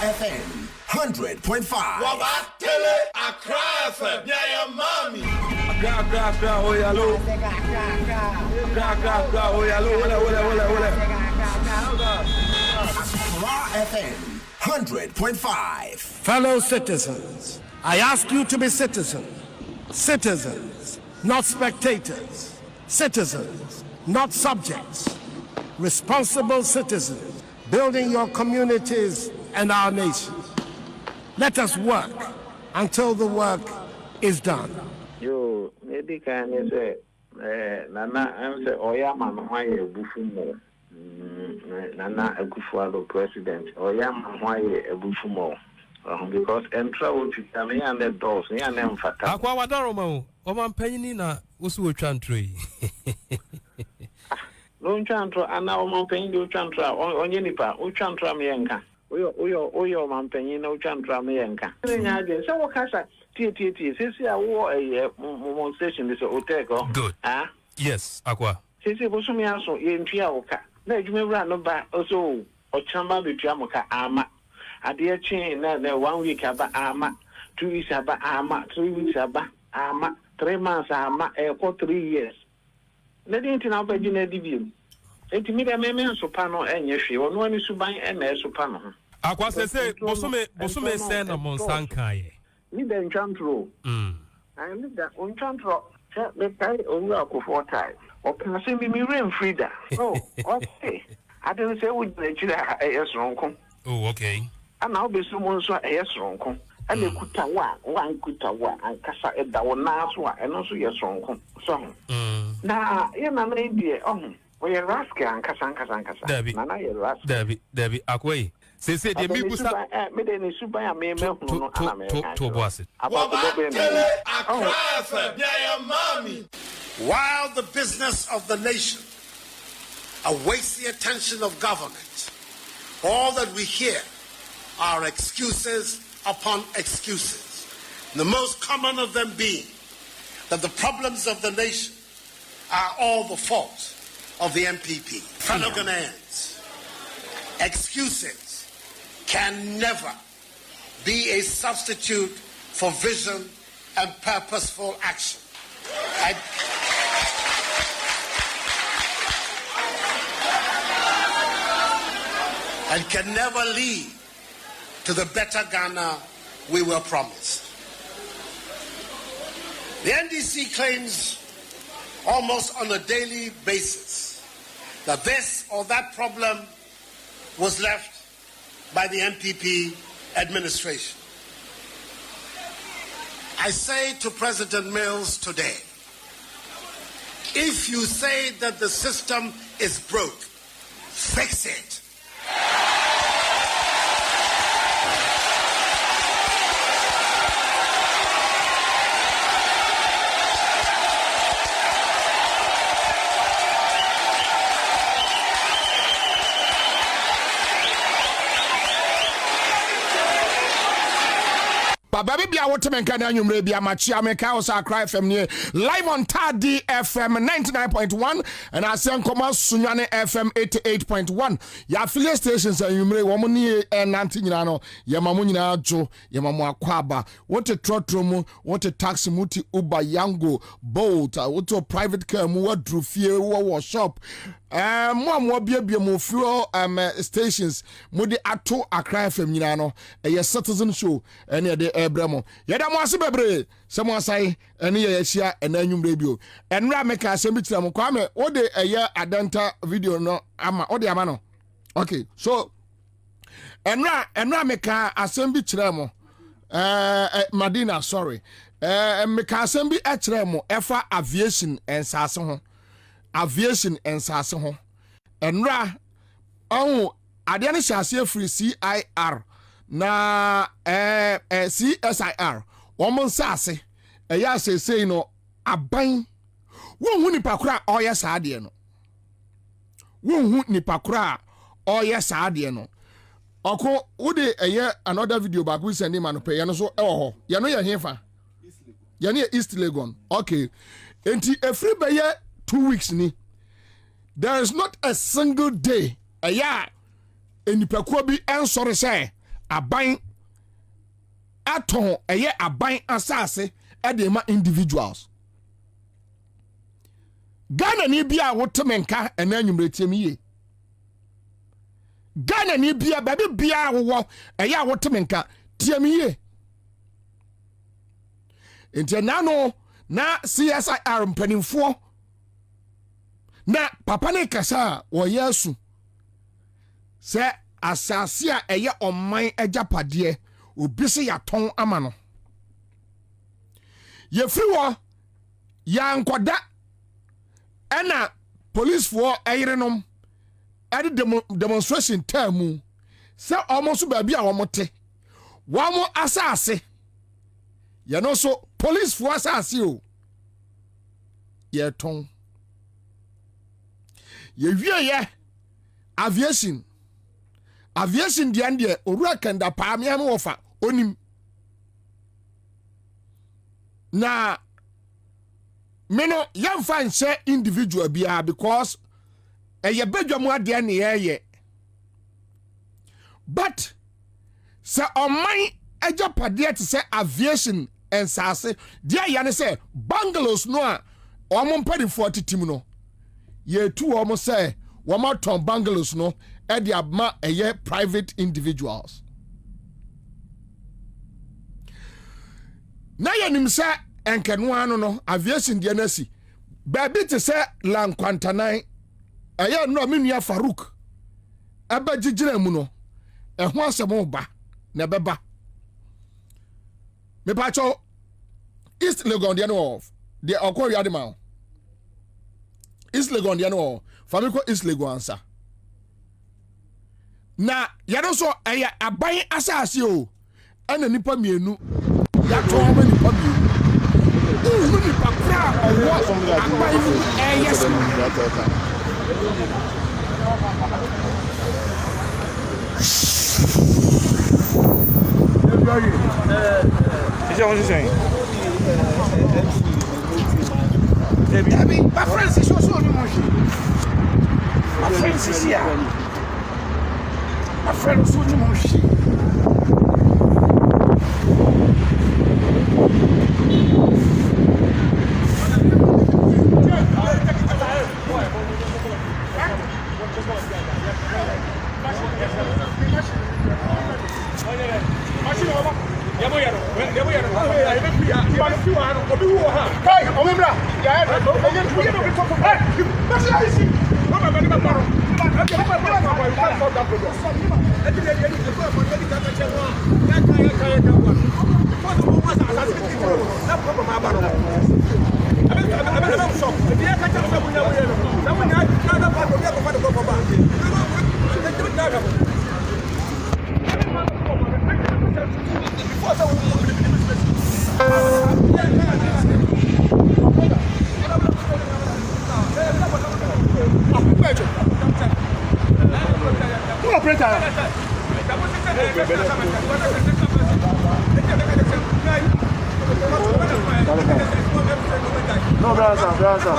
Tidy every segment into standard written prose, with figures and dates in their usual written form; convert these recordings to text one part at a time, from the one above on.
FM 100.5. Wabatele Accra FM. Yeah, your mommy. Accra, oh yalo. Accra, oh yalo. Accra FM 100.5. Fellow citizens, I ask you to be citizens. Citizens, not spectators. Citizens, not subjects. Responsible citizens, building your communities and our nation. Let us work until the work is done. Yo, maybe can you say, Nana, I'm say, Oyama, why you bufumo? Nana, a good president, Oyama, why you bufumo? Because travel to come and the doors, near them for Aquadaroma, Oman Penina, was who chantry. No chantra, and now Oman Penny chantra, on Yenipa, Uchantra Mienka. Oyo man penny no chantra Mienka. So what has a TTT, since I wore a station this hotel. Good. Ah? Yes, Aqua. Since it was me also in Tiaoka. Let me run about also, or Chamba with Jamoka Ama. A dear chain, now 1 week about Ama, 2 weeks about Ama, 3 weeks about Ama, 3 months Ama, for 3 years. Let it in our Virginia debut. It made a man soprano and yes, she was one is to buy and a soprano. Aqua says, Bosume send a Monsankai. Need the enchantro. I need that enchantro. The tie on your for time. Or can I say me rain Frida? Oh, okay. I didn't say would let you a wrong. Oh, okay. And I'll be someone so a wrong. And they could tell one could tell one, and Cassa at that one last one, and also yes wrong song. Now, you're not an idea. Oh, we are rascal and Cassan. Debbie, Nana, you're rascal. Debbie, Aquay. Say, the people made any super and me to boss it. Wabatele Accra FM. Yeah, your mommy. While the business of the nation awaits the attention of government, all that we hear are excuses upon excuses, the most common of them being that the problems of the nation are all the fault of the MPP. Fellow Ghanaians, excuses can never be a substitute for vision and purposeful action. And can never lead to the better Ghana we were promised. The NDC claims almost on a daily basis that this or that problem was left by the MPP administration. I say to President Mills today, if you say that the system is broke, fix it. Baby bia wotemenka na nwumre bia machia meka osa Accra FM ne live on Tadi FM 99.1 and Ansah Sunwane FM 88.1 ya affiliate stations nwumre wo ni nanti nyina no ye mamu nyina jo ye mamu akwaba wote trotro mu wote taxi muti Uber Yango Bolt wote private car mu wadru fie wo shop mo bia mo fuel stations mo de ato Accra FM nyina no ye citizen show ene de ebramo yeda mo ase bebre se mo asai ene ye yahia ene anwumre bio enra meka asem bi tira mo kwame wo de eye adanta video no ama wo de ama no okay so enra meka asem bi tira mo Madina sorry meka asem bi e tira mo efa aviation ensase ho aviation ensase ho enra ade ne hyase free CIR na CSIR woman sase eya say no aban wonhu nipa kura oye saade no wonhu nipa kura oye saade no oko wode eye another video back we send him an pay no so ho ye no ye hefa ye ne East Legon okay enti every be 2 weeks ni there is not a single day eya enipa ko bi ensore say aban aton eye aban asase e de ma individuals Ghana ni bia wotemenka ena anwumretiam ye Ghana ni bia baby bia wo eye wotemenka tiam ye enti nano na CSIR mpanimfo na papa ne kasa wo yesu se asase a eye oman agapade obi se yaton ama no ye free wo ya nkoda ena police for eyerenom ade demonstration time se almost ba bia wo mote wo mo asase ye no so police for asase o ye ton ye wie ye aviation di ande owura kanda pa me am wofa onim na meno yamfa nse individual bia because eye badwamu ade ne ye but se oman agapade te se aviation ensase dia ya ne se bungalows no a omo mpadi 40 tim no ye tu omo se wo ma ton bungalows no e di abma eye private individuals na ye nim se enkenu anu no aviation dia na si baby te se lankwantanan eye no menua Farouk aba gigina mu no e ho asemo ba na beba me pacho East Legon dia no de okori adema East Legon dia no famiko East Legon Ansah na yado so eye aban asase o ana nipa mienu ya to ma nipa mienu o nipa kra owo aban yes Ma friend, c'est chaud, ma friend, c'est ici. Ma friend, c'est du manger. No, brother.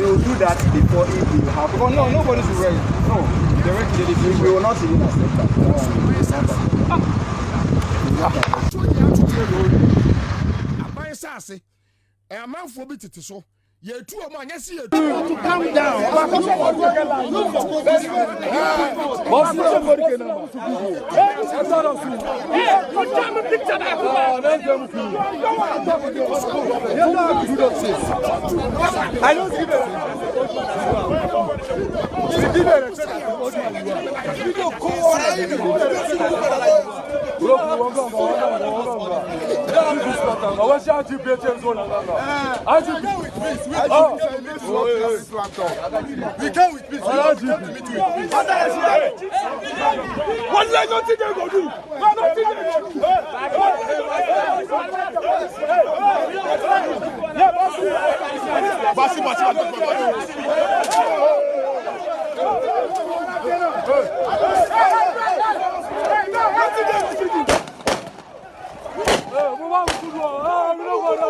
We'll do that before it will happen. Oh, no, nobody's ready. No, we will not even accept that. A man for me to so. You two of my yes, you calm down. I don't give we can with peace. What did I not think they go do?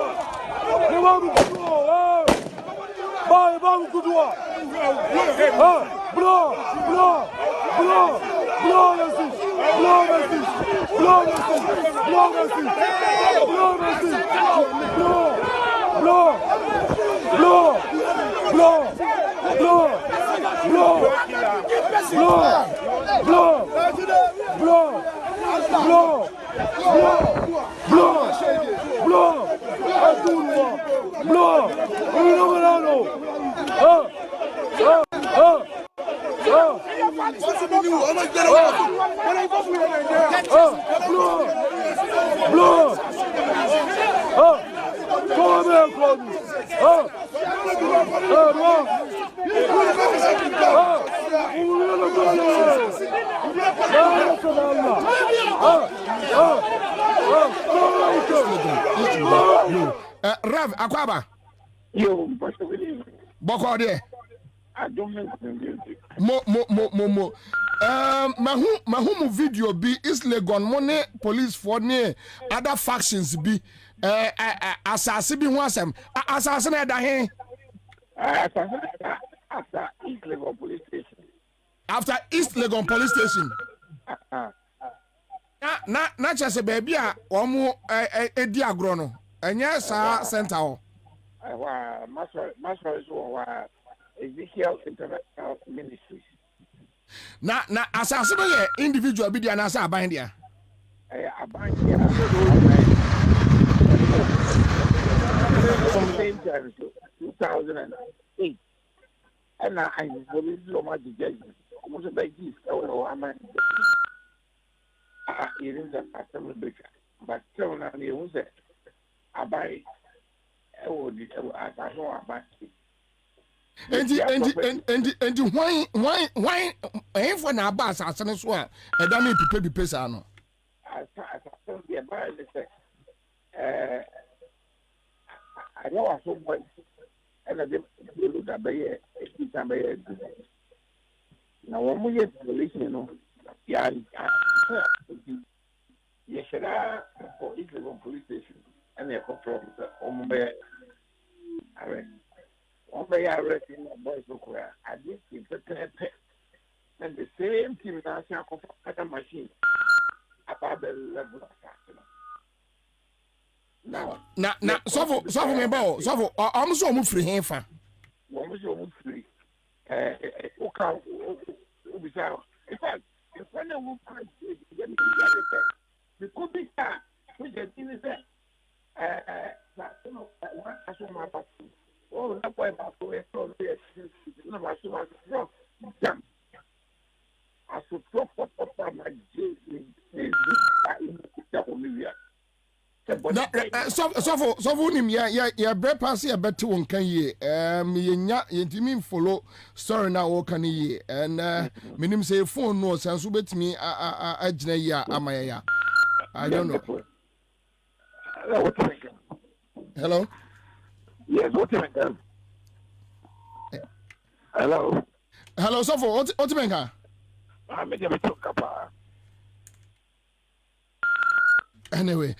Hey, Rev Akwaba. Yo, Boko there. I don't make music. Mo. Mahu video be is Legon money police for near other factions be assassin be one some assassin at the hand. After East Legon Police Station. After East Legon Police Station. Not just a baby, or more a diagrono. And yes, center. Master is Ezekiel International Ministries. Na assassin individual be the answer bind here. I bind here. From the same time, 2008. And I believe so much judgment. Almost like this. It is a assembly breaker. But still, now they will say, I buy it. I would I know about it. And why for na bass assassin so a da me pipe bi pesa no. As the buy I know so much. And I look at the now one more year relation, no. Yeah, yes, for East Legon Police Station, and they're controlled on by one by arresting my boys where I did keep the pet and the same team that I have a machine about the level of Now, so me bow, so I'm so move free here for. One was almost free. Okay, in fact, if one of them get me the could be that, which is that, you know, one has my back. Oh, that's why I'm going to no, my super drop. Jump. I should drop up my so nim ya breakfast ya better one kan ye nya yentimi follow story na wo kan ye and minim say phone no sense betimi agina ya amaya I don't know. Hello. Yes, what you mean? Hello, so for what you mean? I make a talk about. Anyway,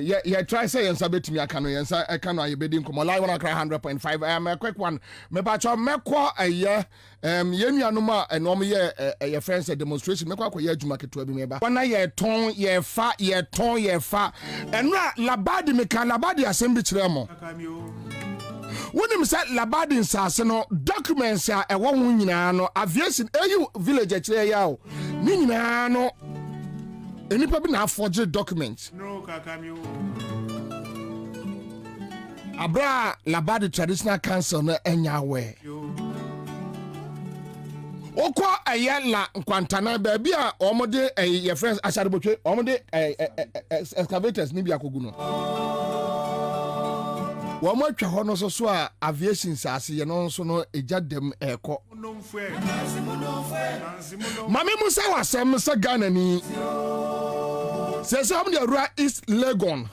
yeah, try say Ansah betimi aka no Ansah aka no ayebedi nkomo live on cry 100.5. A quick one. Me ba cho mekọ aye yenuanom a enom ye friends a demonstration mekọ akoye adwuma keto bi meba. Wana ye ton ye fa enra labadi meka labadi asem bi kire mo. Wonim say labadi nsase no documents a ewo ho nyina no aviation ayu village akire ya o. Ni nyina no any people na forged documents. No, Kakamio. Abra Labadi Traditional Council na enyawe. Okwa ayela nkwantana baby a omode your friends ashadebotwe omode excavators ni bi akogu no. Wo mo atwa ho no so a aviation sase ye no so no ejadem eko. Mami Musa wasem sa Ghana ni. Say some the Rua East Legon.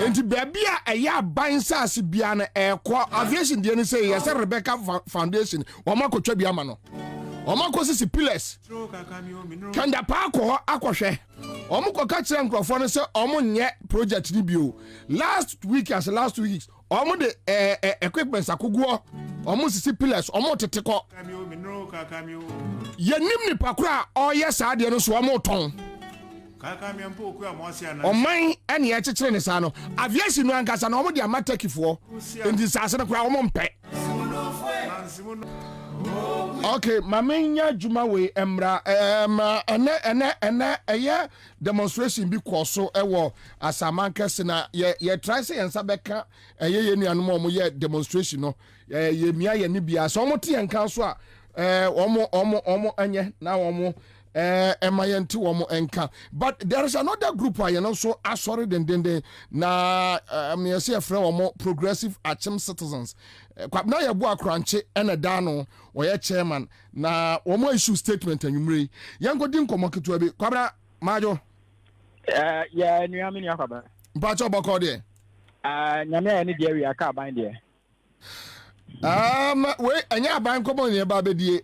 Enti baby a eya ban sase bia na eko aviation de ni say yes Rebecca Foundation wo ma kotwa bia ma no. Omakosisi pillars. Kanda Parko Aquashe. Omuko catch microphone say omunye project ni bio. Last week, omu the equipment akuguo. Omu sisi pillars, omu teteko. Ye nimni pakura oye saade no so omu ton. Oman ene ye chechire ne sa no. Aviation no ankasa no omu de amatekifo. Ndi sase no kura omu mpe. Okay, mamenya juma we emra ene demonstration bi koso ewo asamanka se na ye try say ensa beka ye nuanom omo ye demonstration no ye mia ye ni bia so omo te enka so a omo anye na omo emayenti womo enka. But there is another group where you know so sorry den na me say frɛ womo progressive achem citizens. Kwabena ye bo akranche ene dano oye chairman na womo issue statement anwumre yango din komoketo abi Kwabena majo ya nuami ni akwaba mpacho boko de nyame ne de wi aka ban de we anya aban komo ne ba bedie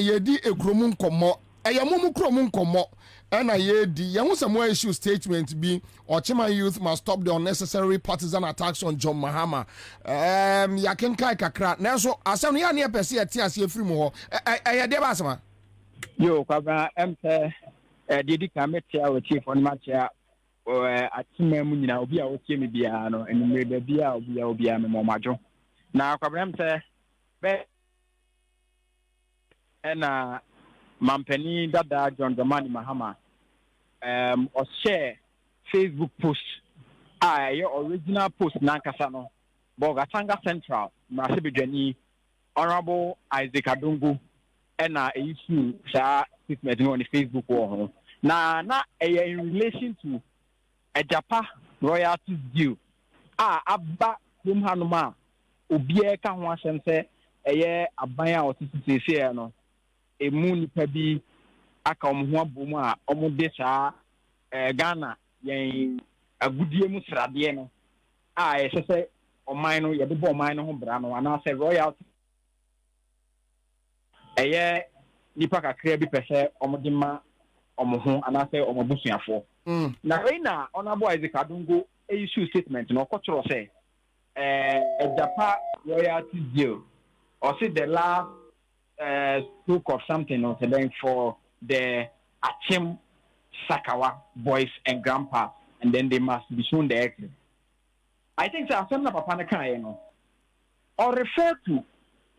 ye di ekromu nkomo eyamumu kromu nkomo ena ye di ye hu some issue statement bi Ochima youth must stop the unnecessary partisan attacks on John Mahama. Yakin kai kakra na so asem ya ne pese ye ti ase efiri mu ho de ba asema yo Kwabena emse dedi kametia we chief on matcha atima mu nyina obi a wotie me bia no enumre da bia obi a me momajo na Kwabena emse be ena mampani dada John Dramani Mahama or share Facebook post your original post nankasa no Bogatanga Central Marasebedwani Honorable Isaac Adungu ena issue sa statement on Facebook wall na in relation to a Japa royalties due abba hum hanuma obie ka ho asem se eye aban a otitisi no emu nipa bi aka omho abom a omode saa Ghana yen agudie mu srade no yesese oman no yede bo oman no ho bra no ana se royalty nipa kakra bi pese omode ma omho ana se omobusuafo na reina honorable Isaac Adungo issue statement no kochoro se Japa royalty deal or say the last spoke of something or then for the Achim Sakawa boys and grandpa, and then they must be shown the exit. I think that some papa na kan no or refer to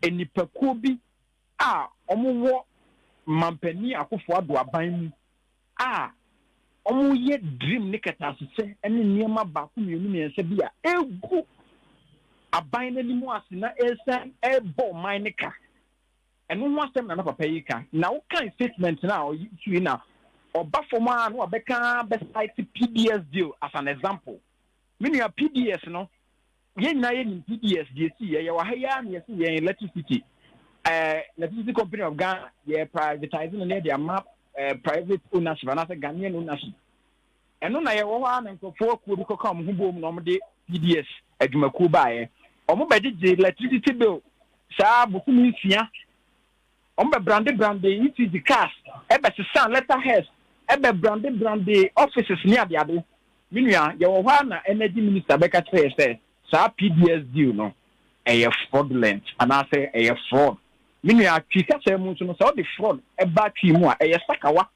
any pekobi omo mampani akofo ado aban mu omo ye dream ne katasese ene niema ba ku mienu ne nse bia egu aban na limu asena esen ebo man ne ka eno ho asem na papa yi ka na wo kan statement na o yi na oba forma no obeka best site PDS deal as an example mini a PDS no ye na ye ni PDS DC ye wa haya na ye se ye electricity company of Ghana ye privatizing na their map private ownership and as a Ghanaian ownership eno na ye wo ha na nkofo ku bi kokam ho bom no de PDS adwumaku baaye omo bedije electricity bill saa bukumi nsia omo brande ETG cars ebe sesan letterheads ebe brande offices ni ade minua ye wo ha na energy minister beka say saa PDS deal no fraudulent and I say fraud minua twika say mu no so the fraud eba twi mu a sakawa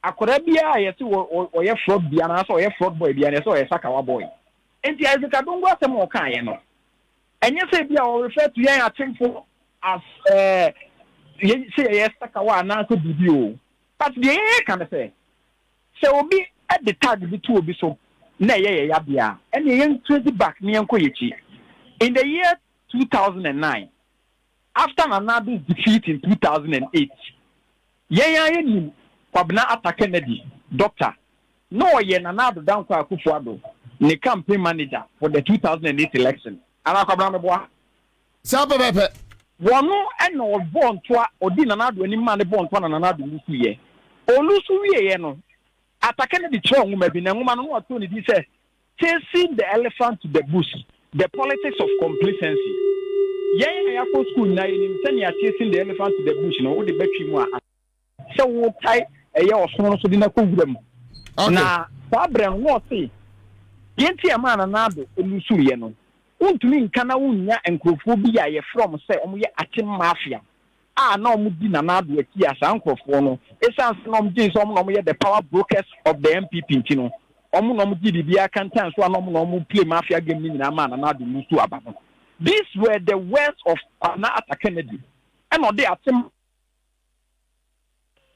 akora bia ye se wo ye fraud bia na so ye fraud boy bia na so ye sakawa boy enti Isaac Adungo asem o kan ye no enye say bia o refer to ye atemfo as ye say ye sakawa na so bibi but the can say obi at the tag bi to obi so na ye ya bia and ye trace back ni enko yechi in the year 2009 after Nanado's defeat in 2008 ye ni Kwabena attack Kennedy doctor no ye Nanado down kwa Akufo-Addo the campaign manager for the 2008 election ana Kwabena meboa sabebepe wono eno born to odi Nanado ani ma ne born to Nanado lusu ye olusu wiye no attack Kennedy tro nwuma bi na nwuma no wato ni di say chasing the elephant to the bush the politics of complacency yen ya school na yin sani a chasing the elephant to the bush no wo de batwi mu a so wo tai eye osono so de na kowura mu na sabren wo se yenti ama na nado elusu ye no untumi nka na wunya enkrofo bi ya ye from say omo ye atim mafia na omo di na nado aki asa nkrofo no essence na omo di so omo ye the power brokers of the MPP ntino omo no omo di bibia kantan so na omo play mafia game ni na ama na nado lusu aba no. These were the words of Ansah Kennedy. And on the atim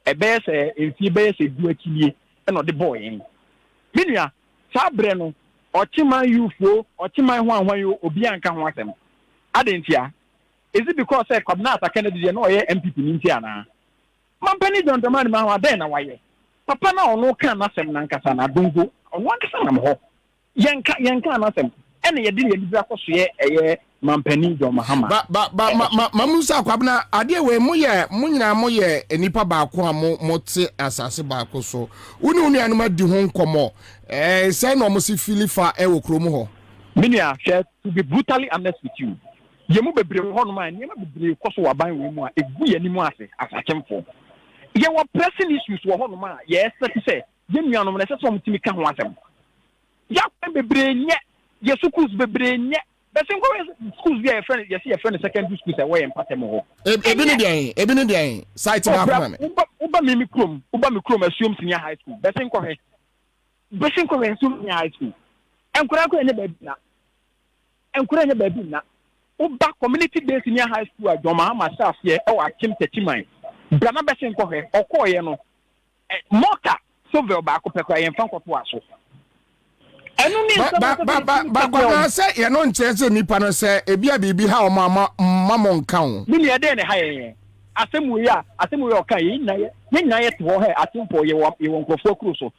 a bear say if you bear say do it and on the boy. Minia Sabreno or Chima UFO or Chima when you Obianca want them. I didn't hear. Is it because Ansah Kennedy no MPP in Tiana? Mampany don't demand my then away. Papa no can nothing Nankasana Dungo on one son. Yanka nothing. And you didn't a Mampany do Mahama. But Mamusa Kwabena, Adia we moye enipa baako mote asase baako so. Uni anuma di ho nkomo. Say no mo si fili fa e wo kromo ho. Minia, to be brutally honest with you. Yemu bebre ho no man, yemu bebre koso waban we mu a egu yanimu ase asakemfo. Ye were pressing issues wo ho no man, yes, say, yenu anom na se so mutimi ka ho asem. Ya bebre nye, ye schools bebre nye. But schools be a friend, you see a friend secondary schools away in Patemo. Ebini site back. Uba mi krom assume senior high school. Besinko assume senior high school. Enkurako enye baby na. Uba community day senior high school at Joma Mahama here or Akim Techiman. Brana besinko he okoye no. Mota so ve baako pekwa yen fanko to aso. But say you no nchese nipa no say ebia bibi ha o mama nka ho. Bi ne de ne ha ye. Asemu ya oka ye na ye to ho he atempo ye wo nkofo kruso.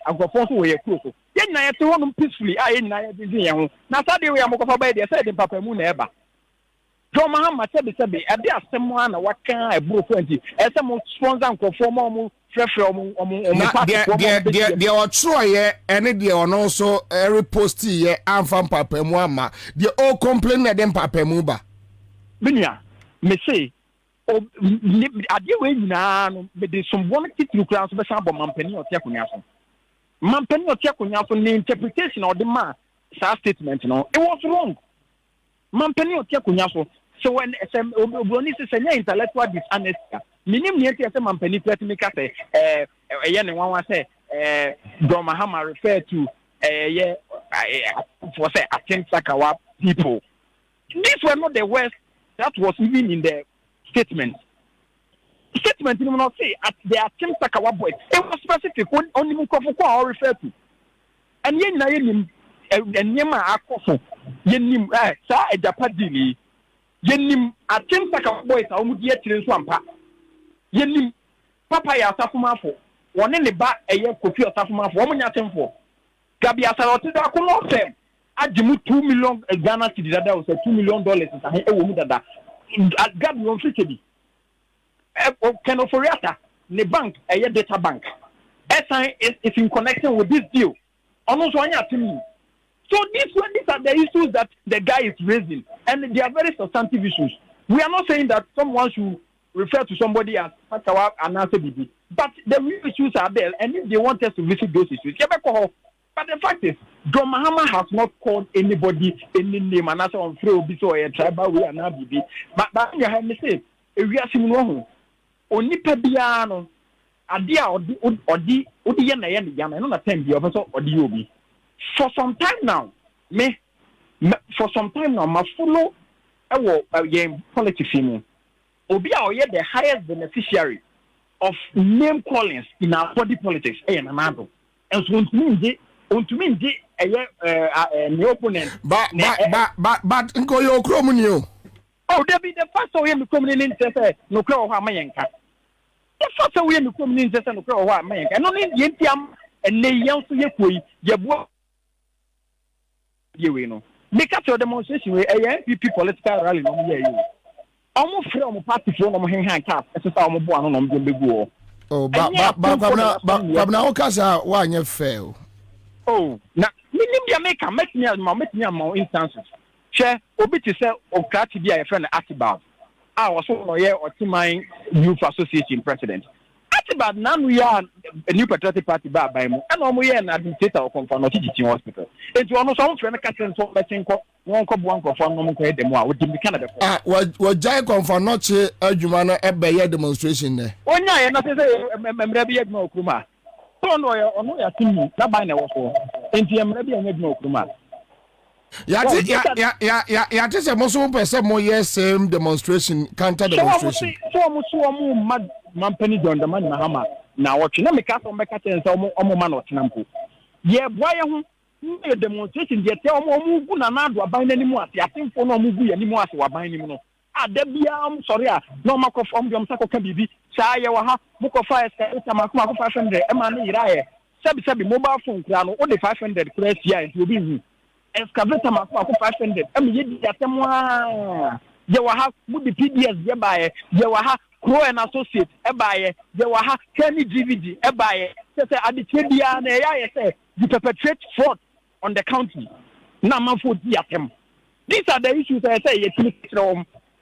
Nkofo so wo ye kruso. Ye na ye to ho no peacefully ye na ye bi ye ho. Na sade we amokofa ba de say de papa mu na eba. John Mahama sebe ade asemu na waka eburo 20. Ese mo sponsor nkofo mo the Otroye and the on also repost ye and from Papa Muama. The all complain that them Papa Muba. Binya, me say, I deal with now, but there's some one to class of the Mampany or Tiakunason. Mampany or Tiakunason, the interpretation of the man, statement, it was wrong. Mampany or Tiakunason. So when Obonis is an intellectual dishonest, minimum yet as a Mampany Platinum say, one say, John Mahama refer to for say Ansah people. These were not the words that was even in the statement. Statement you not say at the Ansah boys. It was specific only Mukofo refer to. And yen na yen and Yema Akofo yen sa a Japadili. Yenim Ansah boys are almost yet in Swampa. Yenim Papa ya Safumafo. One in the back a year coffee or Safumafo. Woman yatem for Gabia Sarotida Kumo them. Ajimu 2 million Ghana cedis that was $2 million and a woman that God won't fit to be. Kenoforiata, the bank, a year data bank. SI is in connection with this deal. Almost 1 year to me. So these are the issues that the guy is raising, and they are very substantive issues. We are not saying that someone should refer to somebody as Patawa and Ansah Bibi, but the real issues are there, and if they want us to visit those issues, but the fact is, John Mahama has not called anybody any name, and Ansah on Freo Biso or a tribal way and Bibi. But you have me say, if we are similar, only Pebiano, Adia or the Yana, and not attend the officer or the Obi. For some time now, my follow game politics in Obi are the highest beneficiary of name callings in our body politics. And so to me, the opponent. But go your chromonio. Oh, there be the first way to come in no crow Hamayanka. The first way to come in no crow Hamayanka. And only Yentiam and they yell to Yakui, Yabu. You know, make up your demonstration with a NPP political rally. Almost from a party from hand cap, as a form of one on the big war. Oh, but now, Casa, why you fail? Oh, now, Jamaica, make me more instances. Share obi to say Okrati be a friend Atibab. I was so yeah Otiman Youth Association president. Atibab now we are a new patriotic party by and we are an administrator of Confirmed Teaching Hospital. It's one of some friend catching so betting one confirm no the more with the Canada. What Jai Confirmed not Jumana Ebay demonstration there. Oh, yeah, and I say, no Kuma. So no, I think not by now. And maybe I no Kuma. Yeah, just a most person more yes, same demonstration, counter demonstration. So mad Mampany Don the man Mahama. Now watching them make up on Becca and some man or Tinampo. Yeah, why a demonstration, yet tell more Gunana buying any more. I think for no movie anymore, so I buy him. Ah, Debiam, sorry, no Marco from the Sako can be Sayawaha, Muko Fire, Tamako 500, Emani Raya, Sabi mobile phone, only 500 press here, it will be. Excavator Mako 500. I mean, Yawaha would be PDS, Yabaye, Yawaha, Crow and Associates, Ebaye, Yawaha, Kenny DVD, Ebaye, at the Tredia and AISA, you perpetrate fraud on the county. Nama food yatem. These are the issues I say,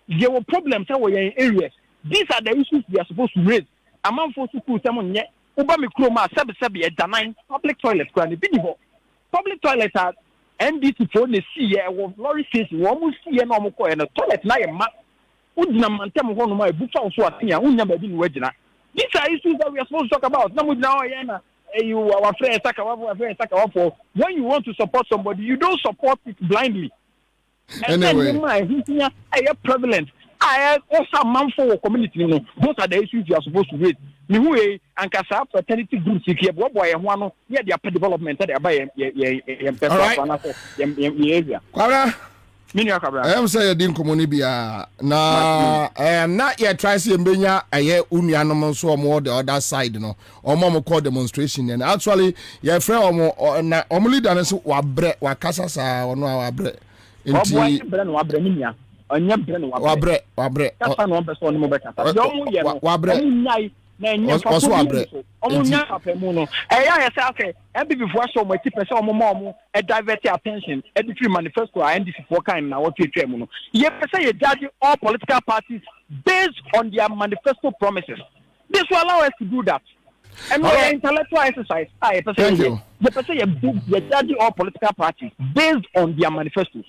there were problems in areas. These are the issues we are supposed to raise. A man for school, someone yet, Obama Chroma, Sabi, a nine public toilets, public toilets are. NDC for the sea, lorry station, one see a normal coin, a toilet, na ma. Udnam and Tem one of my books also are here, never been wedging. These are issues that we are supposed to talk about. Now, you are our friend, for when you want to support somebody, you don't support it blindly. Anyway, I am prevalent. I also man for community. Those are the issues you are supposed to raise. Niwe and Kasa fraternity groups here, boy, and one yeah, they are development that they are by area. I am saying, Dim Comunibia. Now, I am not yet trying to bring a year unianimous or more the other side, or more call demonstration. And actually, your friend or only done is what bread, what Casas or no our bread. Wabre. Kasa no person mo beka. Wabre. Also wabre. Omunya apemu no. Eya say okay. Ebi before show mo tipe say omo divert attention. Ebi free manifesto NDC for kind na what twetwe mu no. Ye say you judge all political parties based on their manifesto promises. This will allow us to do that. And no intellectual exercise. Thank you. You judge all political parties based on their manifestos.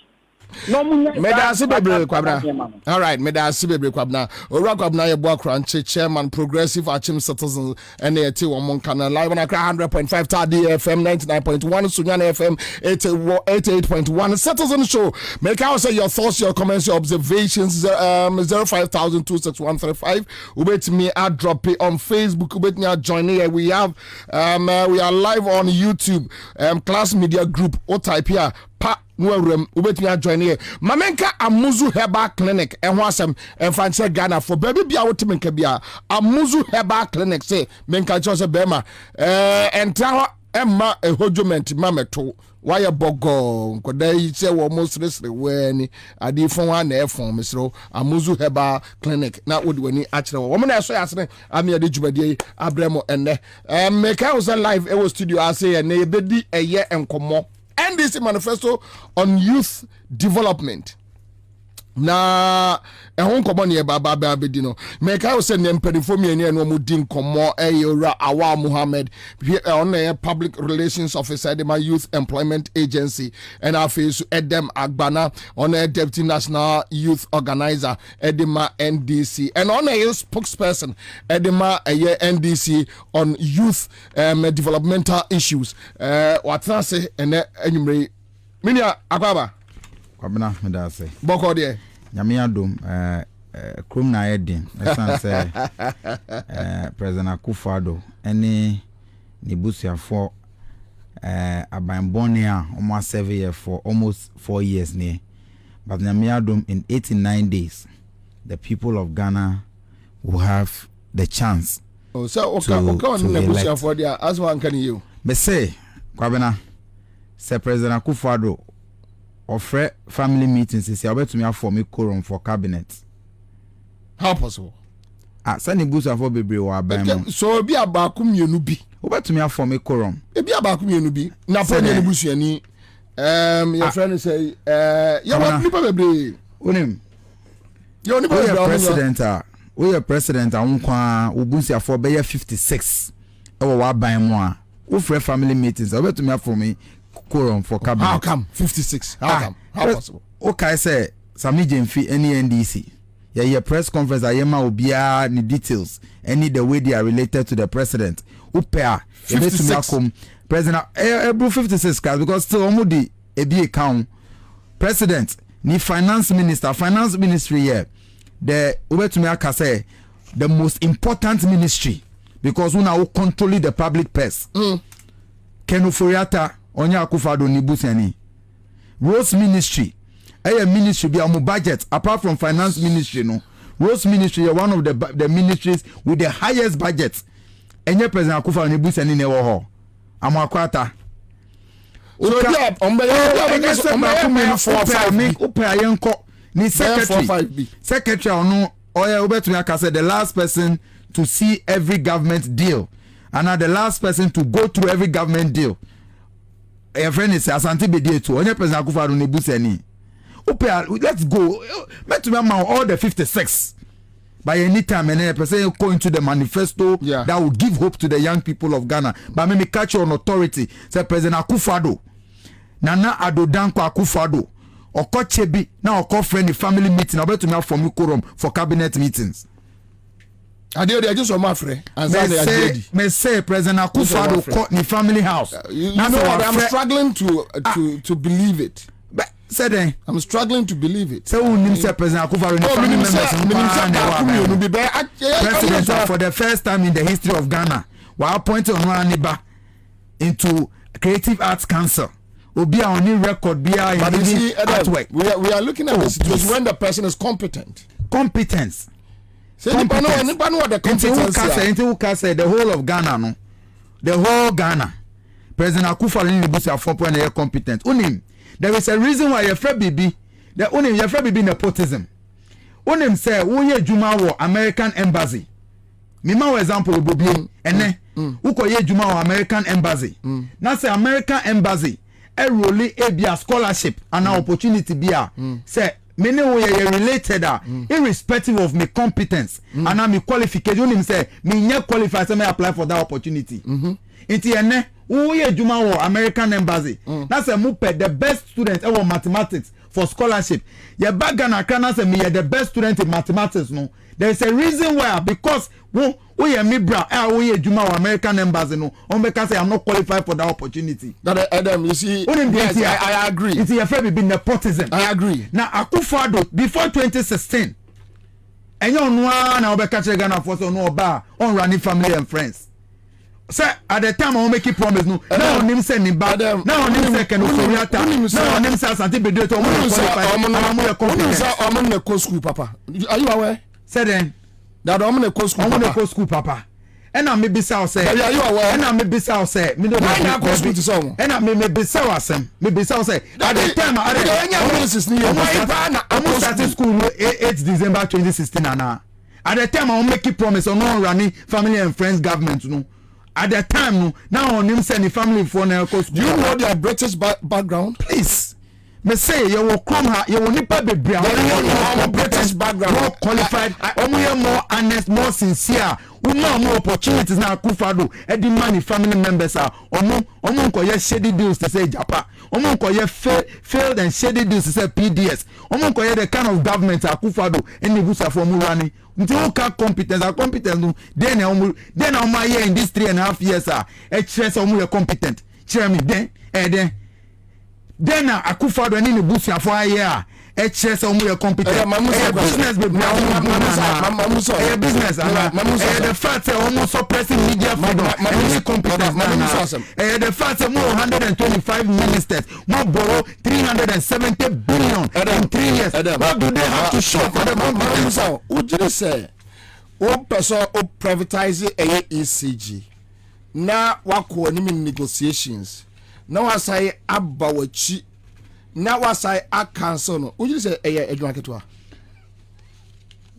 Medasi bebre Kwabena. All right, Medasi bebre Kwabena. Ora Kwabena ye boa crunch chairman progressive Achim citizens and ye ti won kana live on Accra 100.5 Tadi FM 99.1 Sunyana FM 88.1 Citizen Show. Make out say your thoughts, your comments, your observations 05,26135. Ubet me add drop it on Facebook. Ubet me join here. We are live on YouTube. Class Media Group. O type here. No room, ubetumi join here. Mamenka Amuzu Herbal Clinic and wasam and Francis Ghana for baby be out to Menkabia. Amuzu Herbal Clinic say Menka Jose Bema and Tawa Emma a hojument mameto. Why a bogo? Could they say almost recently when I did from one air form, Mr. Amuzu Herbal Clinic. Not would when he actually woman I say, I'm here, did you be Abramo and make house live ever studio. I say, and they be a year and come more. NDC manifesto on youth development. Na ehon komo ne baba bedino make I say nem pedifo me ene no mudin komo eyora Awa Muhammad on public relations officer the youth employment agency and afis Edem Agbana on deputy national youth organizer Edema NDC and on a spokesperson Edema NDC on youth developmental issues what I say and enyumre minia Akwaba Kwabena medase boko de nyame adom krom na edin esan say president Akufo-Addo ene ne busuafo abanbone a omo serve here for almost 4 years near but nyame adom in 89 days the people of Ghana will have the chance so okay ne busuafo dia as one can you be say Kwabena say president Akufo-Addo offer family meetings is about me for me quorum for cabinet. How possible? Send busa for baby or abam. So be about mienu bi. About me for me quorum. E be about mienu bi. Na for ne busu ani Your friend say you want people be onim you only president we are president ankwa obusia for be 56 e wo aban mu a wo free family meetings o betu me for me quorum for cabinet. How come 56 how possible okay say Sami Jemfi any NDC your press conference ayema obia ni details any the way they are related to the president upea you betu me akom president April 56 card because still omudi ebi account president ni finance ministry here the ubetumi aka say the most important ministry because una will control the public purse. Kenu Foriata onya akufado ni busani. Rose ministry ministry be a budget apart from finance ministry no. Rose ministry is one of the ministries with the highest budget. Enye president akufado ni busani ne wo ho. Amakwata secretary ono oya obetumi aka say the last person to see every government deal and the last person to go through every government deal. Your friend is Asante Bedi to onye president akufado ne busani. Let's go. Metumi all the 56. By any time, and a person go into the manifesto that will give hope to the young people of Ghana. But me catch on authority. Say President Akufado, Nana Ado Danko Akufado, or Kochebi, now or friend family meeting. I bet to me for me quorum for cabinet meetings. I just want my friend. Me say President Akufado caught the family house. You know what? I'm struggling to believe it. Say then I'm struggling to believe it. So we need President Akufado president for the first time in the history of Ghana. We appointed Onwaniba into Creative Arts Council. Obi a only record be in artwork. We are looking at the situation when the person is competent. Competence. Say nipa know what the competence is. The whole of Ghana no. The whole Ghana. President Akufado ni busi afọpo na competent. Unim. There is a reason why your friend Bibi, the only your friend Bibi nepotism. Unim say, we ye Juma wo American Embassy. Mima example Bobie, ene, uko ye Juma wo American Embassy. Na say American Embassy, role a scholarship and an opportunity be say, many way related irrespective of my competence and my qualification. Unim say, me nye qualify, so me apply for that opportunity. Inti ene, Uye Juma wo American Embassy. That's a mupe the best student ever mathematics for scholarship. Ye bagana kana say me the best student in mathematics no. There is a reason why because uye mi bra uye Juma wo American Embassy no. Ombeka say I'm not qualified for that opportunity. That Adam, you see, yes, I agree. It's your friend be nepotism. I agree. Now Akufado before 2016. Enyo nwa na obeka che Ghana for so no ba on running family and friends. Say at the time I make a promise no. Now on him say ni bad. Now on him say Kenu Foriata. Now on him say Asante Bedi to I'm in the school papa. Are you aware? Say then that I'm in the school. I'm in the school papa. And I may be so say. Are you aware? And I may be so say. Me no go school to song. And I may be so asem. Me be so say. At the time I started school 8 December 2016 and at the time I make a promise on no running family and friends government no. At that time, no, now on him sending family for now. Do you know their British background? Please, me say you will come here. You will need to be British background, more qualified, more honest, more sincere. We know more opportunities now. Akufado, any money family members are. Omo koye shady deals to say Japa. Omo koye failed and shady deals to say PDS. Omo koye the kind of government Akufado any busa for Murani. Until competence no then my year in this 3.5 years are competent. Cheer me then Akufado any busa for a year. Competent. Business business the fact almost suppressing media freedom. The fact more 125 ministers more borrow 370 billion in 3 years. What do they have to show for the money? Would you say person privatize ECG now wako ni negotiations now I say abawachi now was I cancel no. Would you say edwuma ketwa?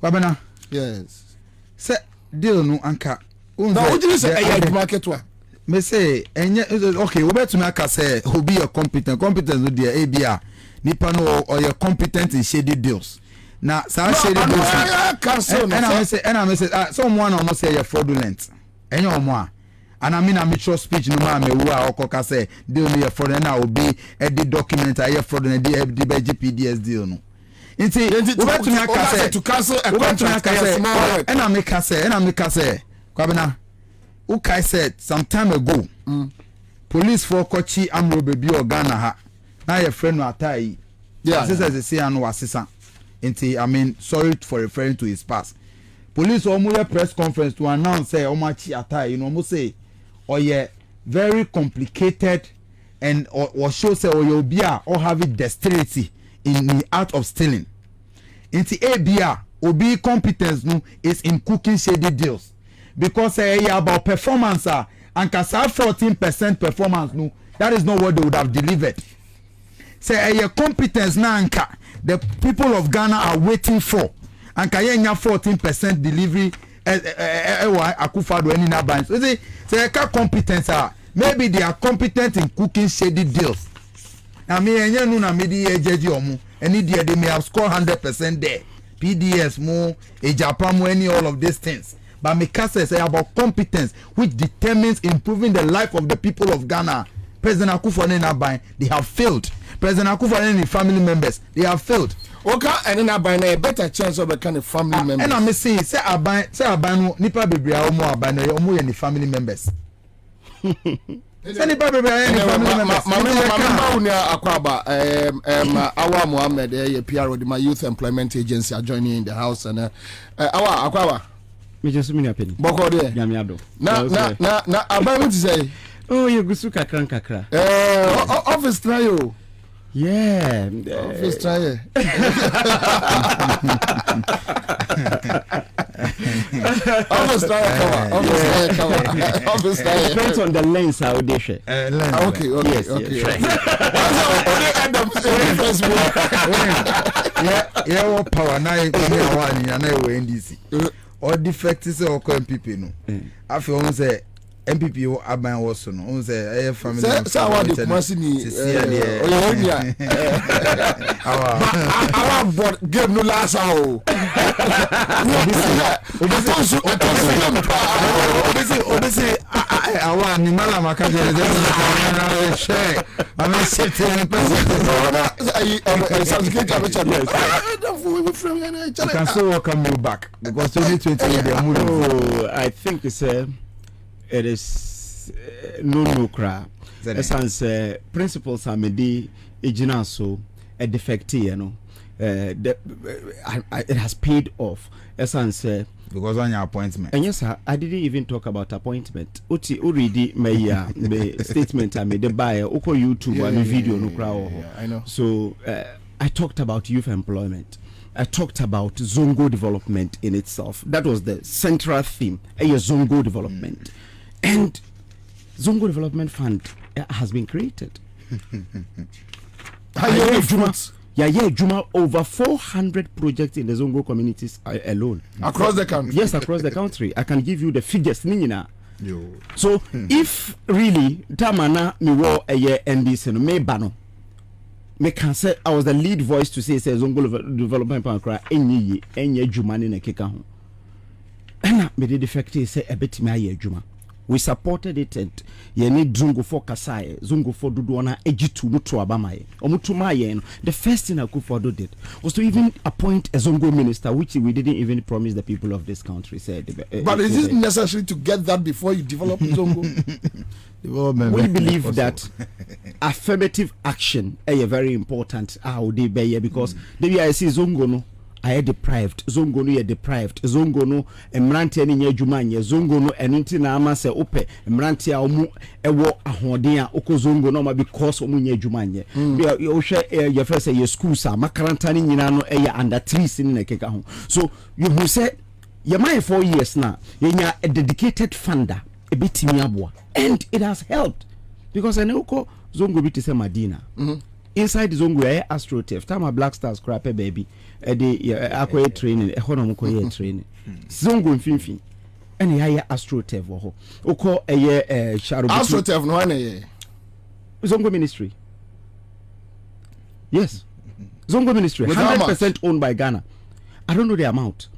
Kwabena. Yes. Say deal no anka. No, would you say edwuma ketwa? me say okay we better make us say who be a competent no there ABA nipa no or you competent in shady deals na sa shady deals and I say someone almost say you fraudulent enye omo a and I mean a mature speech no ma me wo a okoka say deal me fraudulent na obi e the document a fraudulent the GPDS deal no nti we better make us say to cancel a contract and I make us say Kwabena Ukai said some time ago, police for Kochi Amro baby or Ghana ha. Now your friend Atai. Yeah. This is say no assistant. I mean, sorry for referring to his past. Police almost press conference to announce say Omachi Atai, almost say, oh yeah, very complicated and or show say or you be or have dexterity in the art of stealing. ABA obi competence no is in cooking shady deals. Because about performance and kasa 14% performance no, that is not what they would have delivered. Say competence na anka the people of Ghana are waiting for and kaya 14% delivery akufado any na ban. So say competence maybe they are competent in cooking shady deals. I mean enye no na medi ejeji omo any there they may have scored 100% there. PDS mo Japan mo any all of these things. But Mikasa say about competence which determines improving the life of the people of Ghana. President Akufo-Addo, they have failed. President Akufo-Addo and family members, they have failed. Okay, and then Abane a better chance of a kind of family members. And I say Abane nipa bebria omo Abane omo and the family members. Say nipa bebria and the family members. Mama unia Akwaba Awa Mohammed a PR of my youth employment agency are joining in the house and Awa Akwaba. Just me happen. Boko de. Yamiado. Na Abane say. Oh, you gusu kakra. Office trial. Yeah. Office trial. Office trial cover. Office trial. Depends on the lens how they share. Okay. Yes. Yeah, what power now you one and I NDC. All defects or MPP no. I feel say MPP or Aban was no. Say family. Say what the Masini. Our board game no last hour. Obviously, I want ni mala makaje. I'm a certain person. Can still welcome you back because 2020 I think it is no cry. Essence principles are made ejina so a defective, you know. It has paid off. Essence because on your appointment. And yes, sir, I didn't even talk about appointment. Uti already my statement I made the buyer oko YouTube and video no cry. I know. So I talked about youth employment. I talked about Zongo development in itself. That was the central theme. Zongo development. And Zongo Development Fund has been created. Juma, over 400 projects in the Zongo communities alone. Across the country? Yes, across the country. I can give you the figures. So, if really, Tamana, me wo a year NDC, no, me bano. Me can say I was the lead voice to say Zongo Development Fund cry enye Juma ni keka ho. And me the defective say a bit me Juma. We supported it and ye need Zungo for Kasai, Zungo for Duduana, Ejitu, Mutu Abamaye, or Mutumaye. The first thing Akufo-Addo did was to even appoint a Zongo minister, which we didn't even promise the people of this country. But is it necessary to get that before you develop Zongo? We believe that affirmative action is very important. How they be because the way I see Zongo no. I deprived Zongo no deprived Zongo no emrantia ni nya adwuma nya Zongo no enunti na ama se ope emrantia omu ewo ahoden a oko Zongo no ma because omu nya adwuma nya you hwe your first say your schools are makaranta ni nyina no under 3 ni na keka ho so you who say your mind 4 years now you nya a dedicated funder e betimi aboa and it has helped because enoko Zongo bi say Madina inside Zongo AstroTurf time Black Stars crap baby the acquire training economic training Zongo mfimfin Any higher AstroTurf or Oko a year Sharubutu. AstroTurf no one Zongo Ministry. Yes. Zongo Ministry. 100% owned by Ghana. I don't know the amount.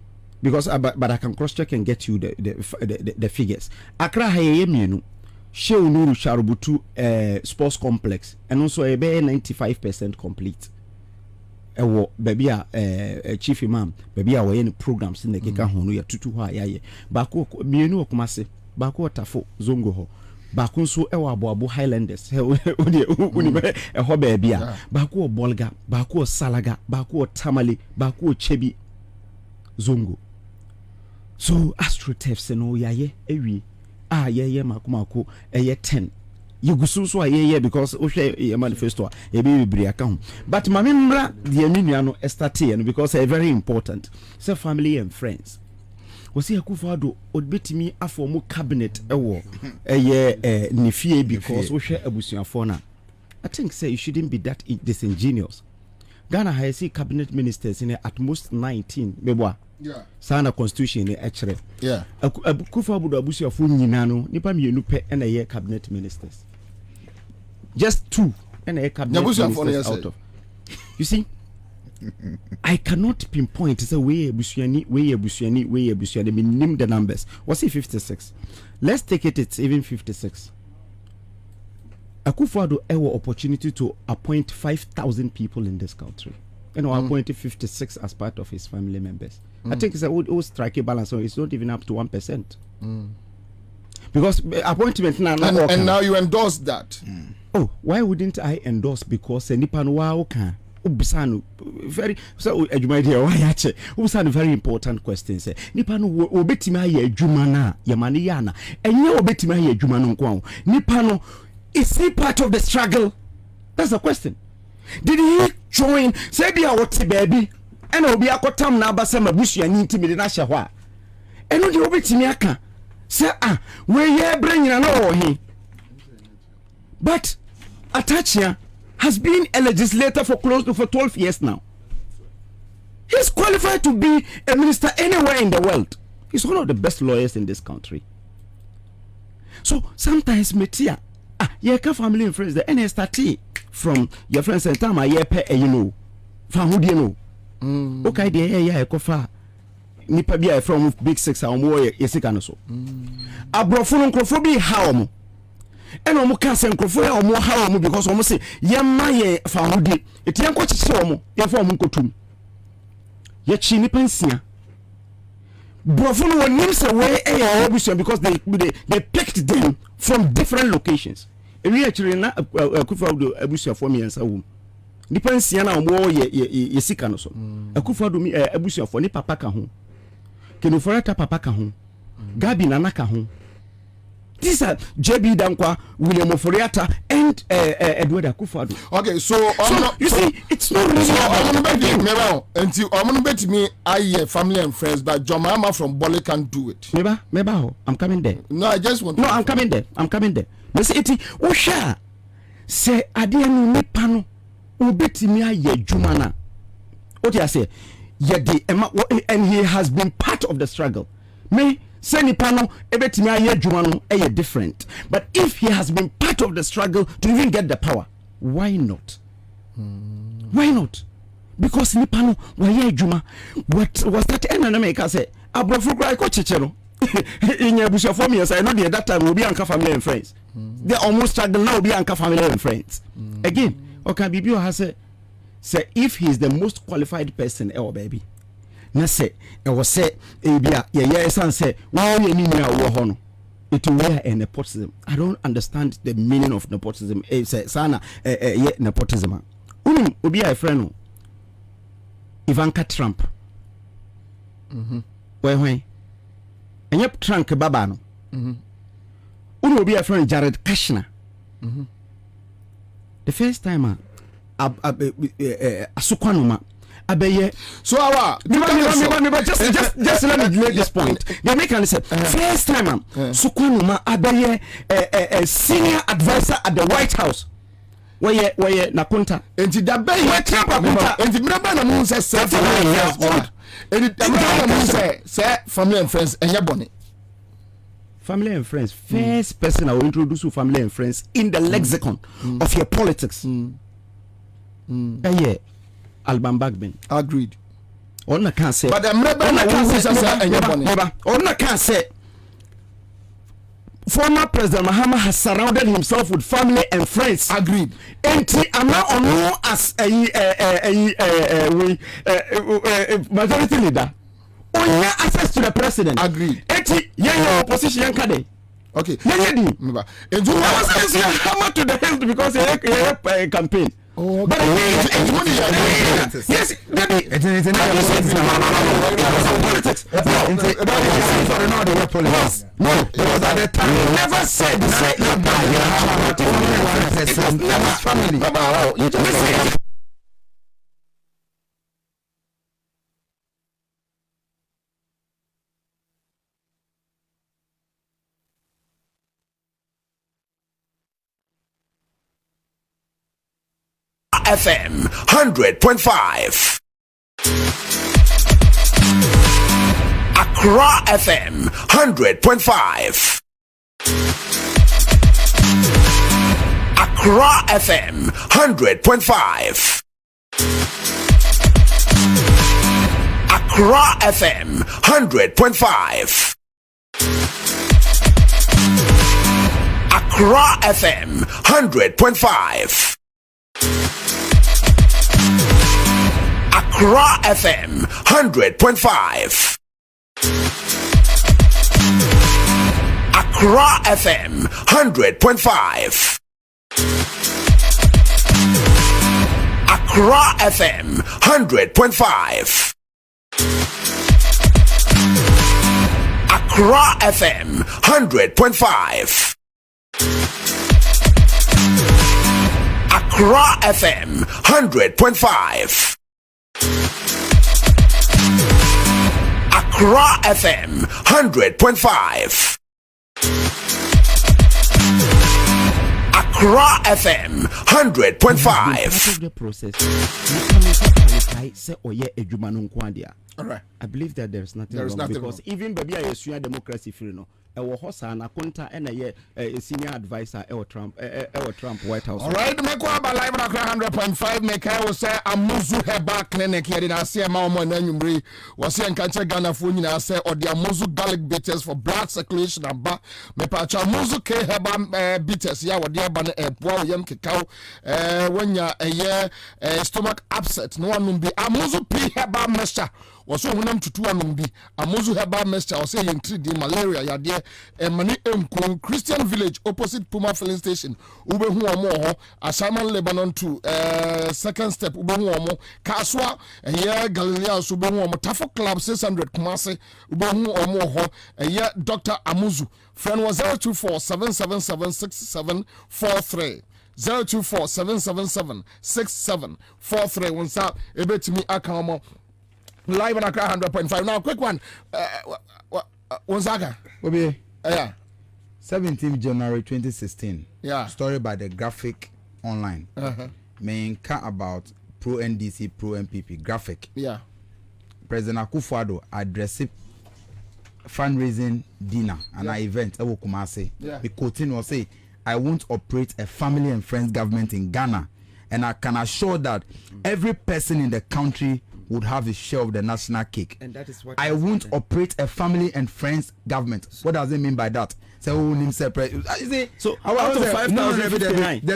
Because but I can cross check and get you the figures. Accra Hayemienu, Sheu Nuru Sharubutu sports complex, and also a 95% complete. Baby chief imam, baby our any programs in the Keka Honu ya tutu ha ya Bako mienu okumase, Bako tafo zongo ho. Bako so ewa abo Highlanders. Uni baby Bako bolga, Bako salaga, Bako tamale, Bako chebi zongo. So AstroTurf se no yaye ewi ye makumako 10 yugusu so ye because o hwe ye manifesto ye be bibiri aka but mamemra the enua no start here because it's very important so family and friends was here Akufo-Addo odbetimi aformu cabinet ewo nifie because o hwe abusuafo na I think say you shouldn't be that disingenuous. Ghana has cabinet ministers in at most 19 meboa. Yeah. Sana constitution ni echere. Yeah. Akufo-Addo abusuafo nyina no nipa mienu pe na ye cabinet ministers. Just 2 and a cabinet ministers out of. You see, I cannot pinpoint say way Busuani, name the numbers. Was it 56? Let's take it's even 56. Akufo-Addo ewo opportunity to appoint 5,000 people in this country. And appointed 56 as part of his family members. I think it's a old strike balance, so it's not even up to 1%. Because appointment now and now you endorse that. Oh, why wouldn't I endorse? Because nipan wa oka ubisanu very so ejuma here why ache ubisanu very important question say nipan obetimi aye ejuma na yamani yana enye obetimi aye ejuma no nko nipan is he part of the struggle? That's the question. Did he join say bia what baby and obi akotam na abasa mabusuani ntimi na hye ho a eno de obetimi aka say we ye branyina no he. But Atachia has been a legislator for close to 12 years now. He's qualified to be a minister anywhere in the world. He's one of the best lawyers in this country. So sometimes metia ye ka family and friends the NST from your friends and time ye pe from who do you know? Okay, the kofa nipa bia from big 6 yesika no so. Abrofo nkrofo bi ha omo. And omo ka se nkrofo ya omo ha omo because omo say yemma ye famudi eti enko chiche omo ye fa omo nkotum ye chi nipa nsia brofo no nim say we obusia because they picked them from different locations. Ewi actually na Akufo-Addo abusia for me ansa wo nipa nsia na omo ye sika no so Akufo-Addo mi abusia for ni papa ka ho Kenoforata papa ka ho Gabi nana ka ho. These are JB Dankwa, William Oforiata, and Edward Akufo-Addo. Okay, so you see, it's not really. So I'm gonna bet me, I family and friends, but John Mama from Bole can't do it. Meba, I'm coming there. No, I just want. No, I'm coming there. Let's say it. Osha say Adianu Nepano, ubeti me aye Jumana. What I say? And he has been part of the struggle. Me. Senipano ebetimi aye adwuma no eye different, but if he has been part of the struggle to even get the power, why not? Why not? Because Nipano waye adwuma. What was that enana say abrofo kra ko chechero in your bush for me as I know the that time will be anka family and friends. They almost struggle now be anka family and friends. Again, okay, Bibio has say if he is the most qualified person baby na say e was say ebia ye san say why you need na wo ho no it where a nepotism. I don't understand the meaning of nepotism. Say sana ye nepotism obi a friend no Ivanka Trump when enye Trump baba no obi a friend Jared Kushner the first time asukwanuma abeye so just let me make this point. They make an say first time sukwanuma abeye senior advisor at the White House where nakunta enti da be ye Trump akunta enti mraba na mun say family and friends enti da mun say family and friends enye boni family and friends. First person I will introduce you family and friends in the lexicon of your politics. Yeah, Alban Bagbin. Agreed. On I can't say. But the never can't say. Former President Mahama has surrounded himself with family and friends. Agreed. And I'm not on as a majority leader. On access to the president. Agreed. Yeah, opposition yankade. Okay. Remember. And you hammer to the health because a campaign. Oh, but yes, politics. No, because at the time never said family. You just say. FM 100.5. Accra FM 100.5. Accra FM 100.5. Accra FM 100.5. Accra FM 100.5. Accra FM 100.5. Accra FM 100.5. Accra FM 100.5. Accra FM 100.5. Accra FM 100.5. Accra FM 100.5. Accra FM 100.5. The process. All right. I believe that there's nothing wrong because wrong. Even baby I assume democracy free no. Hosa na konta and a senior advisor Trump White House. All right, me kwa ba live na 100.5 me kai wo say amuzu heba clinic here na say ma mo na nwumre wo say nkanche Ghana fo nyina say odi amuzu garlic bitters for blood circulation aba me pa cha amuzu ke heba bitters ya wo de aba na eboa yam kekao wonya stomach upset no anum bi amuzu p heba mesha waso hunam tutu anum bi amuzu heba mesha wo say yentri di malaria ya de mani emko Christian Village opposite Puma filling station ubehu omo ho Ashaman Lebanon to second step ubehu omo Kaswa Galilea so ubehu omo Tafo Club 600 Kumase ubehu omo ho Dr. Amuzu friend was 024-777-6743 024-777-6743 once ebetimi akamo live on Accra 100.5 now quick one Onzaga. Bobie. Yeah. 17th January 2016. Yeah. Story by the Graphic Online. Main about pro NDC, pro MPP graphic. Yeah. President Akufo-Addo addressed fundraising dinner and an event. Kumase. Yeah. The quoting was say, "I won't operate a family and friends government in Ghana, and I can assure that every person in the country would have a share of the national cake. And that is what I won't operate a family and friends government." What does it mean by that? So out of 5,059. I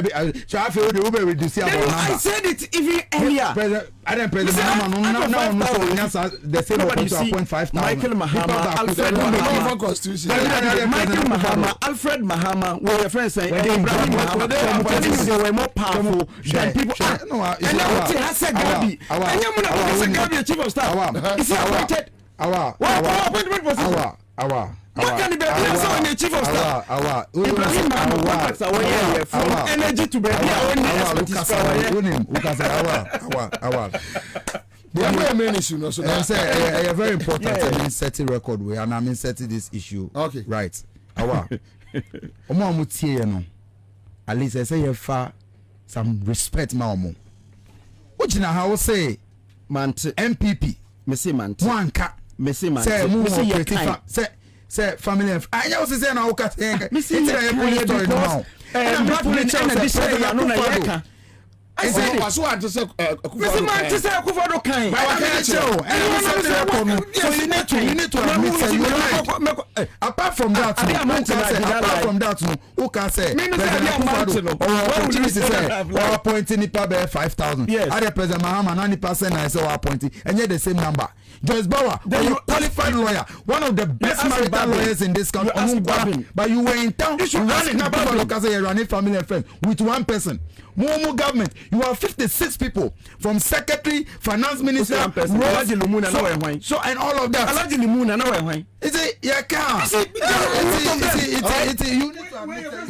said it even earlier. Michael Mahama, Alfred Mahama, were your friends saying Ibrahim Mahama, they were more powerful than people. And now it has said Gabi. And Gabi, chief of staff. Is he appointed? What appointment was it? What can be the chief of staff? Ibrahim Mahama from energy to baby. The main issue, no, so that's a very important. I'm inserting record way, and I'm inserting this issue. Okay, right. Omo mutie no. At least I say you fa some respect, ma omo. What you know how say MPP? Me say man. One ka. Me say man. Say say family and I know say na woka say it's a police story now and black police and this say ya no na I said was what to say Akufo-Addo kind so you need to admit say you right apart from that who can say Akufo-Addo say appointing nipa be 5,000 other president Mahama 90% na say appointing and yet the same number Joyce Bauer you qualified lawyer one of the best marital lawyers in this country but you were in town running family and friends with one person Momo government, you have 56 people from secretary, finance minister, so and all of that. Is it? Yeah, can. It's you need to admit it.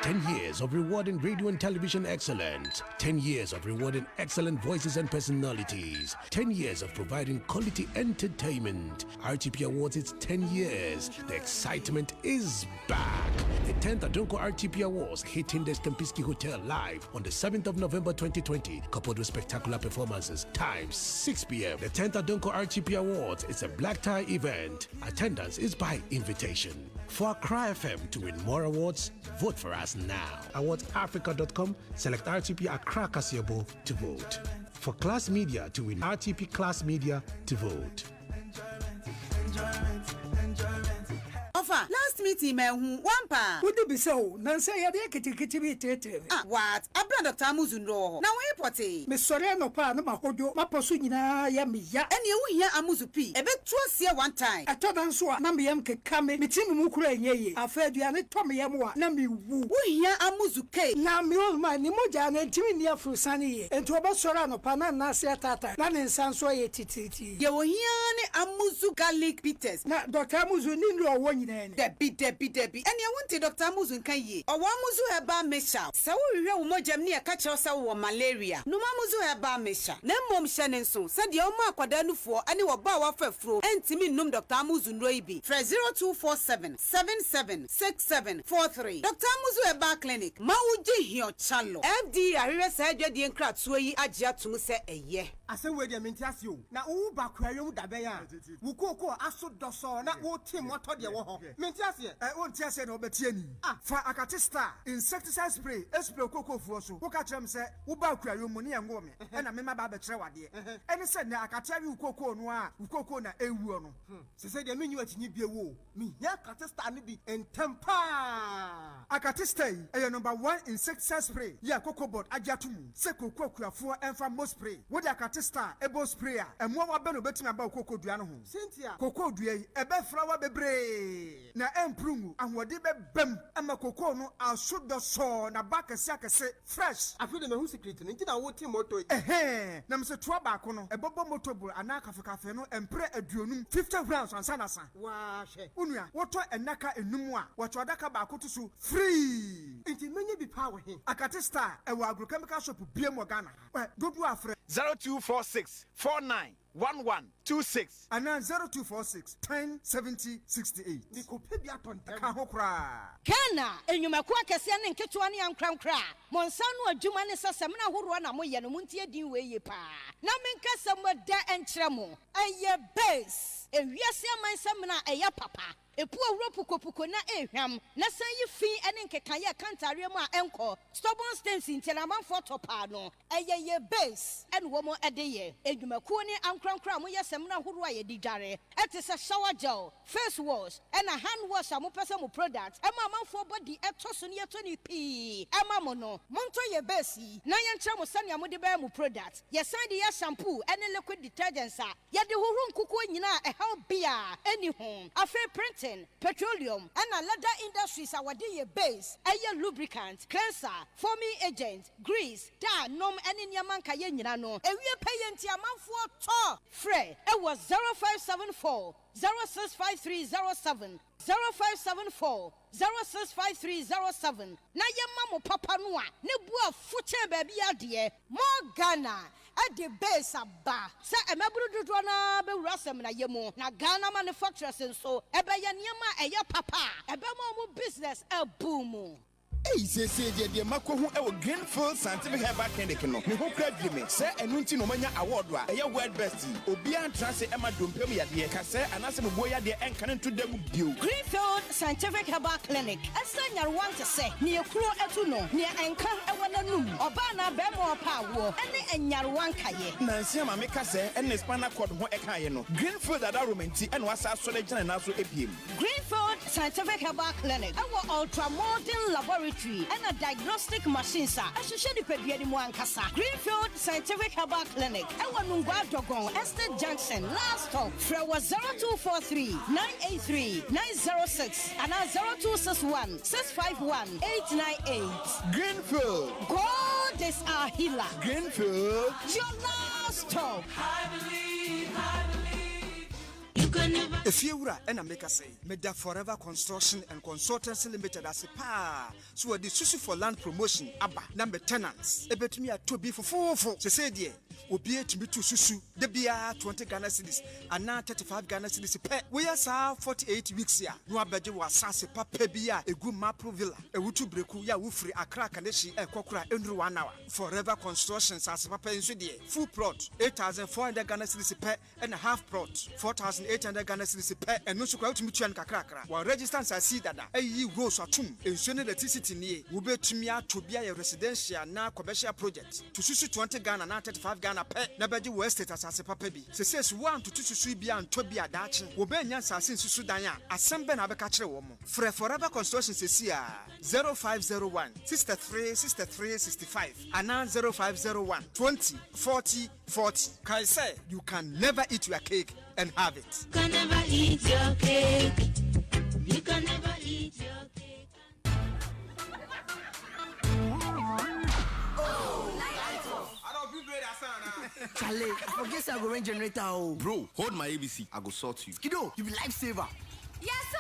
10 years of rewarding radio and television excellence. 10 years of rewarding excellent voices and personalities. 10 years of providing quality entertainment. RTP Awards, it's 10 years. The excitement is back. The 10th Adonko RTP Awards hitting the Kempinski Hotel live on the 7th of November 2020, coupled with spectacular performances. Time 6 p.m. The 10th Adonko RTP Awards is a black tie event. Attendance is by invitation. For Accra FM to win more awards, vote for us now. AwardsAfrica.com, select RTP Accra Kasiabo to vote. For Class Media to win RTP Class Media to vote. Last meeting, man, one pa. Would it be so? Nancy, I did be tete. Ah, what? I brought Dr. Amuzundo. Now, what? Miss Soriano Pan, my hodo, my posuna, yammy, ya, and you hear Amuzupi. A bit trust here one time. I told them so, Nambiam can come in, Mitim Mukure, ye. I fed you and Tommy Yamwa, Nambi woo. We hear Amuzuke. Now, me old man, Nimoja, and Timmy near Frusani, and to about Sorano Pana, Nasia Tata, Nan Sansoy Titi. You will hear Amuzu Garlic Peters. Now, Dr. Amuzu, Nino, one Debbie. And you wanted Dr. Amuzu Kaye, or Wamuzu Heba Mesha. So we will Mojam near catch us or malaria. No Mamuzu Heba Mesha. No mom Shannon so said your mark Quadanu for any Wabawa Fefro and Timmy Num Dr. Amuzu Noibi. For 0247 776743. Dr. Amuzu Heba Clinic. Mauji Hio Chalo. FD Arira said the encrat sway Ajia to say a year. I say where the mintias you. Now, Ubaquarium Dabaya. Wukoko Asu Doso, not what Tim what told you. Mintias, I won't tell you no Betieni. Ah, for Akatista, insecticide spray, Espro Coco Fosso, who catch them say, Ubaquarium money and woman, and a member of the Trewadia. And he said, now I can tell you Coco Noir, Coco na Ewuano. She said, the menu at Nibiawo, me, ya Catista Nibi, and Tempa. Akatista, a number 1 insecticide spray, ya Coco Bot Ajatumu, Seko Coco for and from most spray. What Akatista, a boss sprayer, and more about betting about Coco Diano. Cynthia, Coco Due, a bed flower bebre. Na emprumu ahwode bebem ama kokoo no ashodo so na baka siaka se fresh afide me hu secret nti na wo ti moto na me se to ba ko no ebobo moto bu ana kafe no empre aduonum 50 grams ansa na sa wa hwe unua woto enaka enum a woto adaka ba ko to so free nti menye bi pa wo he akate star e wo agrochemical shop biem Ghana dodo afre 0246 49 1126 and then 0246 10 70 68. Ghana, and you make work as an Kitwani and Crown Cra. Monsano, a Jumani Sassamana Hurana Moyan, Muntia Dinway pa. Naminka somewhere there and tremo. A year base. A yes, my samana, a ya papa. A poor ropuko na eham, na say you fee and in Kaya Cantariama enco, stubborn stancing till a man for topano, a ye base, and one more a day. A Jumakuni and Crown Cramoya Samana Huruaya di Jare, at a shower gel, face wash, and a hand wash a mopasamo product, a mamma for body at Tosonia 20p. A mamono, Montoya Bessie, Nayan Chamo Sanya Modibamu product, yes, I the shampoo and a liquid detergent, sir. Yet the Hurun Kukuina a help beer, any home, a fair print. Petroleum and a leather industries our day base, a lubricant, cleanser, foaming agent, grease, da nom and in Yamanka Yenano, and we are paying Tiaman for tour. Frey, it was 0574 065307 0574 065307. Na ye mamo papa noa ne bua fuche baby adie more Ghana at the base aba sa emaburu dodo na be wurasem na yemu na Ghana manufacturers so ebe ye niema eye papa ebe mo business e boom. Hey, say the Mako who Greenfield Scientific Herbal Clinic no. Me who credit me. Say enunti no manya award wa. Eya word best. Obia transe Emma Dumpem ya de. Ka say anase boya de enkan to dem bio. Greenfield Scientific Herbal Clinic. Asa nyarwan te say ne ekuro etu no. Ne enkan ewana num. Oba na be mo pa wo. Ene enyarwan kaye. Nansi ma me ka say ene spinal cord ho ekaye no. Greenfield ada romenti ene wasa so le gina na so ebiem. Greenfield Scientific Herbal Clinic. Our ultra modern laboratory and a diagnostic machine, sir. I should show the Pediani Muankasa. Greenfield Scientific Herbal Clinic. Our Nungwa Dogon, Estate Junction, last stop. Frewa 0243 983 906 and 0261 651 898. Greenfield. God is our healer. Greenfield. Your last stop. I believe. If you were and I make a say, made that Forever Construction and Consultancy Limited as a pa. So the susu for land promotion, abba, number tenants. A bet me at 2 be for 4. She said, yeah, will be to me to susu, the beer 20 Ghana cities, and now 35 Ghana cities. We are 48 weeks here. No budget was Sassi Papa Bia, a good mapro villa, a Wutu Brekuya, Wufri, a crack and she, a cockra, and 1 hour. Forever Construction, Sassi Papa in Sudie, full plot, 8,400 Ghana cities and a half plot, 4,800 Ghana cities and no square to Mutuan Kakra. While registrants I see that a ye rose or tomb, and soon the city near, will be to me out to be a residential now commercial project. To Susu 20 Ghana, now 35 Ghana pet, Nabaji West as a papabi. She says 1 to 2 be and to be a Dutch, will be Yansa since Sudaya, as some Ben Abacatre woman. Forever Construction says here 0501 63 65 and now 0501 20 40 40. Kai say you can never eat your cake and have it. You can never eat your cake. You can never eat your cake. Charlie, I forget I go rent generator. Oh. Bro, hold my ABC. I go sort you. Kiddo, you be lifesaver. Yes, sir.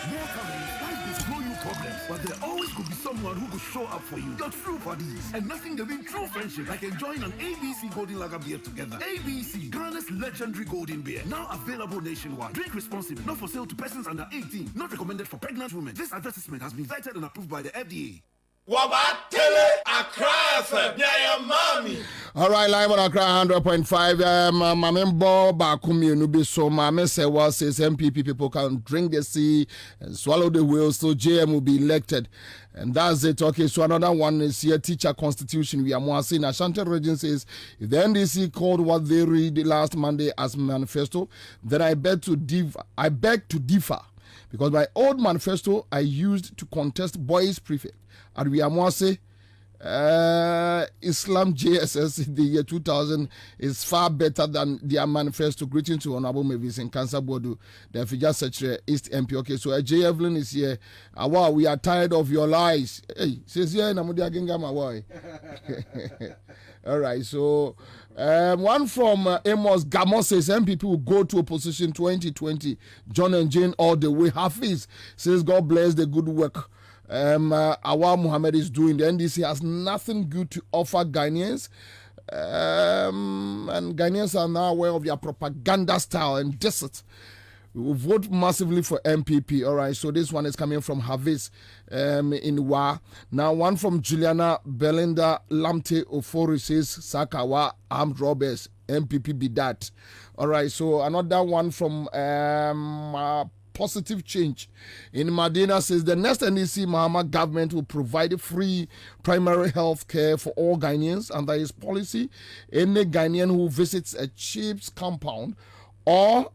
More families, life is throw you problems, but there always could be someone who could show up for you. Your true buddies. And nothing can be true friendship like enjoying an ABC Golden Lager beer together. ABC, Ghana's legendary golden beer. Now available nationwide. Drink responsibly. Not for sale to persons under 18. Not recommended for pregnant women. This advertisement has been vetted and approved by the FDA. Wabatele Accra FM, yeah, mommy. All right, live on Accra 100.5. My member Bakumi Nubi so my message was says MPP people can drink the sea and swallow the whale, so JM will be elected. And that's it. Okay, so another one is here, teacher constitution. We are more saying Ashanti region says if the NDC called what they read last Monday as manifesto, then I beg to differ. Because my old manifesto I used to contest boys prefect. And we are more say Islam JSS in the year 2000 is far better than their manifesto. Greeting to Honorable Mavis in Cancer Bodu, the Fija Secretary East MP. Okay, so J. Evelyn is here. Wow, we are tired of your lies. Hey, says here, Namudi Agenga Mawai. All right, so one from Amos Gamos says MPP will go to opposition 2020. John and Jane all the way. Hafiz says God bless the good work Awar Muhammad is doing. The NDC has nothing good to offer Ghanaians. And Ghanaians are now aware of their propaganda style and this. We will vote massively for MPP. All right, so this one is coming from Havis in Wa. Now, one from Juliana Belinda Lamte Ofori says Sakawa armed robbers. MPP be that. All right, so another one from Positive Change in Medina says the next NDC Mahama government will provide free primary health care for all Ghanaians. Under his policy, any Ghanaian who visits a chief's compound or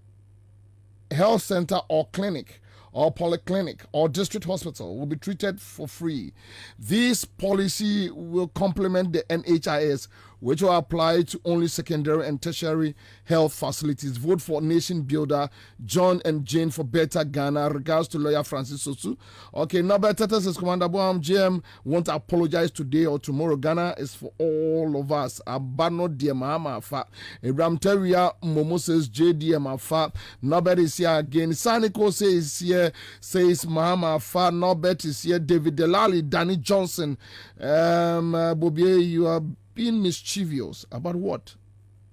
health center or clinic or polyclinic or district hospital will be treated for free. This policy will complement the NHIS, which will apply to only secondary and tertiary health facilities. Vote for nation builder John and Jane for better Ghana. Regards to lawyer Francis Sosu. Okay, Nobel Tata says Commander Boam GM won't apologize today or tomorrow. Ghana is for all of us. Abano Diamama Afa. Abraham Teria Momo says JDM Afa. Nobel is here again. Saniko says here, says Mahama Afa. Nobel is here. David Delali, Danny Johnson. Bobie, you are being mischievous about what?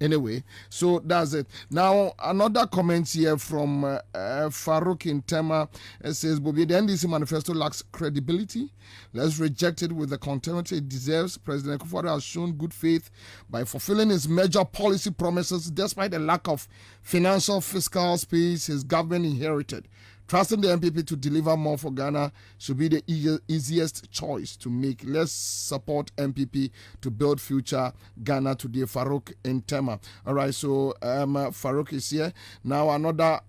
Anyway, so that's it. Now, another comment here from Farouk in Tema says, Bobie, the NDC manifesto lacks credibility. Let's reject it with the contempt it deserves. President Kufuor has shown good faith by fulfilling his major policy promises despite the lack of financial fiscal space his government inherited. Trusting the MPP to deliver more for Ghana should be the easiest choice to make. Let's support MPP to build future Ghana today. Farouk in Tema. All right, so Farouk is here. Now another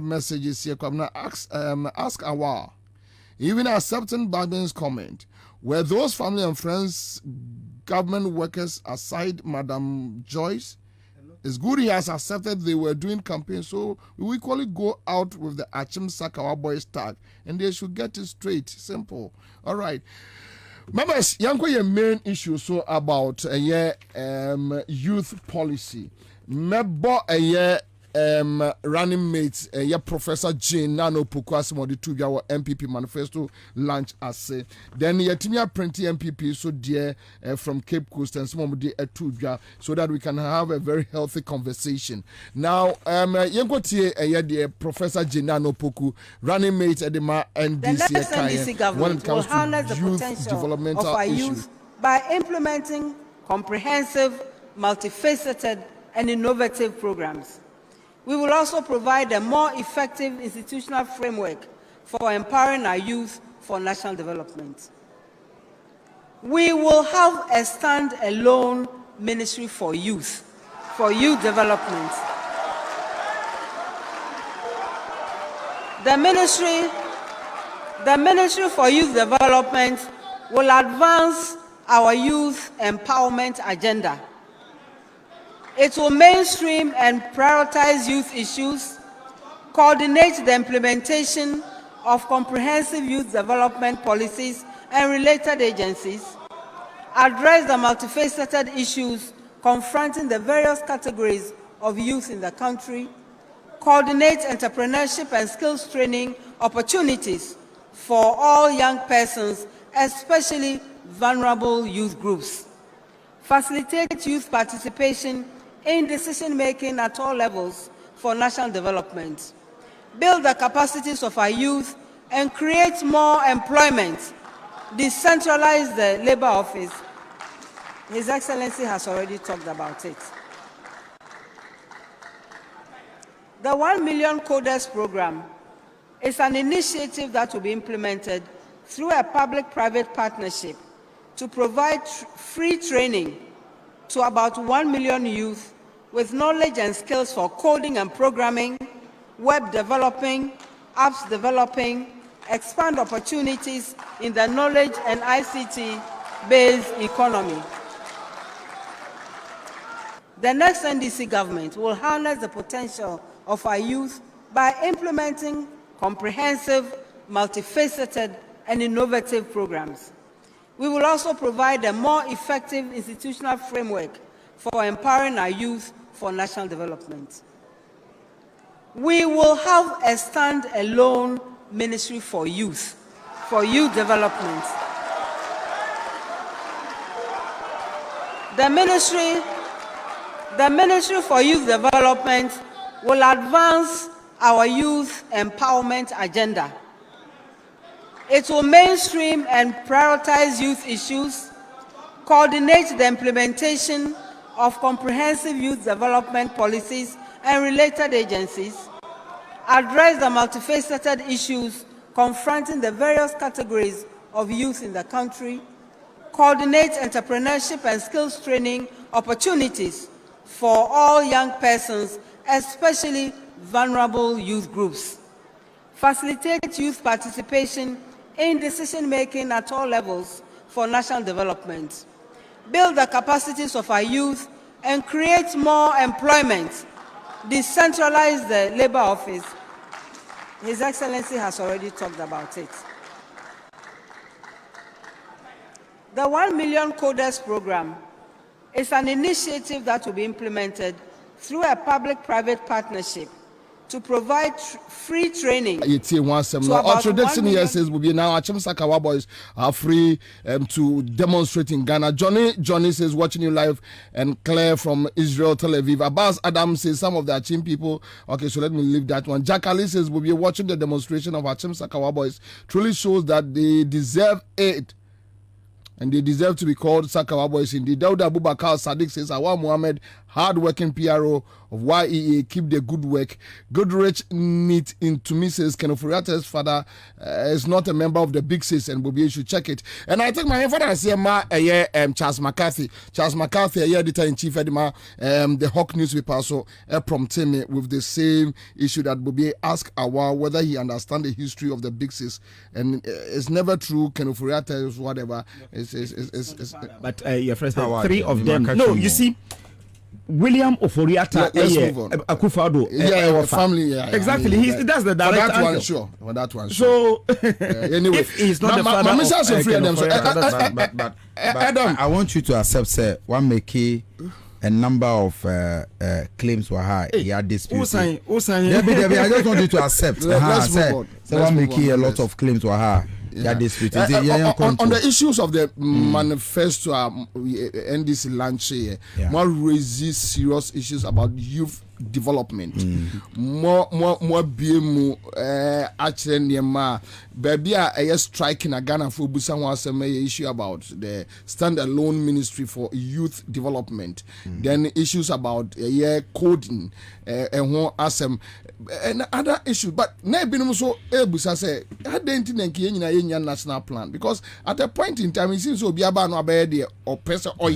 message is here. Kwabena, ask Awar. Even accepting Bagman's comment, were those family and friends, government workers aside Madam Joyce? It's good he has accepted they were doing campaign, so we equally go out with the Achim Sakawa boys tag, and they should get it straight. Simple. All right. Members, yanko your main issue so about youth policy. Mebo running mates Professor Jane Nano Pukwasi to your MPP manifesto launch as then Yatimia printing MPP so dear from Cape Coast and some of the Etubia so that we can have a very healthy conversation. Now the Professor Jane Nano Puku running mates at the NDC government will harness the potential of our youth by implementing comprehensive, multifaceted and innovative programs. We will also provide a more effective institutional framework for empowering our youth for national development. We will have a stand-alone ministry for youth development. The Ministry for Youth Development will advance our youth empowerment agenda. It will mainstream and prioritize youth issues, coordinate the implementation of comprehensive youth development policies and related agencies, address the multifaceted issues confronting the various categories of youth in the country, coordinate entrepreneurship and skills training opportunities for all young persons, especially vulnerable youth groups, facilitate youth participation in decision-making at all levels for national development, build the capacities of our youth and create more employment, decentralize the labor office. His Excellency has already talked about it. The 1 Million Coders program is an initiative that will be implemented through a public-private partnership to provide free training to about 1 million youth with knowledge and skills for coding and programming, web developing, apps developing, expand opportunities in the knowledge and ICT-based economy. The next NDC government will harness the potential of our youth by implementing comprehensive, multifaceted, and innovative programs. We will also provide a more effective institutional framework for empowering our youth for national development. We will have a stand-alone ministry for youth development. The Ministry for Youth Development will advance our youth empowerment agenda. It will mainstream and prioritize youth issues, coordinate the implementation of comprehensive youth development policies and related agencies, address the multifaceted issues confronting the various categories of youth in the country, coordinate entrepreneurship and skills training opportunities for all young persons, especially vulnerable youth groups, facilitate youth participation in decision-making at all levels for national development, build the capacities of our youth and create more employment, decentralize the labor office. His Excellency has already talked about it. The 1 Million Coders program is an initiative that will be implemented through a public-private partnership to provide free training. It's one to seminar. about 1 Tradition million. yes will be now. Ansah Kwabena are free to demonstrate in Ghana. Johnny says watching you live and Claire from Israel, Tel Aviv. Abbas Adam says some of the Achim people. Okay, so let me leave that one. Jack Ali says we'll be watching the demonstration of Ansah Kwabena. Truly shows that they deserve aid. And they deserve to be called Sakawa boys indeed. Dauda Abubakar Sadiq says, Awa Muhammad, hard-working PRO of YEA, keep the good work. Goodrich Neat into me says, Kenofuriata's father is not a member of the Big Sis and Bobie should check it. And I think my father is here, Charles McCarthy. Charles McCarthy, editor-in-chief, the Hawk newspaper, so prompted me with the same issue that Bobie asked Awa whether he understands the history of the Big Sis. And it's never true, Kenofuriata is whatever. But your friends, three of them. No, you see, William Oforiata, Akufo-Addo, family. Exactly, that's the direct that one, answer. sure. For that one, sure. So anyway, if he's not the father of but I want you to accept, sir, one make a number of claims were high. He had disputes. I just want you to accept. So one make a lot of claims were high. Yeah. On the issues of the manifesto NDC launch here, more raises serious issues about youth development. More BMU actually baby a striking a Ghana for Busan issue about the standalone ministry for youth development. Then issues about coding and other issues, but never so able to say I didn't think national plan because at a point in time it seems so be about no bed or person or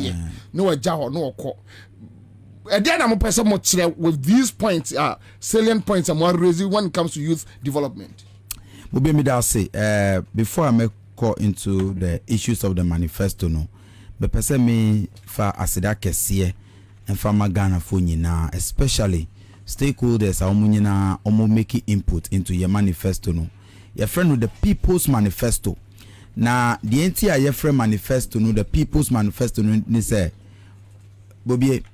no a jar or no call. Again, I'm a person with these points, salient points, and more raising when it comes to youth development. Before I may go into the issues of the manifesto, no, but person me for asida kesiye and for Ghana for nyina, especially stakeholders are making input into your manifesto, no. Your friend with the People's Manifesto. Now, the entire your friend manifesto, no, the People's Manifesto, no, say, Bobie.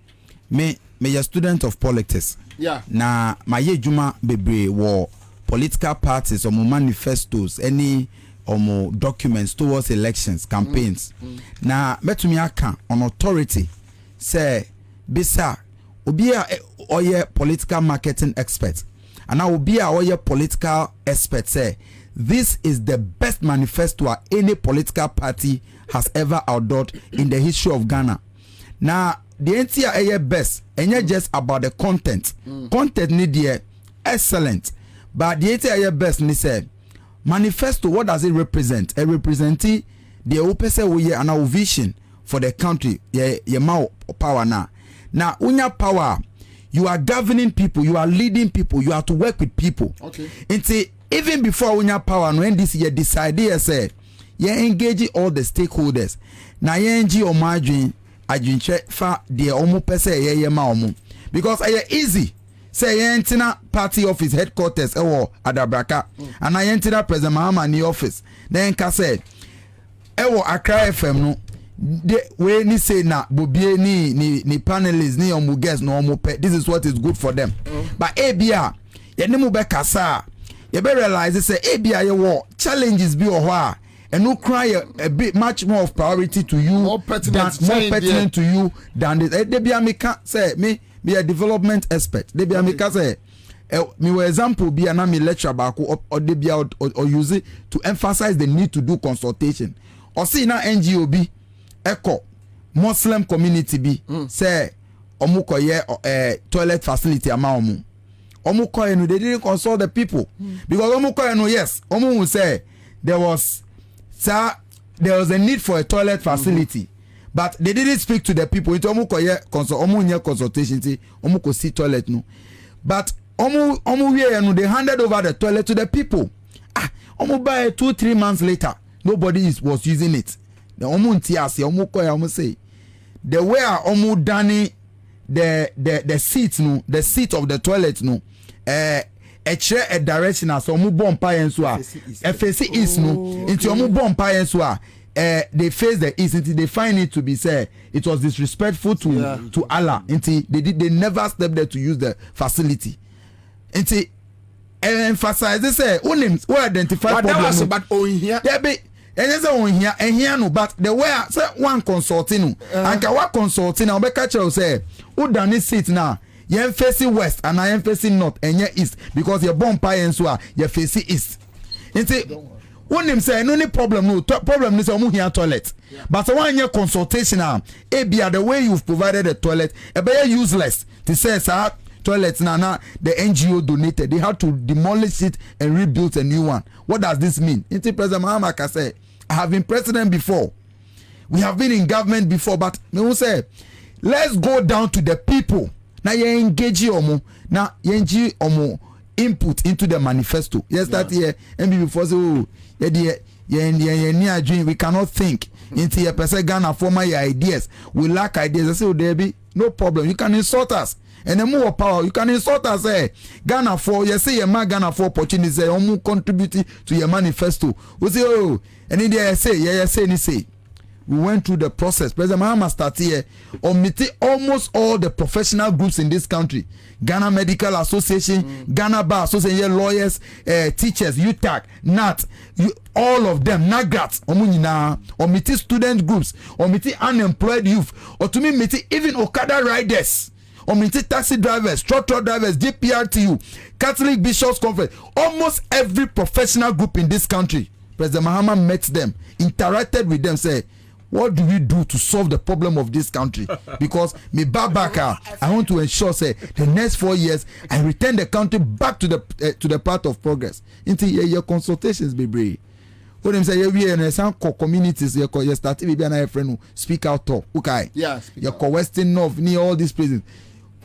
Me a student of politics. Yeah. Na my juma bebre war political parties or manifestos, any or documents towards elections, campaigns. Na metumi aka on authority say bisa obia oye political marketing expert. And now obia oye political expert say this is the best manifesto any political party has ever outdone in the history of Ghana. Now the entire best and not just about the content. Content need the excellent, but the entire best ni say manifesto. What does it represent? It represents the opese we and our vision for the country. Your power now. Now unya power, you are governing people, you are leading people, you have to work with people. Okay. Until even before unya power, when this year decide say you engage all the stakeholders. Now you engage or margin. Ajinche fa de omu pese ye ma omu because aye easy say yentina party office headquarters ewo Adabraka and yentina president Mahama ni office then ka say ewo Accra FM no de we ni say na Bobie ni panelists ni omu guests no omu pe this is what is good for them but ebia ye ne mu be kasa ye be realize say ebia ye wo challenges bi o and no cry a bit much more of priority to you, more pertinent to you than this. They be a say me be a development expert. They be a say me for example be an me lecture back or they be out or use it to emphasize the need to do consultation. Or see na NGO be echo Muslim community be say omuko ye toilet facility ama omuko ye no they didn't consult the people because omuko ye no yes omu will say there was a need for a toilet facility, but they didn't speak to the people. It consultation. See toilet no, but they handed over the toilet to the people. By 2-3 months later, nobody was using it. The say the way done the seat no, the seat of the toilet no, a direction as omu bomb and so FAC is no into omu bomb and so they face the east until they find it to be said it was disrespectful to Allah until they never stepped there to use the facility. nti emphasize say unim we identify problem but on here there be say on here no but the way say one consulting no anka wa consulting na obeka kire say who done sit now yen facing west and I am facing north enye east because your bomb pie enso a you facing east nti unim say no problem no problem is omu here toilet but one year consultation e be the way you've provided the toilet e be useless to say sir toilets now the NGO donated they had to demolish it and rebuild a new one. What does this mean? President Mahama can say I have been president before, we have been in government before, but me say let's go down to the people now. You engage omo now you engage omo input into the manifesto. Yes, that here and before say oh yeah we cannot think into your person Ghana for my ideas, we lack ideas. I say oh there be no problem, you can insult us and the more power you can insult us. Ghana for you say your Ghana for opportunities say contribute to your manifesto. We say oh and in there say we went through the process. President Mahama started here omitting almost all the professional groups in this country. Ghana Medical Association, Ghana Bar Association, lawyers, teachers, UTAC, NAT, all of them, NAGRAT, omitting student groups, omitting unemployed youth, or to me, even Okada riders, omitting taxi drivers, truck drivers, DPRTU, Catholic Bishops Conference, almost every professional group in this country. President Mahama met them, interacted with them, say, what do we do to solve the problem of this country? Because me babaka, I want to ensure say the next 4 years I return the country back to the path of progress. Into your consultations, baby. What them say we in some communities you start to be an friend who speak out talk. Okay. Yeah. You call Western North near all these places.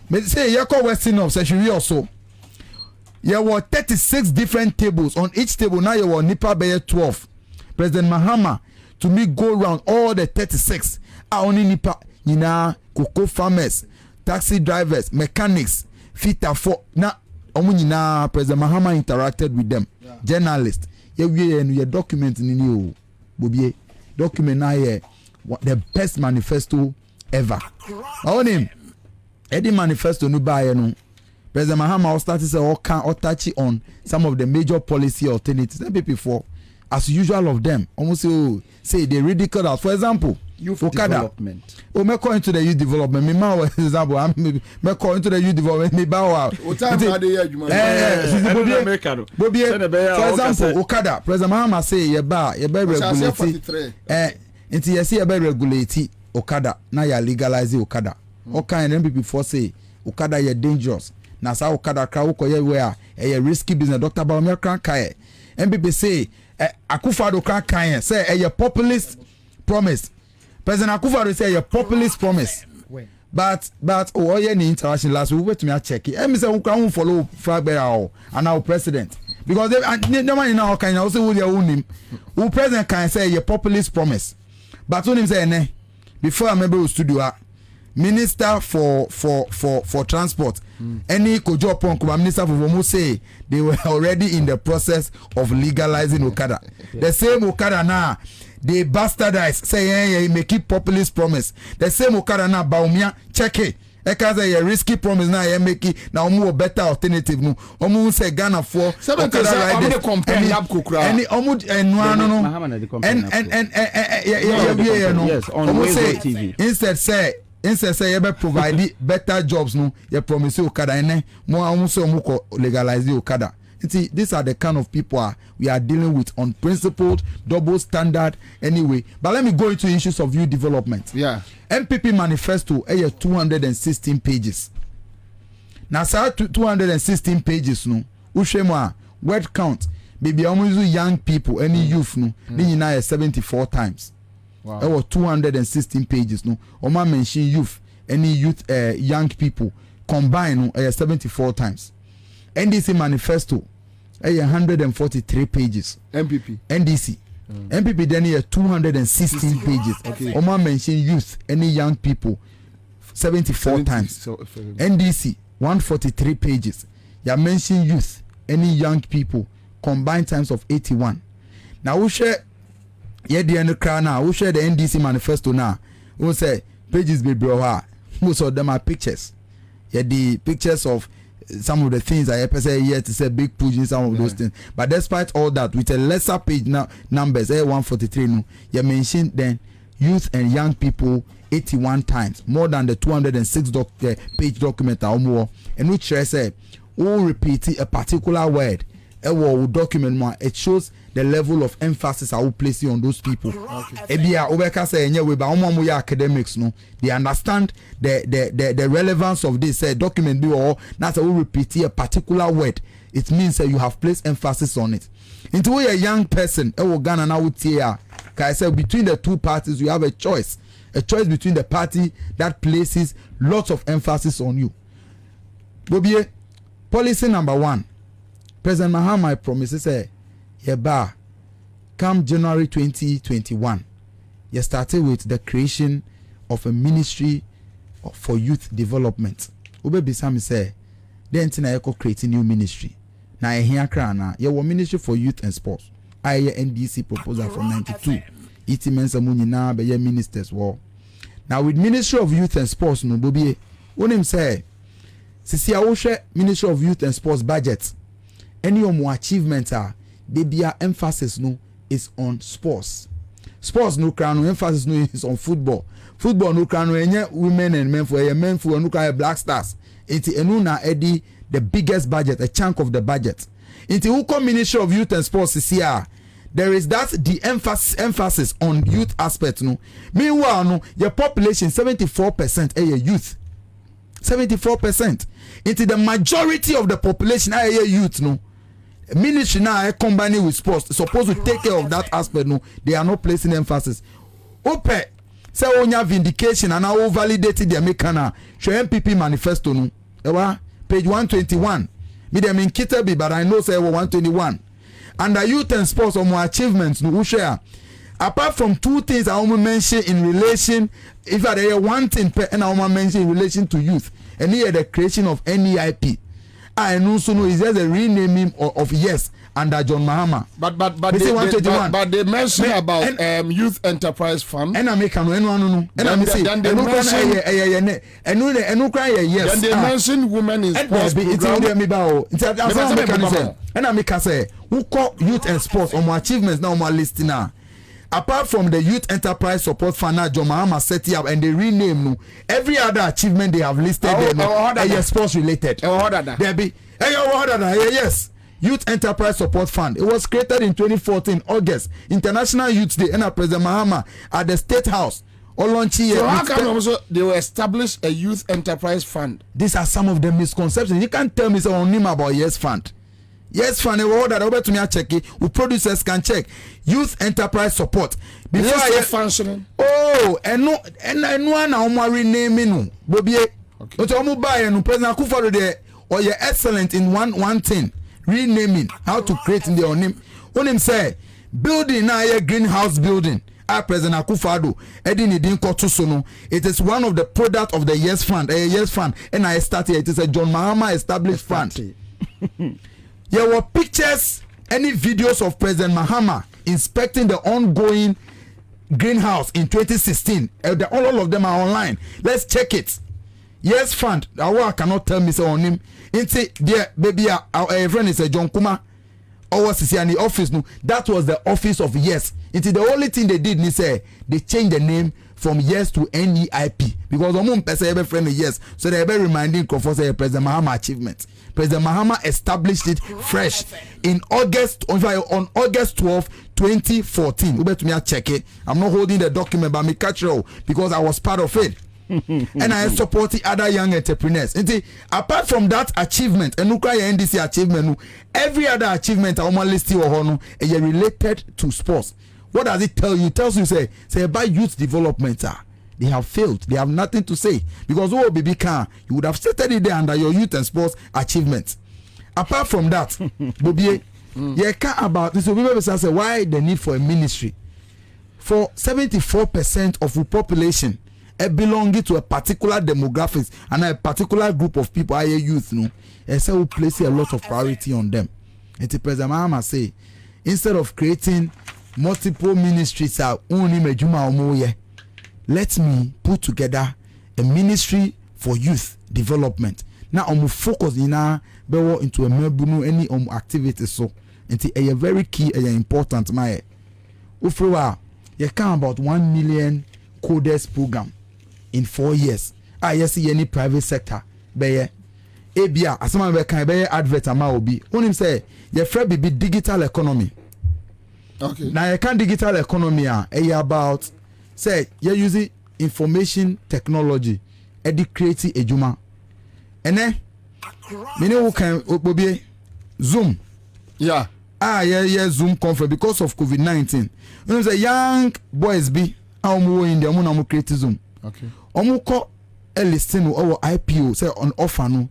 Me say you call Western North session also. There were 36 different tables. On each table now you were Nipa Bay 12. President Mahama to me go around all the 36 only Nipa cocoa farmers, taxi drivers, mechanics, fitter for now President Mahama interacted with them. Journalists we document in you Bobie document now here the best manifesto ever. On him Eddie manifesto no buy no President Mahama will start to say or touch on some of the major policy alternatives that before as usual of them almost say they ridicule us. For example, youth Okada. Development. Oh, me call into the youth development. Me ma example. Me call into the youth development. Me bow. What time are they here? Bobie. For example, Okada. President Mahama say ye ba regulate. Until you see ye ba regulate Okada. Now you legalize Okada. Okay, and then before say Okada ye dangerous. Na sa Okada crowd ko ye where a risky business. Dr. Bawumia kran kai. MPP say Akufo-Addo kran say a populist promise. President Akufo-Addo say a populist promise. But oh yeah ni interaction last we wait me check it. Me say we can follow flag bearer and now president because they no man now can also who their own him. Who president can say a populist promise. But when him say ne before I remember studio minister for transport any kojo pon kuba minister for Vomo say they were already in the process of legalizing Okada. The same Okada now they bastardize say he make it populist promise. The same Okada now Bawumia check it. Because a risky promise now you make it now more better alternative no. Omu say Ghana for Okada riders any omu yes on TV. Instead say you be provide better jobs no you promise Okada and more almost legalize Okada. These are the kind of people we are dealing with, unprincipled, double standard anyway. But let me go into issues of youth development. Yeah. MPP manifesto 216 pages. Now sir 216 pages no. Ushema word count baby almost young people any youth no. Then you 74 times. Wow. There were 216 pages no. Oma mention youth any youth young people combined no 74 times. NDC manifesto 143 pages. MPP. NDC. MPP then here 216 pages. Okay. Oma mention youth, any young people 74 times. NDC 143 pages. You mention youth, any young people combined times of 81. Now we share the crowd now. We share the NDC manifesto now. We say pages be bro. Most of them are pictures. Yeah, the pictures of some of the things I say here to say big push in some of those things. But despite all that, with a lesser page numbers, 143 no, you mentioned then youth and young people 81 times, more than the 206 page document or more, and which I say, who repeat a particular word, document more, it shows the level of emphasis I will place on those people. Academics, no, they understand the relevance of this document. That's will repeat a particular word. It means that you have placed emphasis on it. Into a young person, Ghana now I said between the two parties, you have a choice between the party that places lots of emphasis on you. Bobie, policy number 1. President Mahama promises come January 2021, you started with the creation of a ministry for youth development. Ube Bisami say, then tina create a new ministry. Now here krana, your ministry for youth and sports. I NDC proposal from 92. Iti mensa muni na be ye ministers war. Now with Ministry of Youth and Sports no Bobie, unim say, sisi a Ministry of Youth and Sports budget. Any more achievements are baby emphasis no is on sports. Sports no crown emphasis no is on football. Football no crown enye women and men for no crown Black Stars. Iti enu na edi the biggest budget, a chunk of the budget. Iti who come Ministry of Youth and Sports is here. There is that the emphasis on youth aspect no. Meanwhile no, your population 74% are youth. 74%. Into the majority of the population are youth no. Ministry now combining with sports supposed to take care of that aspect no. They are not placing emphasis. Ope say onya vindication and now validated the Americana show MPP manifesto no. Ewa page 121. Me dem in Kitabi but I know say 121. Under youth and sports or more achievements no share. Apart from two things I want mention in relation, if I there one thing and I want mention in relation to youth, and here the creation of NEIP. I know so no is just a renaming of yes under John Mahama. But they mention about Youth Enterprise Fund. And I make no. And I say then they mention women in sports program. And I make say who call youth and sports on my achievements now my list now. Apart from the Youth Enterprise Support Fund, John Mahama set it up and they rename no. Every other achievement they have listed there sports related. There be yes. Youth Enterprise Support Fund. It was created in 2014 August. International Youth Day and President Mahama at the State House. So how come also they will establish a Youth Enterprise Fund? These are some of the misconceptions. You can't tell me so on him about Yes Fund. Yes Fund, that over to me check it. We producers can check Youth Enterprise Support. Before I functioning. Oh, and no one renaming no. Bobie. Okay. But buy and President Akufo there or you're excellent in one thing. Renaming, how to create in their name. When him say building now a greenhouse building. President Akufo-Addo Edini Dinko Tusono. It is one of the product of the Yes Fund. Yes Fund. And I started. It is a John Mahama established fund. There were pictures, any videos of President Mahama inspecting the ongoing greenhouse in 2016. All of them are online. Let's check it. Yes Fund. I cannot tell me so on him. Into there, baby, our friend is a John Kuma. Or was in the office? No, that was the office of Yes. Into the only thing they did, they changed the name from Yes to NEIP because Omum person every friend Yes, so they were reminding President Mahama achievement. President Mahama established it fresh in August on August 12, 2014. You better check it. I'm not holding the document, but me catch it because I was part of it. And I support the other young entrepreneurs. And apart from that achievement, and look at NDC achievement, every other achievement I want list you is related to sports. What does it tell you? It tells you say about youth development. They have failed. They have nothing to say because baby can you would have stated it there under your youth and sports achievements. Apart from that, Bobie, you can't about this. So people say why the need for a ministry for 74% of the population. Belonging to a particular demographics and a particular group of people, youth, no, and so we place a lot of priority on them. And the President Mahama say, instead of creating multiple ministries, let me put together a ministry for youth development na omo focus nyina bewo into a mabunu any activities so nti a very key and important my ufrewa you can about 1 million coders program in 4 years yes any private sector be ebia asema be kan be advert ama obi onim say ye free be digital economy. Okay. Now you can digital economy about say you're using information technology create ejuma ene many who can Bobie Zoom yeah Zoom conference because of COVID-19. You know say young boys be how in the omo create Zoom. Okay. Omo ko listing or IPO say on offer no.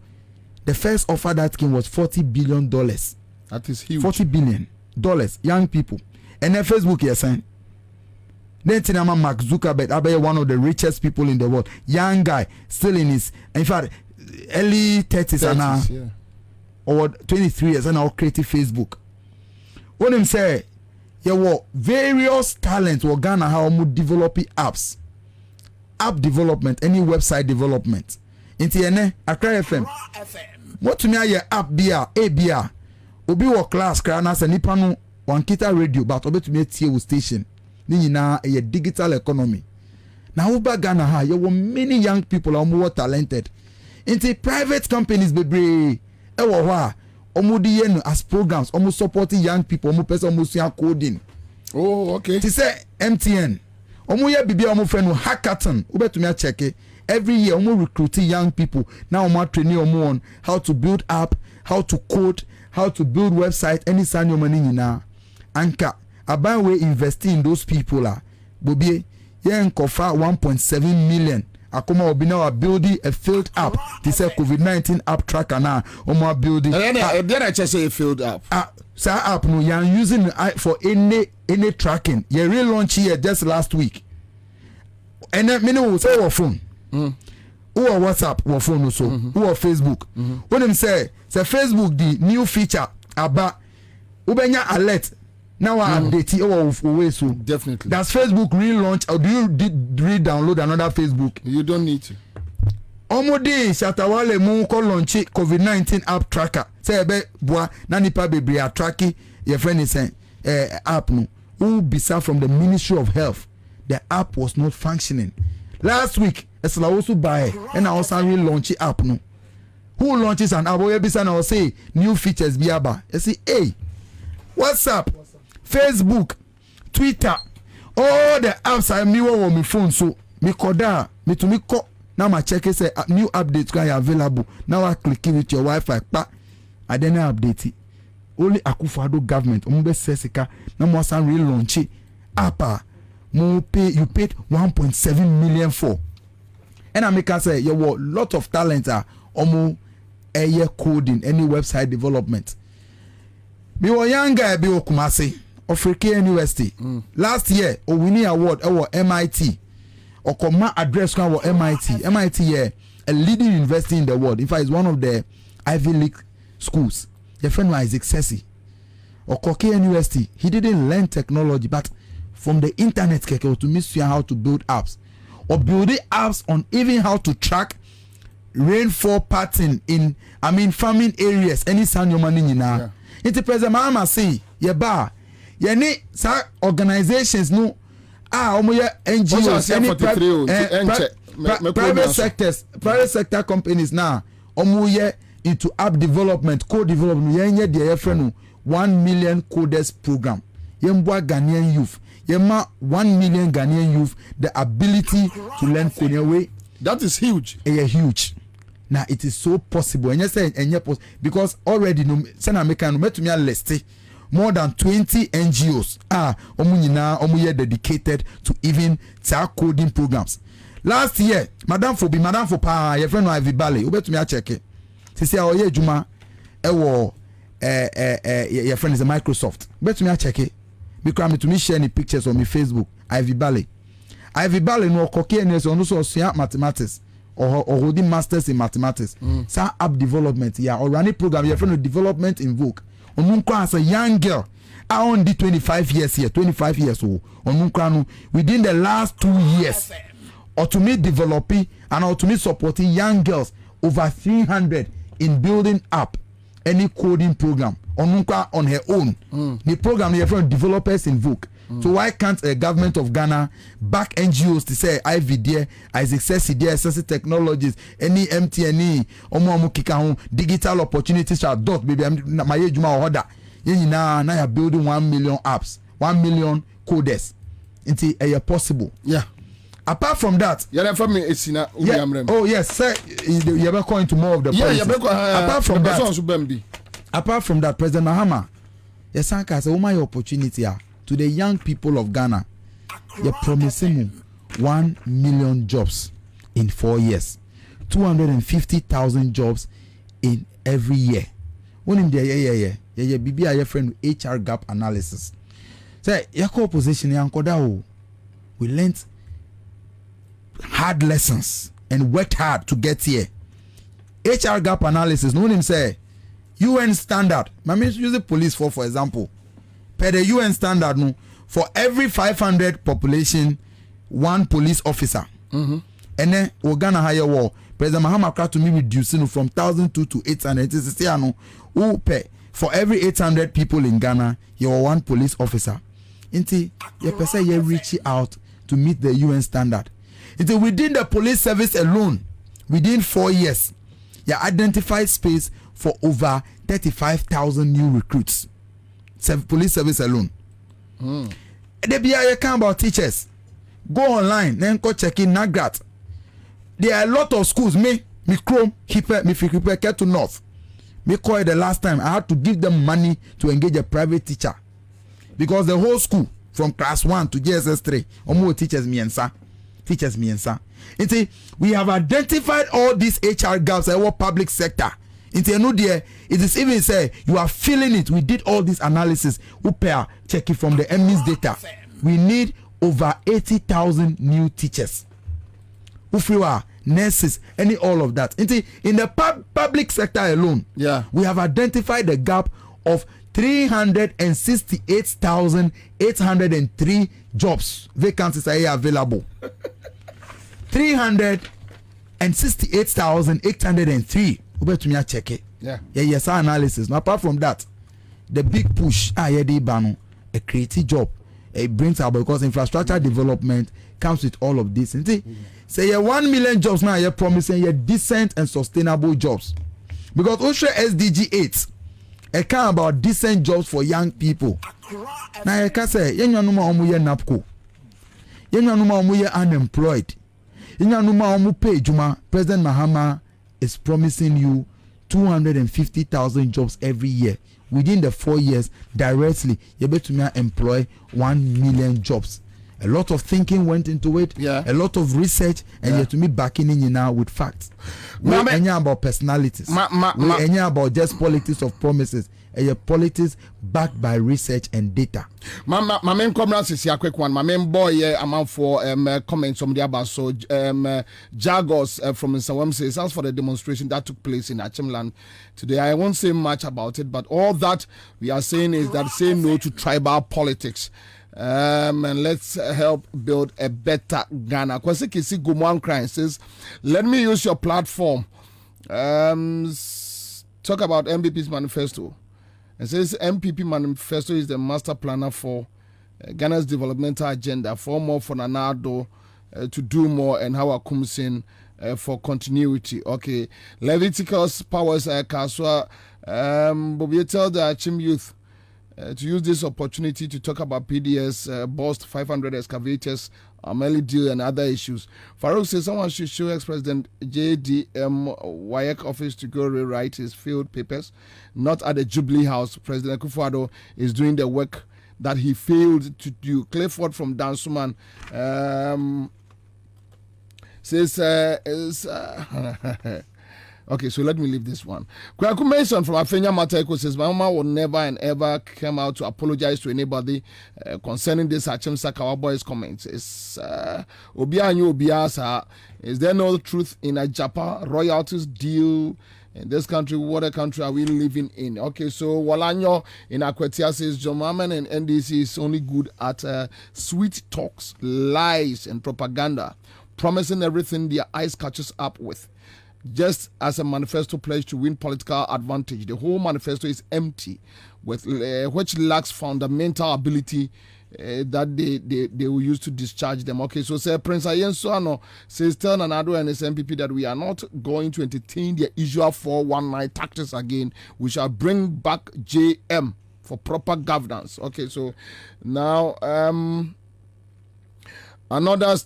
The first offer that came was $40 billion. That is huge. $40 billion young people. And then Facebook yes saying then Tinama Mark Zuckerberg I bet one of the richest people in the world, young guy still in his in fact early 30s and now or 23 years and now creative Facebook. What him say there were various talents were Ghana how mu develop apps, app development, any website development. Inti ene Accra FM. What to me a app bia abia obi wo class kra na se nipa no one kita radio but obetumi tie wo station ni nyina a digital economy na uba Ghana ha you were many young people are more talented into private companies bebre e wo ho a omudi ye no as programs omo supporting young people omo person omo sua coding. Oh okay. Ti say MTN omo ye bibia omo friend no hackathon ubetumi a check it every year omo recruiting young people now omo training omo on how to build app, how to code, how to build website any sanyo money nyina anka about we investing in those people Bobie yen kofa 1.7 million akoma obi na building a field app this COVID-19 app tracker na omo building then I just say a field app sa app no you using for any tracking you relaunch here just last week and then me say your phone who or WhatsApp or phone also who or Facebook when them say Facebook the new feature about ubenya alert now I update it so definitely does Facebook relaunch or do you re-download another Facebook? You don't need to. Omodi Shatawale mu ko launch COVID-19 app tracker say be boa na nipa bebre a tracking your friend is app no who bisa from the Ministry of Health. The app was not functioning last week. Esla also buy and I also relaunch app no who launches an app we bisa na say new features bi aba you see hey WhatsApp, Facebook, Twitter, all the apps I me on my phone so me koda me to me ko now my check say new updates can available now I click with your Wi-Fi pa I then update it only Akufo-Addo government umbe sesika na mo san relaunch app mo pay you paid 1.7 million for and I make say you were lot of talent omo air coding any website development. Me were young guy be Kumasi of Freke University. Last year, a winning award our MIT or command address our MIT. MIT a leading university in the world. In fact, it's one of the Ivy League schools. Your friend was Excessi. Or Koke University. He didn't learn technology, but from the internet to miss how to build apps. Or building apps on even how to track rainfall pattern in farming areas. Any sound your money now. It's present mama say ye ba ye ni sa organizations no omo ye NGOs any private sector companies now omo ye into app development code development ye dey friend 1 million coders program ye mboa Ghanaian youth ye ma 1 million Ghanaian youth the ability to learn coding way that is huge. Huge. Now it is so possible and you say because already no send American no met me a list more than 20 NGOs omu dedicated to even coding programs. Last year madam for pa your friend Ivy Bale you bet me a check it. Say oye juma your friend is a Microsoft bet me a check it because me to me share any pictures on my Facebook Ivy Bale no koke any so no so mathematics or holding masters in mathematics. Some app development, or running program, you're from development in Vogue. As a young girl, I only 25 years old. Within the last 2 years, or to me developing and or to me supporting young girls, over 300 in building up any coding program on her own. The program is from developers invoke. So why can't a government of Ghana back NGOs to say IVD, Isaac Sessi, Access Technologies, any MTNE, Omo Kika digital opportunities are dot baby my Juma order. Now you're building 1 million apps, 1 million coders. It's possible. Yeah. Apart from that, oh yes, sir. You're going to more of the policies. Apart from that, President Mahama, yes, Sanka said, my opportunity to the young people of Ghana. You're promising 1 million jobs in 4 years, 250,000 jobs in every year. When in the BBI friend HR gap analysis. Say, your opposition, we learned hard lessons and worked hard to get here. HR gap analysis, no him say UN standard. I mean, use the police for example. Per the UN standard, no, for every 500 population, 1 police officer. And then we're gonna hire war. President Mahama Kra to me reducing from 1,002 to 800. Who pay for every 800 people in Ghana, you're 1 police officer. Inti, your person you reach out to meet the UN standard. Inti within the police service alone, within 4 years, you identified space for over 35,000 new recruits. Police service alone. They be about teachers. Go online, then go check in Nagrat. There are a lot of schools. Me Chrome, me get to North. Me call it the last time. I had to give them money to engage a private teacher. Because the whole school, from class 1 to JSS 3, almost teachers me Ansah. We have identified all these HR gaps in our public sector. It is even say you are feeling it. We did all this analysis. We check it from the MNIS data. We need over 80,000 new teachers. Ufiwa, nurses, all of that. In the public sector alone, we have identified the gap of 368,803 jobs. Vacancies are available. 368,803. To check it. Yes, our analysis. Now, apart from that, the big push, a creative job, it brings about because infrastructure development comes with all of this. Say 1 million jobs now, you're promising decent and sustainable jobs. Because OSHA SDG 8, it can about decent jobs for young people. Now, I can say, you're NAPCO, you're unemployed, you're pay Juma. President Mahama is promising you 250,000 jobs every year. Within the 4 years, directly, you're able to employ 1 million jobs. A lot of thinking went into it, a lot of research, and you're to me backing in now with facts. We ain't about personalities. We ain't about just politics of promises. A politics backed by research and data. My main comments is a quick one. My main boy amount for comments from the about so Jagos from Nsawam says as for the demonstration that took place in Achimland today, I won't say much about it, but all that we are saying is that say no to tribal politics. And let's help build a better Ghana. Kwasi Kisi Gumwan Crime says, let me use your platform. Talk about MPP's manifesto. It says MPP manifesto is the master planner for Ghana's developmental agenda. For more for Nanado to do more and how Akumsin for continuity. Okay, Leviticus Powers Kaswa Bobie tell the Achim youth to use this opportunity to talk about PDS, bust 500 excavators, Amelie deal and other issues. Farouk says someone should show ex-president JDM Wayek office to go rewrite his field papers, not at the Jubilee House. President Akufo-Addo is doing the work that he failed to do. Clifford from Dansuman says, okay, so let me leave this one. Kwaku Mason from Afenya Mateko says, my mama will never and ever come out to apologize to anybody concerning this Achim Sakawa boys' comments. Is there no truth in a Japan royalties deal in this country? What a country are we living in? Okay, so Walanyo in Akwetia says, John Maman and NDC is only good at sweet talks, lies, and propaganda, promising everything their eyes catches up with. just as a manifesto pledge to win political advantage. The whole manifesto is empty, with which lacks fundamental ability that they will use to discharge them. Okay, so say Prince Ayensuano says tell Nanado and his MPP that we are not going to entertain the usual 419 tactics again. We shall bring back JM for proper governance. Okay, so now another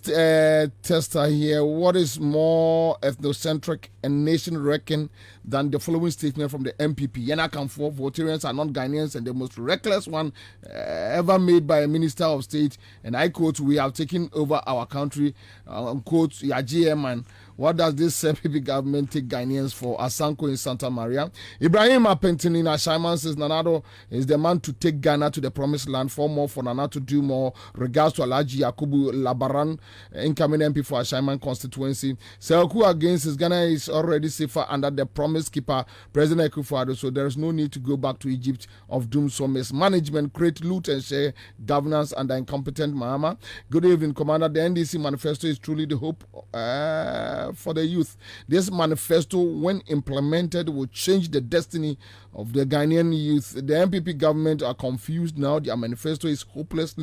tester here. What is more ethnocentric and nation-wrecking than the following statement from the MPP? Yenakamfo, Votarians are not Ghanaians and the most reckless one ever made by a minister of state. And I quote, we have taken over our country. Quote, GM, and what does this MPP government take Ghanaians for? Asanko in Santa Maria. Ibrahim Apentin in Ashaiman says Nanado is the man to take Ghana to the promised land. For more for Nana to do more. Regards to Alaji Yakubu Labaran, incoming MP for Ashaiman constituency. Selku against his Ghana is already safer under the promise keeper, President Akufo-Addo, so there is no need to go back to Egypt of doom. So mismanagement, create loot and share governance under incompetent Mahama. Good evening, Commander. The NDC manifesto is truly the hope for the youth. This manifesto, when implemented, will change the destiny of the Ghanaian youth. The MPP government are confused now. Their manifesto is hopeless.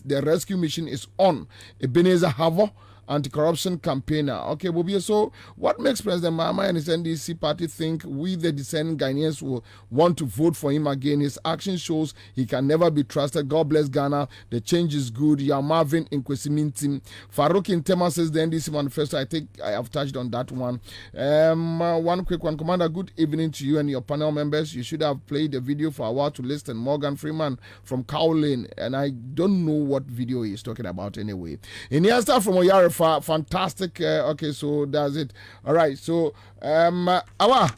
The rescue mission is on. Ebenezer Havo, anti-corruption campaigner. Okay, Bobie, so what makes President Mahama and his NDC party think we, the discerning Ghanaians, will want to vote for him again? His action shows he can never be trusted. God bless Ghana. The change is good. You are Marvin in Kwesimintim. Farouk in Tema says the NDC manifesto. I think I have touched on that one. One quick one. Commander, good evening to you and your panel members. You should have played the video for a while to listen. Morgan Freeman from Cow Lane, and I don't know what video he's talking about anyway. Iniesta from Oyare, fantastic. Okay, so that's it. All right, so awa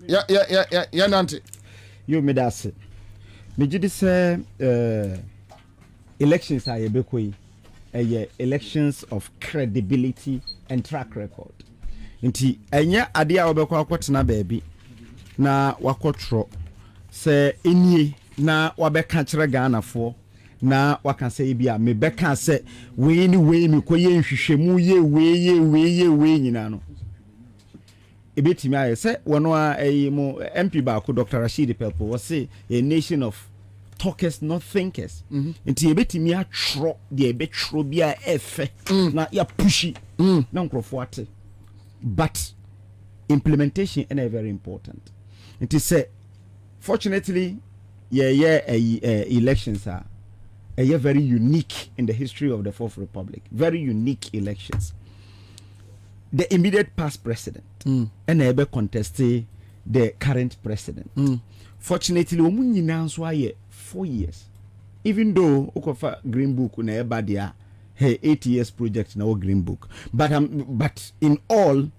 yeah Nanti, you me that's it. Me just say elections are elections of credibility and track record. Nti enya ade a obekwa akwotena baabi na wakotro se enie na wabeka kire Ghana fo na waka say bia me beka say we ni we mi koye nhwehwemu ye we nyina no ebetimi aye say wono a mo MP ba ko Dr. Rashid Pelpo was say a nation of talkers not thinkers. Nti ebetimi atro de ebetro bia efe na ya pushi na nkrofo ate. But implementation is very important. It is fortunately, elections are very unique in the history of the Fourth Republic. Very unique elections. The immediate past president and able contest the current president. Fortunately, we have 4 years. Even though Okofa Green Book na ebadia. Hey, 8 years project in our Green Book. But in all,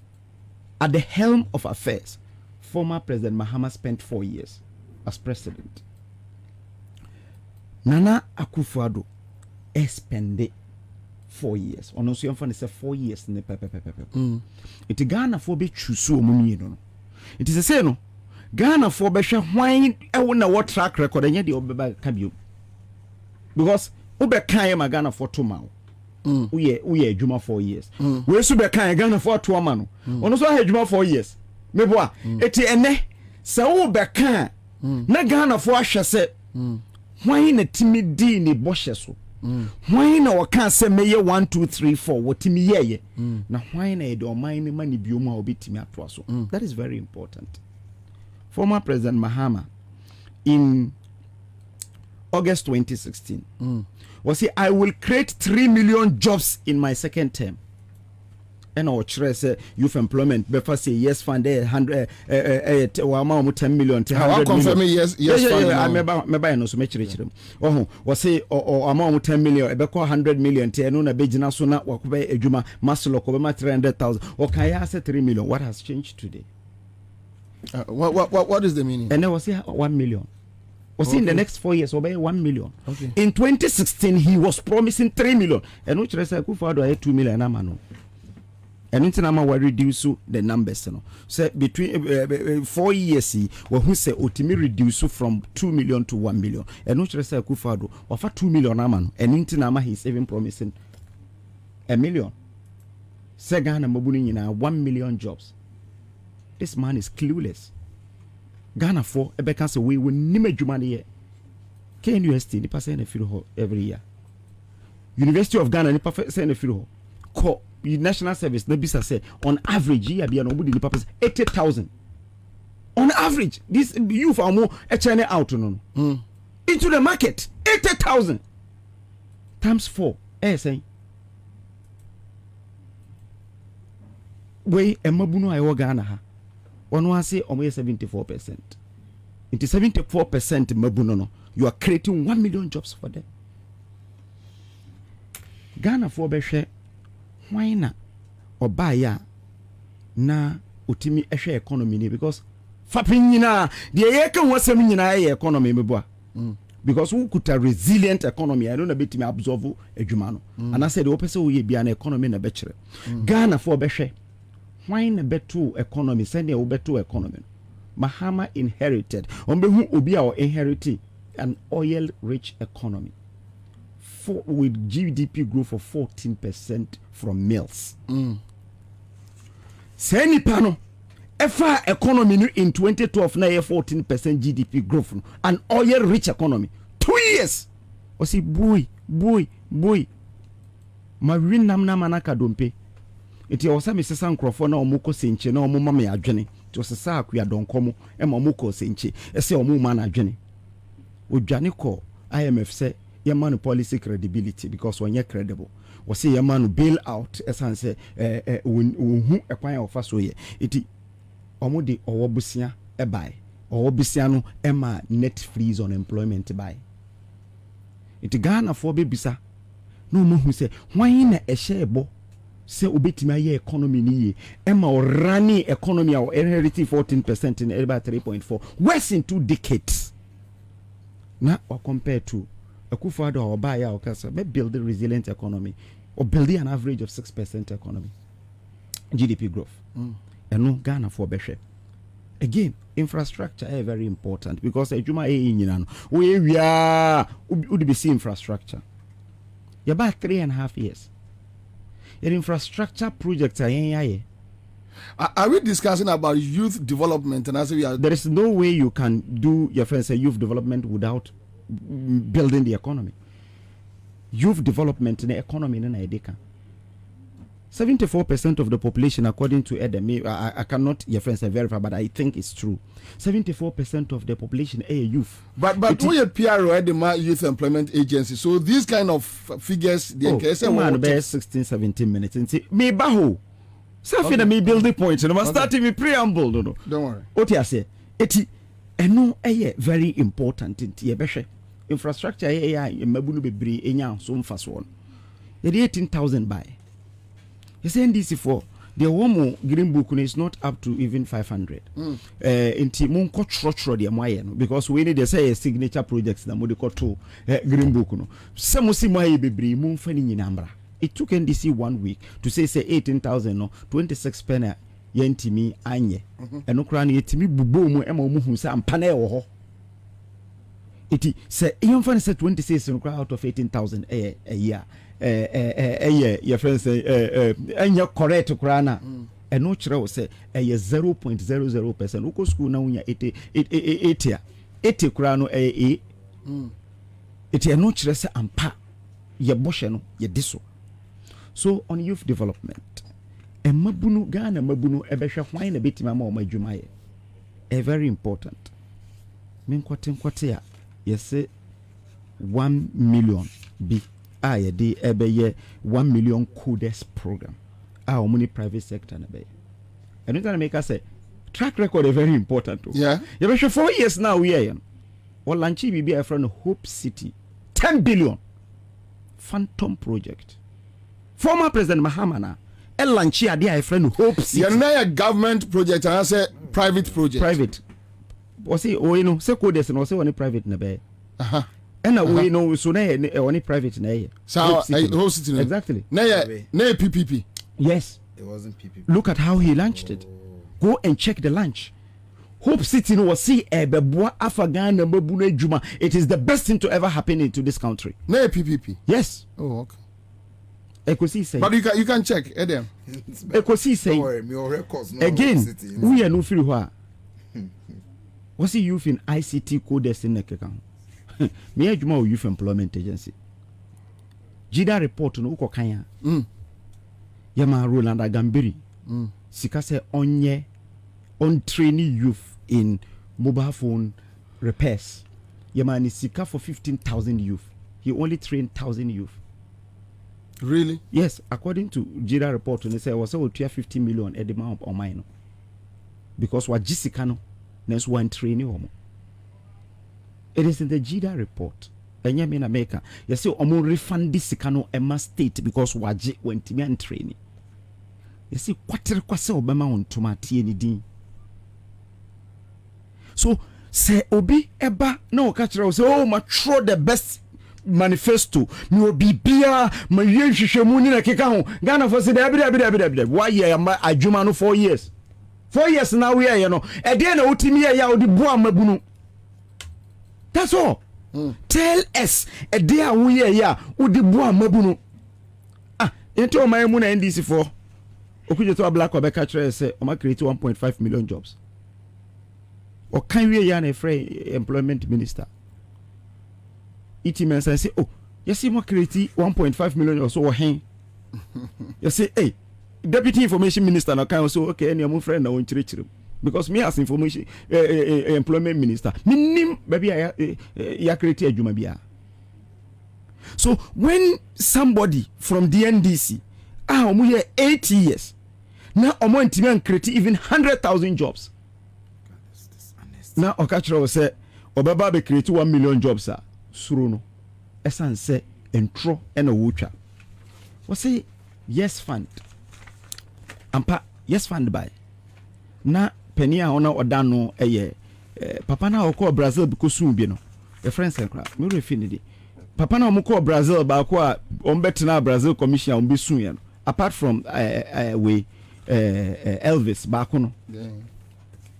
at the helm of affairs, former President Mahama spent 4 years as president. Nana Akufo-Addo spent 4 years. On also your say 4 years in the pepe. It Ghana for be chusu omuni no. It is a say no. Ghana for be hwe hwan e wona what track record enye de obeba ka bio. Because ube kan ma Ghana for 2 months. We adwuma 4 years. We so be kan Ghana for 2 months. Ono so ha adwuma 4 years. Meboa eti ene se wo be kan na Ghana for ahwe se hwan na timi di ni bohye so. Hwan na waka se meye 1 2 3 4 wotimi yeye na hwan na de oman ni mani biom a obetimi ato so. That is very important. Former President Mahama in August 2016 was say I will create 3 million jobs in my second term. And our say youth employment before say yes fund 100 10 million to 100 confirm yes fund. I remember no so much was say or amount 10 million be 100 million to no na bejina so na wakobe adwuma maslo ko be ma 300,000 or can I say 3 million. What has changed today? What is the meaning? And there was 1 million. Was in the next 4 years obey 1 million. Okay. In 2016 he was promising 3 million. And which I said Akufo-Addo had 2 million amano. And into nama we reduce the numbers no. So between 4 years we who say ultimately reduce from 2 million to 1 million. And which I said Akufo-Addo offer 2 million amano. And into nama he's even promising 1 million. Say Ghana mabuni nyina 1 million jobs. this man is clueless. Ghana for Ebeka say we will name adwuma ne KNUST nipa say na firi ho every year. University of Ghana nipa say na firi ho. Ko national service na bisa say on average year bia no budi nipa 80,000. On average this youth are more HN out no. Into the market 80,000 times 4 say we emabunu ayo Ghana ha. One was say 74%. Into 74% mabuno no, you are creating 1 million jobs for them. Ghana for beshe why na obaya na utimi ehwe economy ni because fapin nyina de ye kan wasem nyina ye economy meboa. Because who could a resilient economy I don't know bit me absorb adwuma no. And I said the opposite we be an economy na bechere. Ghana for beshe why na better economy send a better economy. Mahama inherited ombehu obi a inherited an oil rich economy with GDP growth of 14% from mills. Say nipa no efa economy in 2012 na 14% GDP growth an oil rich economy 2 years o si boy ma winam na manaka dompe enti o sa mesesa nkrofo na omoko senche na omo mama adwene to sesa akua donkomo e ma omoko senche e se omo ma na adwene odwane ko IMF say your man policy credibility because when you're credible we say your man bail out essence who ekwan ofa so ye iti omo de owobusia e buy owobusia no e ma net freeze on employment buy iti Ghana for bebisa no mo hu say hwan na e shebo say obetimi aye economy ni ye e ma rani economy our inheriting 14% in about 3.4 worse in 2 decades na or compared to Akufo-Addo or buy or casa may build a resilient economy or build an average of 6% economy GDP growth. And no Ghana for beshe. Again, infrastructure is very important because ejuma e we are would be see infrastructure. You about 3.5 years. Your infrastructure projects are we discussing about youth development and as we are there is no way you can do your friends say youth development without building the economy. Youth development in the economy in Nigeria. 74% of the population, according to Edem, I cannot your friends verify, but I think it's true. 74% of the population are youth. But we are PRO the Youth Employment Agency. So these kind of figures, the 16, 17 minutes. And say me baho. Something me build the point. No, starting me preamble. No. Don't worry. What you say? Eti eno very important in Tiebeshe. Infrastructure mabunu bebre enya so mfaso on. The 18,000 buy. You say NDC for the womo green book is not up to even 500. Inti mon ko trotro de moye no because we need to say a signature projects na mo de ko to green book no. Some si moye bebre mo mfa ni nyinambra. It took NDC 1 week to say 18,000 no 26 penny yentimi anye. Eno kra na yetimi bubo mu ema mu hu sa ampa na e wo ho. Iti say even for say 26 no kra out of 18,000 a year. Your friends say enya correct kra na eno kire wo say 0.00%. Uko school na unya 80 kra no iti eno kire say ampa ye boshe no ye diso. So on youth development mabunu Ghana mabunu ebehwe hwan na betima ma o madwuma ye very important. Menkwate ya yese 1 million bi ye de ebeye 1 million codes program omuni private sector na be and you make us say track record is very important too. Yeah, you be 4 years now we are or lanchi bi a friend Hope City 10 billion phantom project. Former President Mahama lanchi ade a friend Hope City. You know a government project and I say private project. Private. Was he you know say codes no say one private na be. And we know so na only private na here. So Hope City. Exactly. Na PPP. Yes. It wasn't PPP. Look at how he launched it. Go and check the launch. Hope City no was see beboa Afagana mabuna juma. It is the best thing to ever happen into this country. Na PPP. Yes. Oh, okay. Ekosi say. But you can check, Edem. Ekosi say. Again, we are no free wha. What's the youth in ICT coders in Nekeka? Me adwuma youth employment agency. Jida report no uko kanya. Yama Roland Agambiri. Sika say on training youth in mobile phone repairs. Yama ni sika for 15,000 youth. He only trained 1,000 youth. Really? Yes, according to Jida report, they say was 50 million at the amount of mine. Because what Jessica no, next one training. It is in the Jida report. And you mean America? You see, omo refund this Sikano Emma State because waji went to me and training. You see, quarter kwase Obama on tomati anything. So say Obi Eba no catch say oh ma throw the best manifesto me obi bia ma yen hwehwemu ni na keka ho Ghana for say da why ye ma adwuma no 4 years 4 years now we are no e dey na utimi ya odi boa mabunu. That's all. Tell us a day we ya odi boa mabunu. Into my mu na NDC for okuje to black obeka kire say o ma create 1.5 million jobs. Or can we ya na free employment minister? It means I say, oh, you see, more create 1.5 million or so. Hey, you say, hey, deputy information minister, now can also okay, and your friend now in church because me as information employment minister, minim baby, I create a jumabia. So when somebody from the NDC, we are 8 years now, I'm going to create even 100,000 jobs. Now, Okachro say, Obaba be create 1 million jobs, sir. Suruno esan say entro ena wucha what say yes fund ampa yes fund by na penia ona odano papa na okọ Brazil because soon bi no the friends nkra me refinidi papa na omko Brazil ba ko a ombetena Brazil commission ombi soon ya no apart from Elvis ba ko no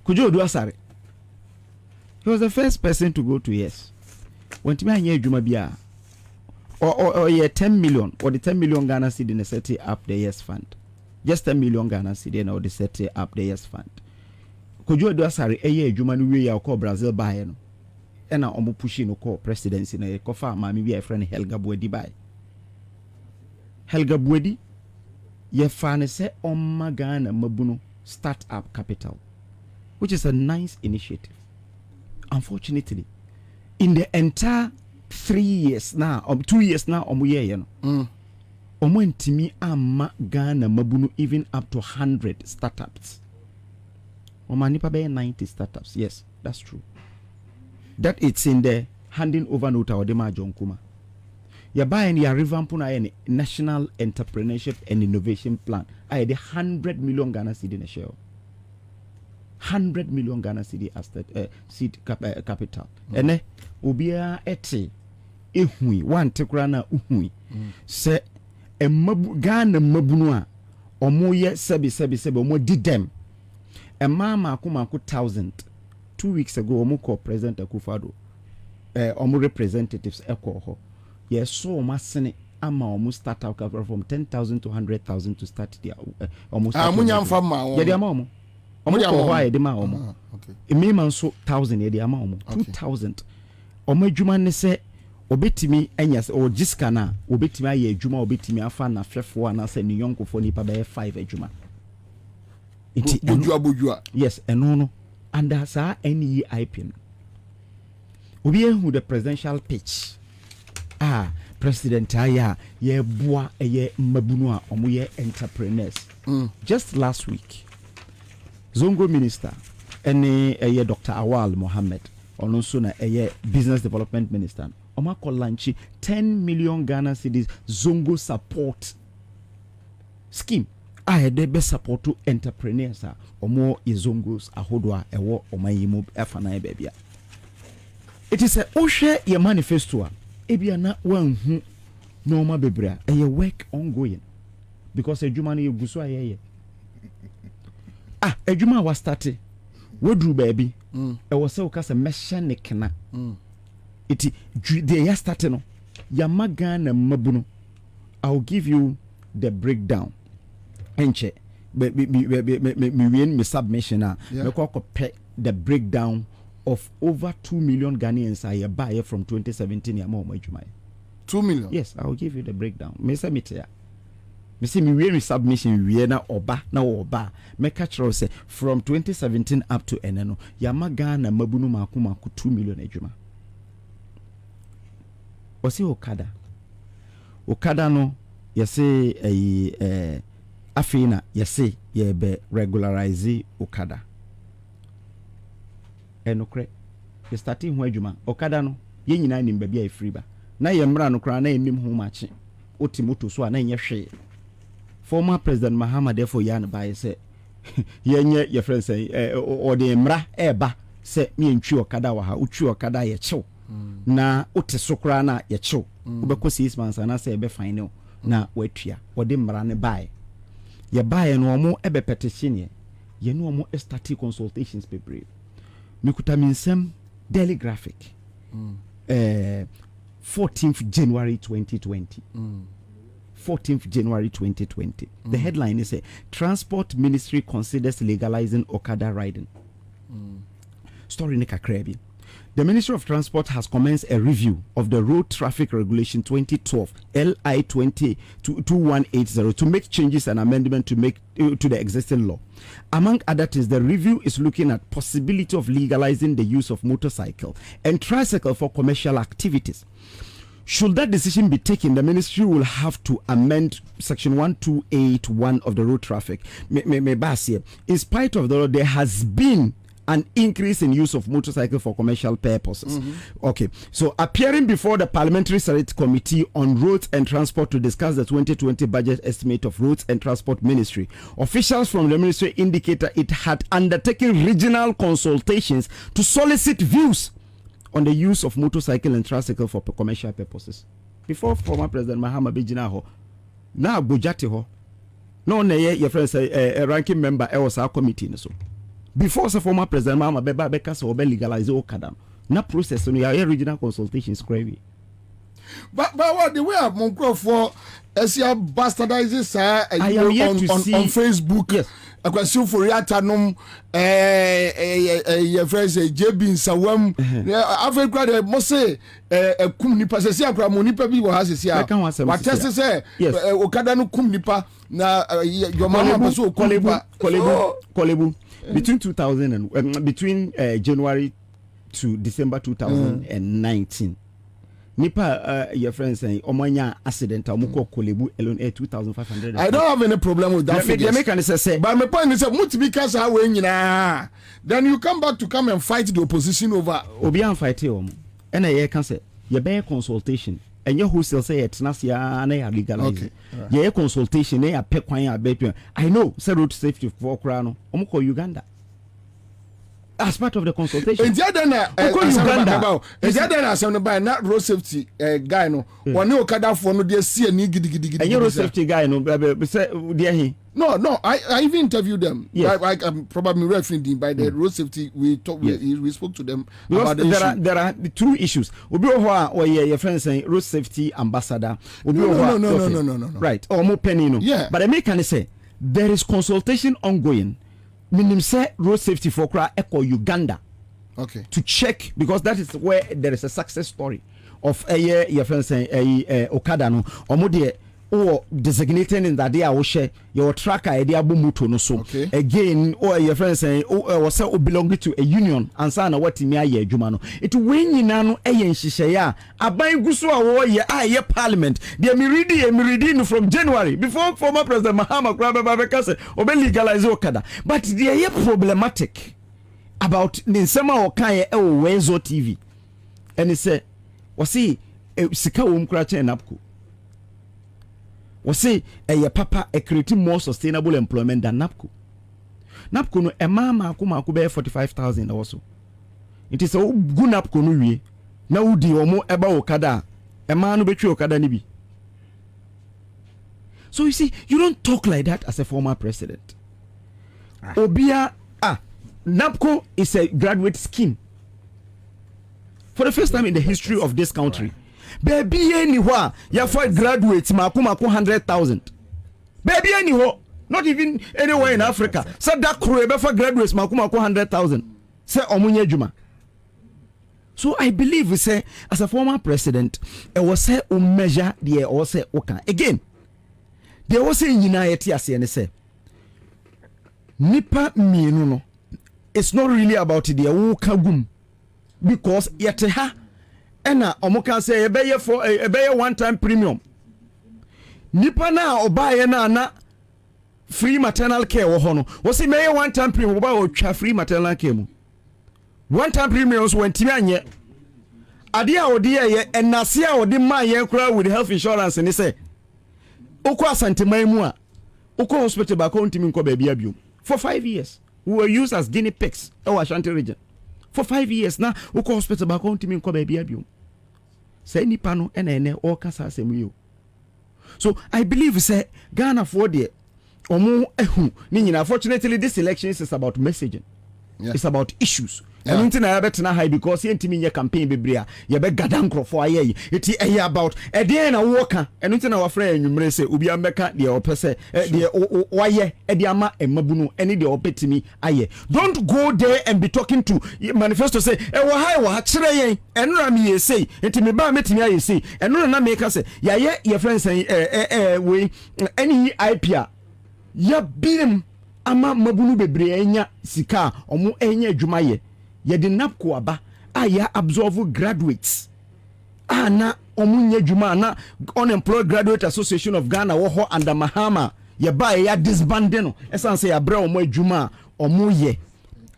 kujo odu asare he was the first person to go to yes. When to me adwuma bia or 10 million or the 10 million Ghana cedi in set up the yes fund. Just 10 million Ghana cedi na or the set up the yes fund. Kojo do asare adwuma no we ya ko Brazil buy no. E na omo pushi no ko presidency na ko fa ma me bi friend Helga Buedi buy. Helga Buedi ye fa ne se omma Ghana mabuno start up capital, which is a nice initiative. Unfortunately, in the entire 3 years now, or 2 years now, ntimi ama Ghana mabunu even up to 100 startups. Omanipa be 90 startups. Yes, that's true. That it's in the handing over note or the John Kuma. You buy in your revamp na national entrepreneurship and innovation plan. I had 100 million Ghana cedi in a share. 100 million Ghana cedi as seed capital. Ene obia ete ehui one tekura na uhui se Ghana mabunu a omo ye sebi omo didem mama akuma 1,000 2 weeks ago omo call President Akufo-Addo omo representatives eko ho ye so omo asene ama omo start out from 10,000 to 100,000 to start their almost amunya mfa ma ye de ama omo ko ho ye de ma omo me man so 1,000 ye de ama omo 2,000 omo adwuma ne se obetimi anyas o jiska na obetimi aye adwuma obetimi afa na hwefo na se ne yonkofo nipa be 5 adwuma bojua yes eno no and sa any IPN obi ehu the presidential pitch president aya ye boa ye mabunu a omo ye entrepreneurs just last week Zongo minister ene ye Dr. Awal Mohammed ono so na ye business development minister oma ko launch 10 million Ghana cedis Zongo support scheme de be support to entrepreneurs omo izongos ahodwa ewo omayimu efana bebia. It is a ohwe ye manifesto a ebia na wanhu normal bebra e work ongoing because adwuma no yeguso ayeye adwuma was started wodru baby e wo se ukasa mechanic na it they ya start no ya magana mabuno. I'll give you the breakdown. Enche, me win me submission now. Me ko pay the breakdown of over 2 million Ghanaians I buy from 2017 ya mo 2 million. Yes, I will give you the breakdown. Me say me here. Me say me we submission we na oba me catch say from 2017 up to eneno yama Ghana mabunu maku 2 million ejuma. Osi Okada no yese afina yese ye be regularize Okada. Enokre ye starting ho adwuma Okada no ye nyina nim ba bia free ba na ye mra no kra na enim ho machi otimoto so na nye hwe former president Mahama therefore yan ba say ye your friend say or the mra eba say me ntwi Okada wa ha utwi Okada ye chew na ote so kra na ye chew obekọ 6 months na say be final na watua o de mra ne bae ye bae no omo ebe petition ye no omo start consultations bebre mikuta minsem Daily Graphic 14th January 2020 14th January 2020 the headline is Transport Ministry considers legalizing Okada riding. Story Nika Krebi. The Ministry of Transport has commenced a review of the Road Traffic Regulation 2012 LI 202180 to make changes and amendment to the existing law. Among other things, the review is looking at possibility of legalizing the use of motorcycle and tricycle for commercial activities. Should that decision be taken, the ministry will have to amend Section 1281 of the Road Traffic. In spite of the law, there has been an increase in use of motorcycle for commercial purposes. Okay, so appearing before the Parliamentary Select Committee on Roads and Transport to discuss the 2020 budget estimate of Roads and Transport Ministry, officials from the ministry indicated it had undertaken regional consultations to solicit views on the use of motorcycle and tricycle for commercial purposes. Before former President Mahama Bijina ho, na Bujati ho, no ne your friend say a ranking member was our committee so. Before the former President Mahama Beka so be legalize Okada. Na process no ya regional consultations crazy. But what the way of Monkro for as you bastardizes on Facebook. Yes. A question for Yatanum, your friends, JB Sawam, I've got a Mose, a Kumnipa, Munipa people has his year. What test say, Okadano Kumnipa, na your mama so Kolebu, between 2000 and between January to December 2019. Nipa your friends saying Omanya accident Muko Kolebu alone 2,500. I don't have any problem with that. But my point is because then you come back to come and fight the opposition over Obian fight you. And I can say your bear consultation and your wholesale say it's not ya legalized. Your consultation a pekwan. I know road safety for Krano Omko Uganda. As part of the consultation. In Uganda, not road safety guy no. One no Okada for no dey see any gidi. And your road safety guy no, No, I even interviewed them. Yes. I probably referring by the road safety. We talked. Yes. We spoke to them because about there are the two issues. Or your friend saying road safety ambassador. No. Right. Or more penny no. Yeah. But I make can say there is consultation ongoing. Minim say road safety for Echo Uganda. Okay. To check because that is where there is a success story of your friend saying Okada no omode or designated in that day I will share your tracker idea bumuto no so again or your friend saying or say belong to a union Ansah na what me aye adwuma no it when nyina no nhihye ya aban guso a wo ye parliament they me reading from January before former President Mahama Kwabena say obe legalize Okada but they are problematic about ninsema o kan Wezo TV and he say wasi sika wo mkra chen napko wasi papa create more sustainable employment than NAPCO no mama akuma be 45,000 also it is a good NAPCO no wie na wudi omo eba Okada no betwe Okada ni bi. So you see you don't talk like that as a former president. Obia NAPCO is a graduate scheme for the first time in the history of this country. Baby anywhere you find graduates makuma 100,000 Baby anyhow, not even anywhere in Africa. So that crew for graduates makuma 100,000. Say omunye juma. So I believe we say as a former president, it was say measure the or say okay. Again, there was say united as and say nipa mienu no. It's not really about the wukagum because yet ha ena omoka say ebeye for ebeye one time premium. Nipa na obaye na free maternal care wo hono. Wo say meye one time premium oba o twa free maternal care mu. One time premiums when timi anye ade a odi ye enase a odi man ye kura with health insurance ni say ukọ asanteman mu a ukọ hospital ba ko ntimi nko ba bia biom for 5 years we were used as guinea pigs in Ashanti region for 5 years now ukọ hospital ba ko ntimi nko ba bia biom say nipa no ene all kasa asem yo. So I believe say Ghana for there omo ehu ni nyina. Unfortunately this election is about messaging. Yeah. It's about issues. And until I bet na high because you intimi your campaign bebrea you be gadan crofo aye it about e dey na worker and until our friend you say obi ambeka de opese de waye e de ama emabunu any de opetimi aye. Don't go there and be talking to manifesto say e wo high wa kire yen enura me say intimi ba metimi aye say enura na make say ye your friends we any IPA ya bilim ama mabunu bebre enya sika omo enya adwuma ye ye de napko aba aya absorb graduates na omunye juma na unemployed graduate association of Ghana wo ho under Mahama ye ba ya disband no esan say ya bra omo adwuma omo ye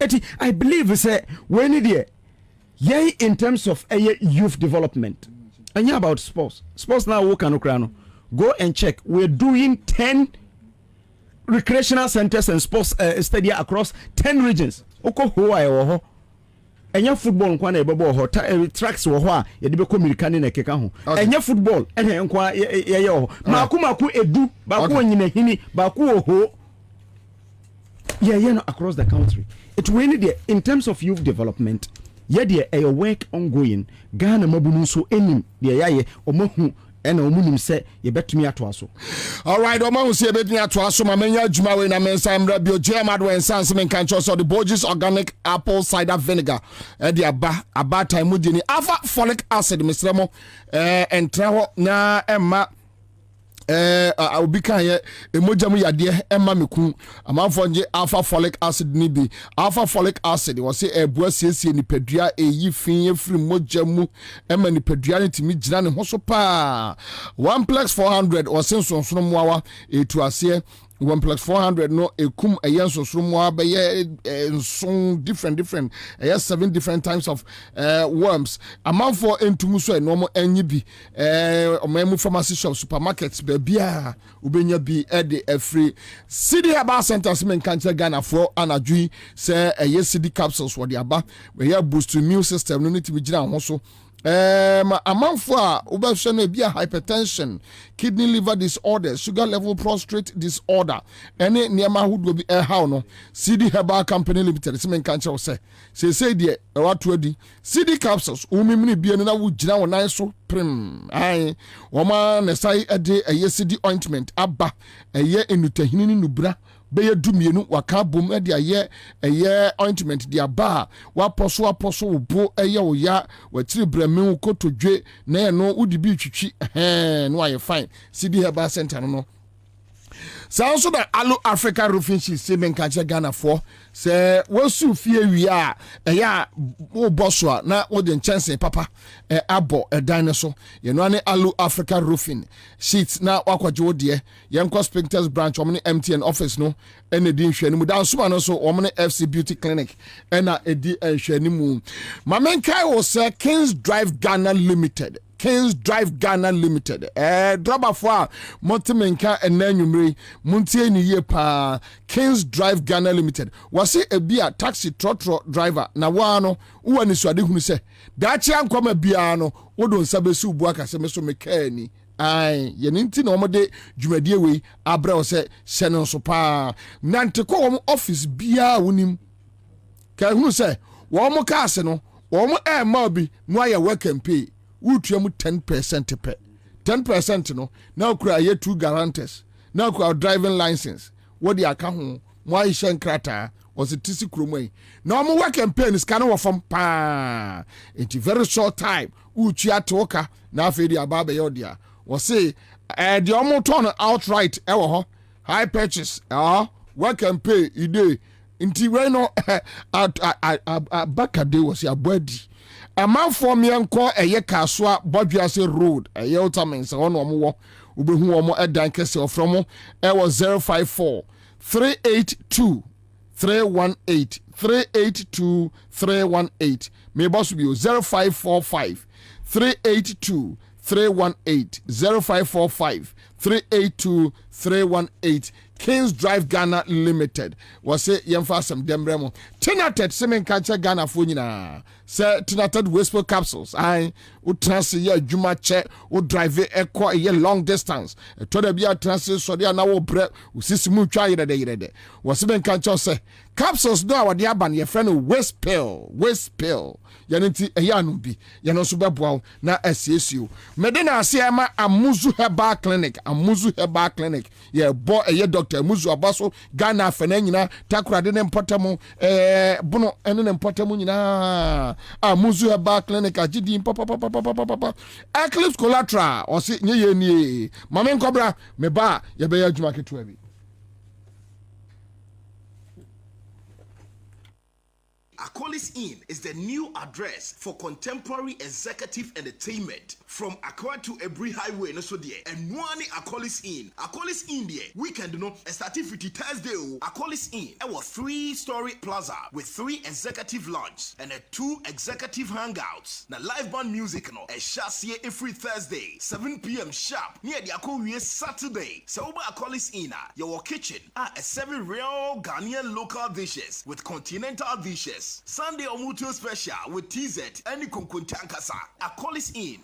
eti I believe say when there ye in terms of youth development and about sports now wo kan okra no go and check we're doing 10 recreational centers and sports stadia across 10 regions oko ho aye wo ho enya football nkwa na ebebo ho tracks wo ho a ye de be komirika ne keka ho enya football ene nkwa ye ho maku edu ba ko nyina hini ba ko ho ye no across the country it really there in terms of youth development ye there a work ongoing Ghana mabunu so enim there yaye omahu ena omunim se ye betumi atoaso. All right, omahu se betumi atoaso ma menya adwuma we na mensa mra bio jemado ensanse men kan so the Bobie's organic apple cider vinegar de aba time mu ni alpha folic acid misremo entra ho na emma obi kan ye emoja mu yade emma meku amanfo nje alpha folic acid ni bi alpha folic acid wo se ebu asiesie ni padua eyi fin efiri moja mu emma ni padua ni timi gina ne ho so pa 1plex 400 wo se nsonsono mu awa etu ase 1plex 400 no ekum eyen sosoro mu abaye nson different 7 different types of worms amanfo entumu so enomo enyi bi omamu pharmacy shop supermarkets bia ubenya bi de free city herbal centers men kanche Ghana for anadui say city capsules what the aba we boost immune system no need to be gina ho so amanfo a obehwe no bia hypertension kidney liver disorders sugar level prostate disorder any niema hudo bi how no CD Herbal Company Limited semen kan chew say de wato adi CD capsules umimni bia na wo gina wonan so prim ai woma na sai ade CD ointment aba enutahini ni nubra beye dumienu waka bom de aye ointment de aba wa poso bo wo ya watiri brame kotodwe na no udi bi twitwi no aye fine CD Herbal Center no so also the Alu Africa Roofing Sheets men kanche Ghana for say wosu fie wi a ya wo boso na wo de chance papa abo dinosaur ye no ane Alu Africa Roofing Sheets na wakwaje wo de yenko Spintex branch omne MTN office no ene di nhwani mu dan so no so omne FC Beauty Clinic ena edi nhwani mu mamenkai wo say Kings Drive Ghana Limited draba for Montemenka and Nanumri Monte ni ye pa Kings Drive Ghana Limited was a bia taxi trotro driver na wano uwani swadi hunu se dachi ankoma biano wodon sabesu buaka semeso mekani ai yeninti na omode dwumadie we abra wo se hyene so pa nante ko wo office bia wonim ka hunu se wo mo kaase no wo mo ma bi no aye work and pay utuamu 10% pe 10% no na okura ye 2 guarantors na ko driving license what the aka ho mo ahisha nkrata was it tisi kromai na mo work campaign is kana wo fam pa in very short time uchi atoka na afi di ababa yodia was say the omo turn outright ewo ho high purchase work campaign ide inti we no bakade was ya body a man for me enko eye kaswa Bobie road eye utamense ono omo ubehu omo edan kese from e was 054 382 318 382 318 me boss be 0545 382 318 0545 382 318 Kings Drive Ghana Limited was say yemfa some dembremo tinated semen kancha Ghana fo nyina say tinated whisper capsules I u trans ye adwuma che u drive ekọ ye long distance to da bia trans so dia na wo bre usisimu twa yede was semen kancha say capsules do awade aban ye friend waste pill yanti eyanu bi yano so beboa na asiesu medina asiema amuzu herbal clinic ye bo eye doctor amuzu abaso Ghana afena nyina takurade ne mpotamo bono ene ne mpotamo nyina amuzu herbal clinic agidi papa eclipse collateral o si nye ni mame nkobra me ba ye be adwuma ketua bi. Akolis Inn is the new address for contemporary executive entertainment from Accra to Ebri Highway. No so there. And one Akolis Inn. Akolis Inn there. Weekend no. Starting 50 Thursday. Akolis Inn. Our 3-story plaza with 3 executive lounges and 2 executive hangouts. Now live band music no. A chassis every Thursday 7 p.m. sharp. Near the Akolis Saturday. So over Akolis Inn. Your kitchen are 7 real Ghanaian local dishes with continental dishes. Sunday Omuto special with TZ and Kunkuntankasa. Akolis Inn,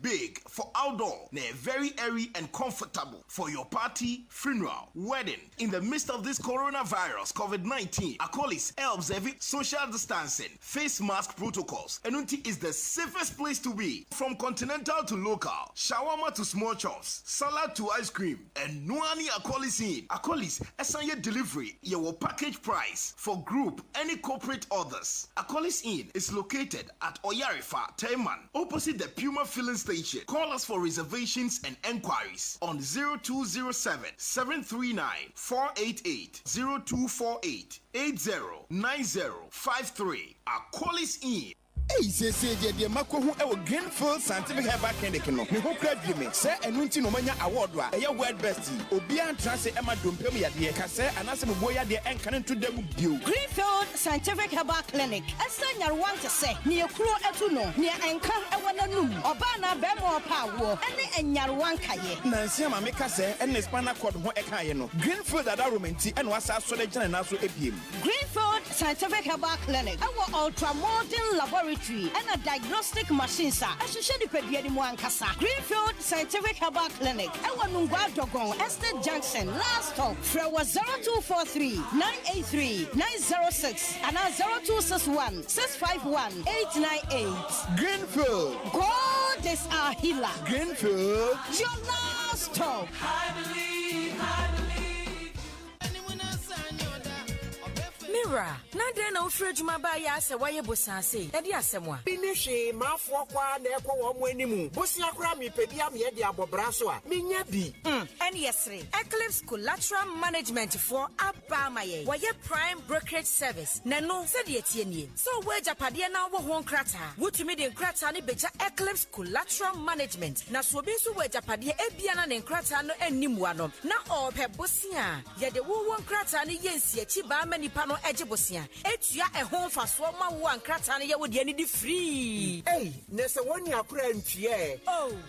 big for outdoor, very airy and comfortable for your party, funeral, wedding. In the midst of this coronavirus, COVID-19, Akolis helps every social distancing, face mask protocols. Enunti is the safest place to be. From continental to local, shawarma to small chops, salad to ice cream, and Nuani Akolis Inn. Akolis, Esanye delivery, your package price for group, any corporate others. Akolis Inn is located at Oyarifa, Taiman, opposite the Puma filling station. Call us for reservations and enquiries on 0207 739 488 0248 809053. Akolis Inn. Hey, say the Mako who ever Greenfield Scientific Herbal Clinic no. Me ho kra dweme. Say enunti no manya award wa. Eye world best. Obian transe ema dompem ya de. Ka say anase me boya de enka nto dem bio. Greenfield Scientific Herbal Clinic. Esanya want to say ne ekuro etu no. Ne enka ewo nanum. Oba na be mo pa wo. Ene enyarwan kaye. Nansi ma me ka say ene spinal cord ho eka ye no. Greenfield ada romenti ene wasa so le gina na so ebiem. Greenfield Scientific Herbal Clinic. Our ultra modern laboratory and a diagnostic machine sir. Ashishedi pedie ni mwankasa. Greenfield Scientific Herbal Clinic. Ewa Nungwa Dogon Estate Junction. Last stop. Frewa 0243 983 906 and 0261 651 898. Greenfield. God is our healer. Greenfield. Your last stop. I believe. Mira, na den na ofre adwuma ba ya ase waye bosase. E di asemwa. Bi ne hwe mafo kwa na ekwo wo mo animu. Bosia kura mi pedi am ye di abobra so a. Menya bi. Yesre. Eclipse Collateral Management for Abamaye. Waye prime brokerage service. Na no se de etie nie. So we japade na wo ho nkrata. Wotumi de nkrata ne beja Eclipse Collateral Management. Na so bi so we japade ebia na ne nkrata no animu ano. Na ope bosia. Ye de wo nkrata ne yensi achi ba manipa no ejebosia etua ehon faso ma wo ankrata ne ye wo de ani di free nese woni akura ntue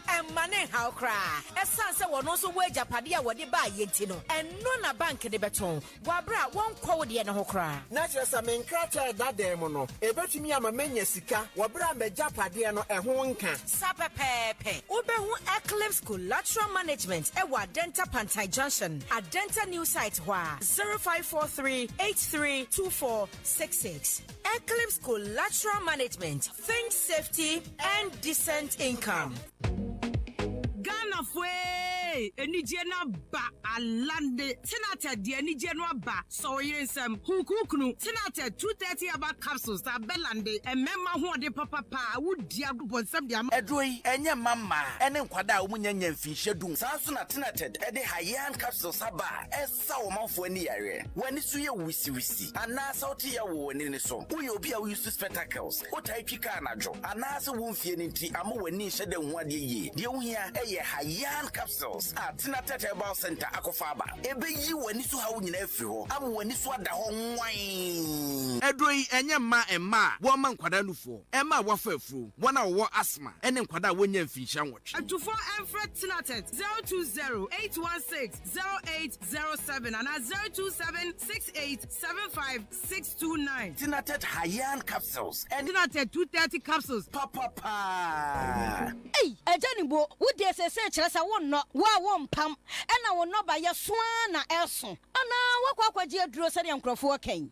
emane ha okra esan se wono so wo ajapade a wo de ba yenti no eno na bank de beton wa bra won kwo wo de ne ho kra na chesa me nkrata da dem no ebetumi ama menya sika wo bra me japade no eho nka sapepepe obehu Eclipse Collateral Management e wa Denta Pantai Junction at Denta new site wa 0543 232466. Eclipse Collateral Management. Think safety and decent income. Ghana fue Hey, enije na ba alande. Tinate de enije no ba. So yensem hukukunu. Tinate 230 aba capsules ta belande. Emema ho de papa pa wudi agubonsam de am. Edroi enye mama ene nkwada omunya nyamfinhye dum. Sanso na Tinate e de hayan capsules aba. Esa wo manfo ani yare. Wani so ye wisi. Ana sa oti ya wo wani ne so. Wo ye obi a wo use spectacles. O tai pika anajo. Ana sa wo mfie ne nti ama wani hye de ho ade ye. De wo hia eye hayan capsules. Tinate Herbal Center akofaba. Ebe yi wani so ha wo nyina afiri ho. Ama wani so ada ho nwan. Edroi enye ma emma wo man kwada nufo. Emma wo fa afuru. Wona wo asthma. Ene nkwada wo nya mfinhye nwotwe. Atufo Enfred Tinate 020-816-0807 and 027-6875-629. Tinate Hayan capsules and Tinate 230 capsules. Papa. Hey, Ejanibo, who dare say Chelsa won't not one pump, and I will not buy your swan elson. And what dear Drosser and Crawford came.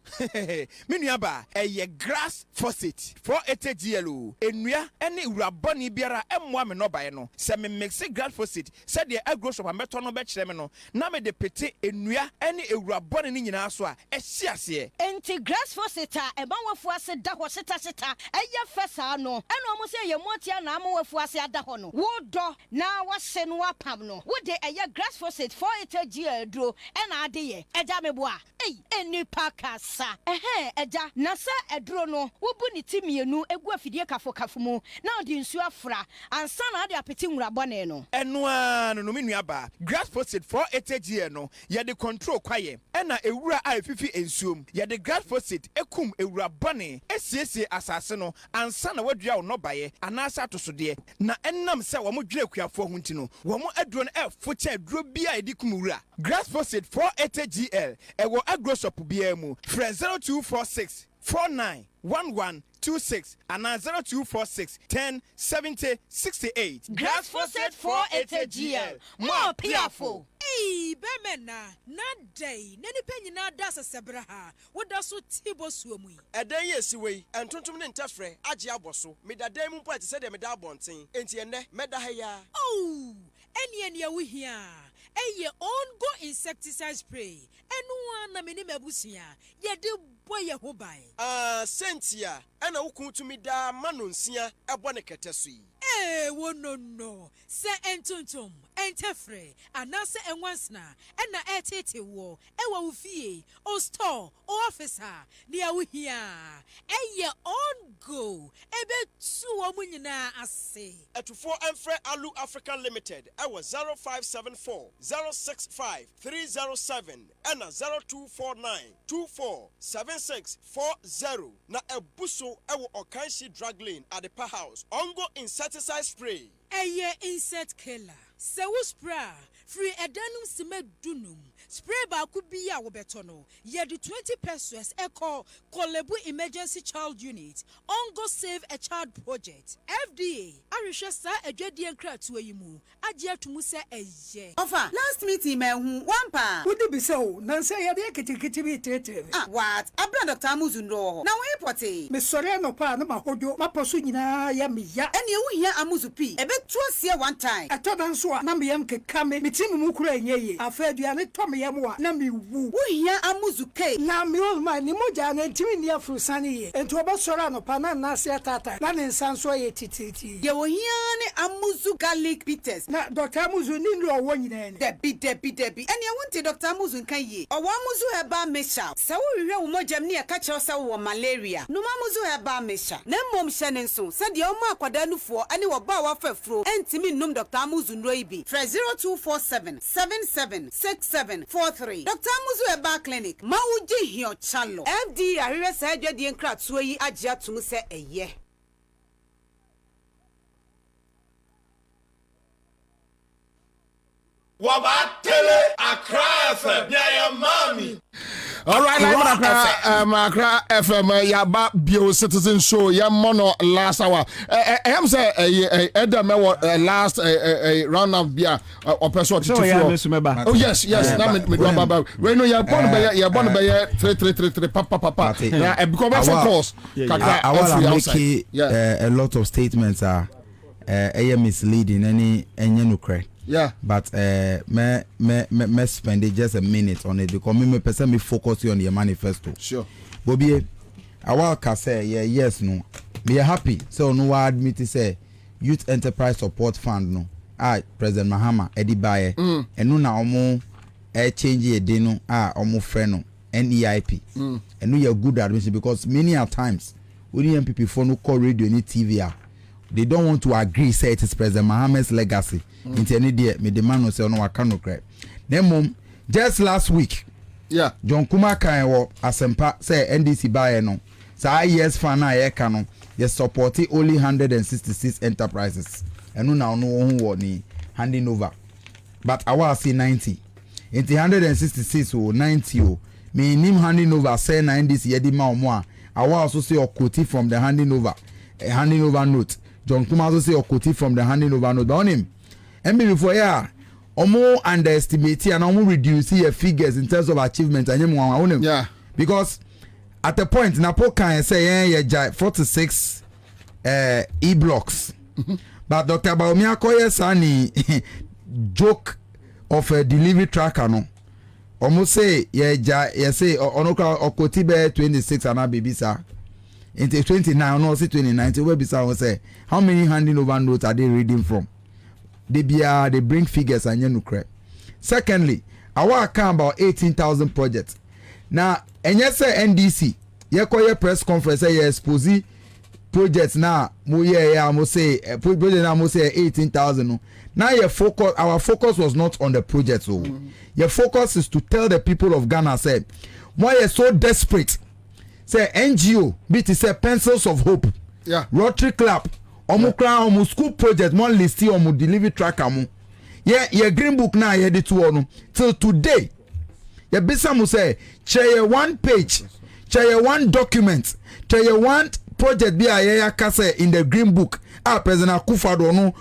Miniaba, a grass faucet for a GLO. Enuya, any raboni biara, and woman no by no. Some makes a grass faucet, said the agros of a metono betchemeno. Name de petit enuya, any a raboni in Aswa, a siasie. Enti grass faucet, a bow of was a duck was a ya fesano, and almost say your motia namo of was a dahono. Wood do now was senwa pamno. Would they a grass faucet for a GLO and idea, a damebois. Hey, any pakasa. Eja, Nasa Edrono, Wubuni Timianu, a guafidiaka for Kafumu, now the Insuafra, and son of the appeting Raboneno. And one no miniaba, grass faucet for a GLO, ya the control quiet, and a ura I fifi ensum, ya the grass faucet, a cum a rabone, a CSA assassino, and son of what you no buy, and Ansah to Sudie. Na enam sa wamudrakia for Huntino, Wamu Edron F, Fucha, Drubia Edikumura, grass faucet for a GL, a wo agrosop BMU, friend 0246 491126 and 0246 1070 68. Grass faucet for GL. More piafo. Hey, Bemena, not day, Nanny Penny na dasa Sabraha, what does so Tibo Swumi? A day yes away, and Tuntum Tafre, Ajiaboso, made a demon point said a medabonting, and Tiene, Medahaya. Oh, any we here. A year on go insecticide spray, and one minimabusia, ye do boy a hobai. Sentia, and a uku to me da manunsia, a bonacatesui. Eh, no. Say entuntum, entefre, and Ansah and once na, and na etete wo, ewa ufie, o store, o officer, near we here. A year on go, ebe two womunina as say. At 4 Enfre Alu Africa Limited, I was 0574 065 307 and 0249 247640. Na a buso ewo okanshi drug lane at the powerhouse. Ongo insecticide spray. Eye insect killer. Sewu spray. Free edanum sime dunum. Spray ba kubiya wobetono. Ye the 20 pesos echo Kolebu Emergency Child Unit. Ongo Save a Child Project. FDA. Arisha sa ejedi enkra tuwe yimu. Ajia tumuse eye. Ofa, last meeting me hu wampa. Would be so? Nancy, I did kitty. Ah, what? Abra Dr. Amuzundo. Now we pote. Miss Soreno pa no mahodo, ma posuna yamiya. And you hear Amuzupi. A bit twice here one time. I told Ansah, Nambiam kame, Mitimu Mukure ye. I fed you and Tommy Yamwa, Nami woo. We hear Amuzuke. Now me old man, Nimoja and Timinia for Sunny, and to about Sorano, Pana Nasia Tata, Lanin Sansoye Titi. You will hear Amuzu garlic bitters. Now, Dr. Amuzu Nindro one then. Debbie. And you wanted Dr. Amuzu Kaye. Or Wamuzu Heba Mesha. So we hear Mojamni a catch us or malaria. No Mamuzu Heba Mesha. No mom Shannon so said the Oma Quadanu for any Wabawa Fefro and Timmy Num Dr. Amuzu Noibi. 0247 776743. Dr. Amuzu Heba Clinic. Mauji Hio Chalo. FD Arira said the Enkrat Sway Ajia to say a year. Wabatele Accra FM. Yeah, mommy. All right, Accra FM, Yaba Bio Citizen Show, Yamono last hour. I'm saying, last round of beer or person. Oh, yes. We know you're born by 3333 papa. Yeah, because of course, I want to make a lot of statements are misleading any nukre. Yeah. But me spend just a minute on it because me person me focus on your manifesto. Sure. Bobie, I want to say yes no. Me happy. So no I admit to say Youth Enterprise Support Fund no. President Mahama Eddie Baye. And no na omo change ye day no omo friend no NEIP. And no you're good admission because many a times when MPP for no call radio ni TV they don't want to agree say it is President Mahama's legacy. Into any day me demand no say no waka no cry. Then just last week John Kuma kan wo asempa say NDC Baye no. Sa yes fan na ye ka no they support only 166 enterprises. And now no one ni handing over. But I was see 90. Into 166 or 90 o. Me him handing over say 90 yedi ma omo. I was also say okoti from the handing over note. John Kuma also say okoti from the handing over note. But on him. And before omo underestimate and omo reduce your figures in terms of achievement and him. Yeah. Because at the point Napo can say 46 e-blocks. But Dr. Baumia Koye Sani joke of a delivery tracker no. Almost say say onoka okoti be 26 and a baby sir. Into 29 no say 29 where be say how many handing over notes are they reading from? They bring figures and you know. Secondly, our account about 18,000 projects. Now, and yes say NDC, ye koye press conference say expose projects now mo say project now mo say 18,000. Now our focus was not on the project your focus is to tell the people of Ghana say why you're so desperate. Say NGO BT say Pencils of Hope. Yeah. Rotary Club omo school project mo list omo delivery tracker mo. Yeah, green book now you the two no till today. Yeah, bisa mo say share one page, share one document, share one project be a kase in the green book. President Akufo-Addo no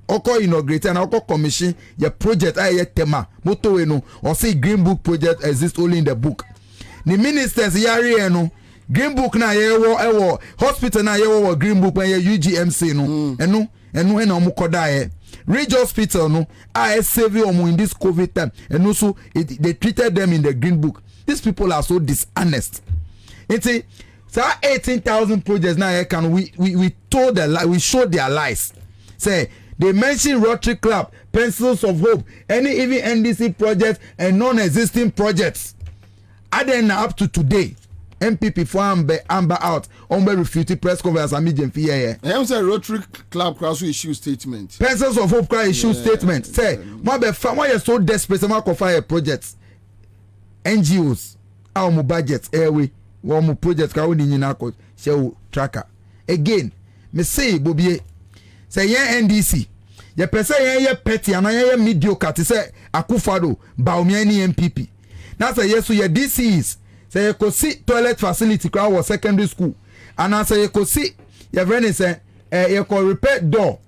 oko inaugurate and oko commission your project tema moto no or say green book project exists only in the book. The ministers yari no green book na ewo hospital na yewo green book when UGMC no enu na omo koda Ridge Hospital no save omo in this COVID time and also they treated them in the green book. These people are so dishonest. It's so 18,000 projects now can we told the lie, we showed their lies. Say they mentioned Rotary Club, Pencils of Hope, any even NDC projects and non-existing projects. And then up to today, MPP for Amber out, refuted press conference and medium fee. I say Rotary Club cross issue statement. Pencils of Hope issue statement. Say, why you so desperate to fire projects? NGOs, our budgets, airway. One project ka woni nyina ko show tracker again me say Bobie say NDC ye pese ye petty and ye mediocre te say Akufo-Addo Baumia ni MPP na say yeso ye DCs say ye ko see toilet facility kwa was secondary school and I say ye ko see ye friend say ye ko repair door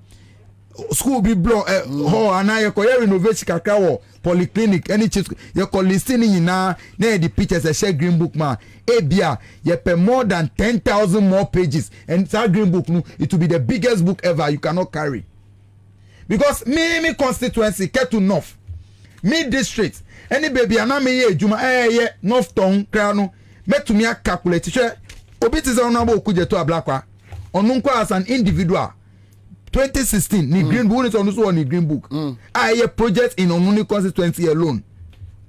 school be blow ho and ye ko ye renovate kakra wo polyclinic any church you call listening na the pictures a share green book man ebia you pay more than 10,000 more pages and that green book no it will be the biggest book ever you cannot carry because me constituency get to north me district any baby ana me ye ejuma north town kra no metumi calculate sure obi ti say ona bo kuje to ablakwa onunko as an individual 2016 ni green book on so ni green book a project in Onuni constituency alone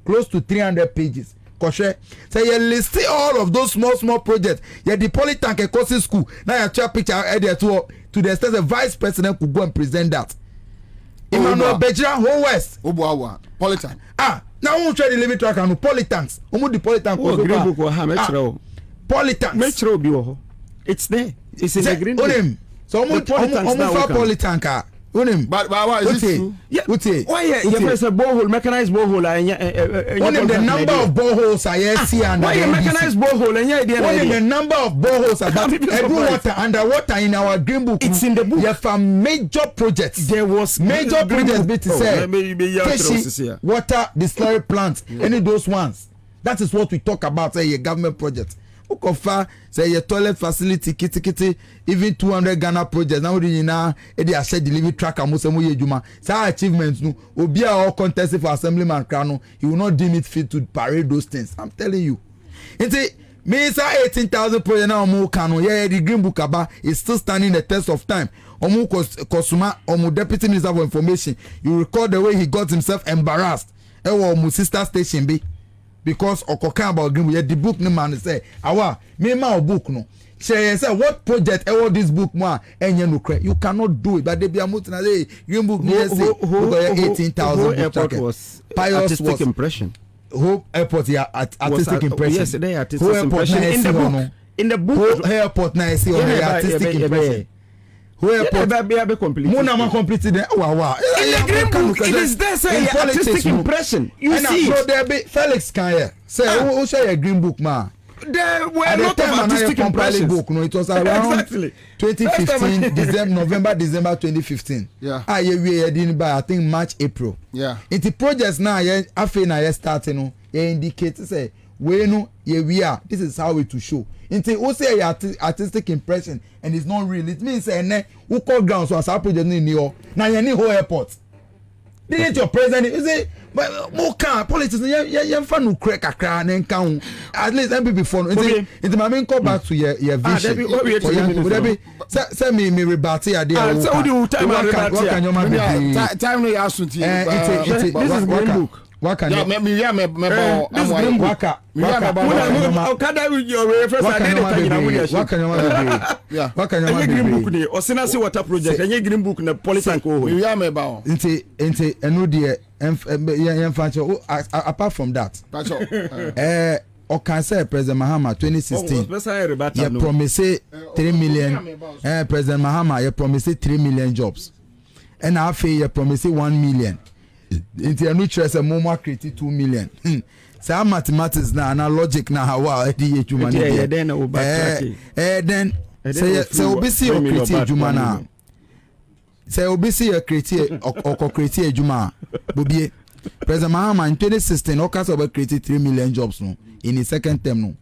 close to 300 pages koshe say you list all of those small projects yeah the polytank ecosis school now you share picture there to the extent the vice president could go and present that Emmanuel Bejira whole west Obuawa polytank now we try the limit track and polytanks omo the polytank green book wa ha metro polytanks metro bi wo it's there it's in the green book. So almost polytanker. But why is it true? Yeah. Why you say borehole, mechanized borehole the number of boreholes I see and why mechanized borehole and the number of boreholes every water underwater in our green book. It's in the book. You have a major projects. There was major projects bit to say water distillery plants any of those ones. That is what we talk about say a government project. Ukofa say your toilet facility kitty even 200 Ghana projects now we na e dey share delivery tracker mo say mo ye juma say achievements no obi a all contest for assemblyman crano he will not deem it fit to parade those things. I'm telling you. It's me say 18,000 projects now mo kanu yeah the green book aba is still standing the test of time. Omu Kosuma omu deputy minister for information, you recall the way he got himself embarrassed omu sister station be because okoka about green book the book no man say awa me ma book no say what project this book ma enye no cre you cannot do it but they be amutina say green book no say 18,000 airport was Pious artistic was, impression. Hope airport artistic impression. Yes, they artistic impression in the book. In the book airport na see artistic impression. Who complete? Mona ma completed it. Wow. In the green book, it is there say artistic impression. You see, so there be Felix can here. Say who say a green book ma? There were a lot of artistic impressions. Book, no, it was around 2015, November, December 2015. Yeah. We didn't buy. I think March, April. Yeah. It's the projects now. I feel now starting. No, indicate say we know we are. This is how it to show. Until we say artistic impression and it's not real. It means say who call ground so as our project in New York. Now you need whole airport. Didn't your president? You say. But more can politics you fan no crack akra na nkan at least MPP for no it my main call back to your vision say me rebate ade so we time time no ya asunti this is green book waka yeah me waka okada with your reference waka green book ni osina see water project any green book na policy ko me ya me ba enti enu de apart from that say President Mahama 2016 you promise 3 million President Mahama you promise 3 million jobs and after you promise 1 million into a new choice a more create 2 million so mathematics na logic na how the human then say obisi you create juma na say obisi you create or create a juma Bobie President Mahama in 2016 Okas over created 3 million jobs no in his second term no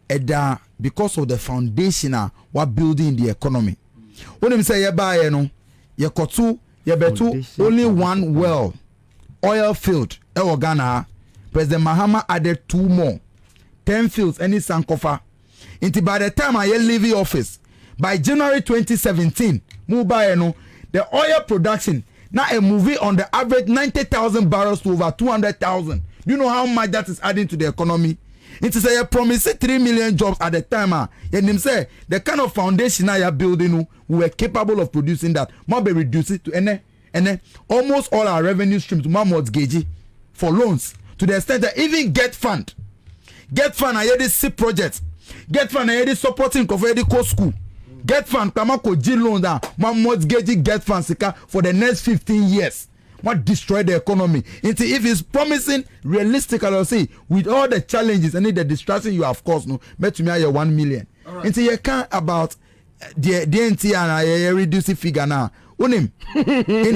eda because of the foundation what building the economy when him say you buy no you kotu you betu only one well oil field e Ghana President Mahama added 2 more 10 fields any sankofa until by the time I leave the office by January 2017 move by no the oil production now a movie on the average 90,000 barrels to over 200,000. You know how much that is adding to the economy? It is a promise 3 million jobs at the time. And them say the kind of foundation I are building, we were capable of producing that. Might be reduce it to almost all our revenue streams to mortgage for loans to the extent that even Get Fund I had this SIP project. Get Fund I had this supporting of the co school. Get Fund Kamako G loan that mortgage Get Fund Sika for the next 15 years. What destroy the economy? Into if it's promising realistic, I'll say with all the challenges and the distraction you have caused, no, bet to me 1 million. Right. Into you can't about the NT and I reduce the figure now. In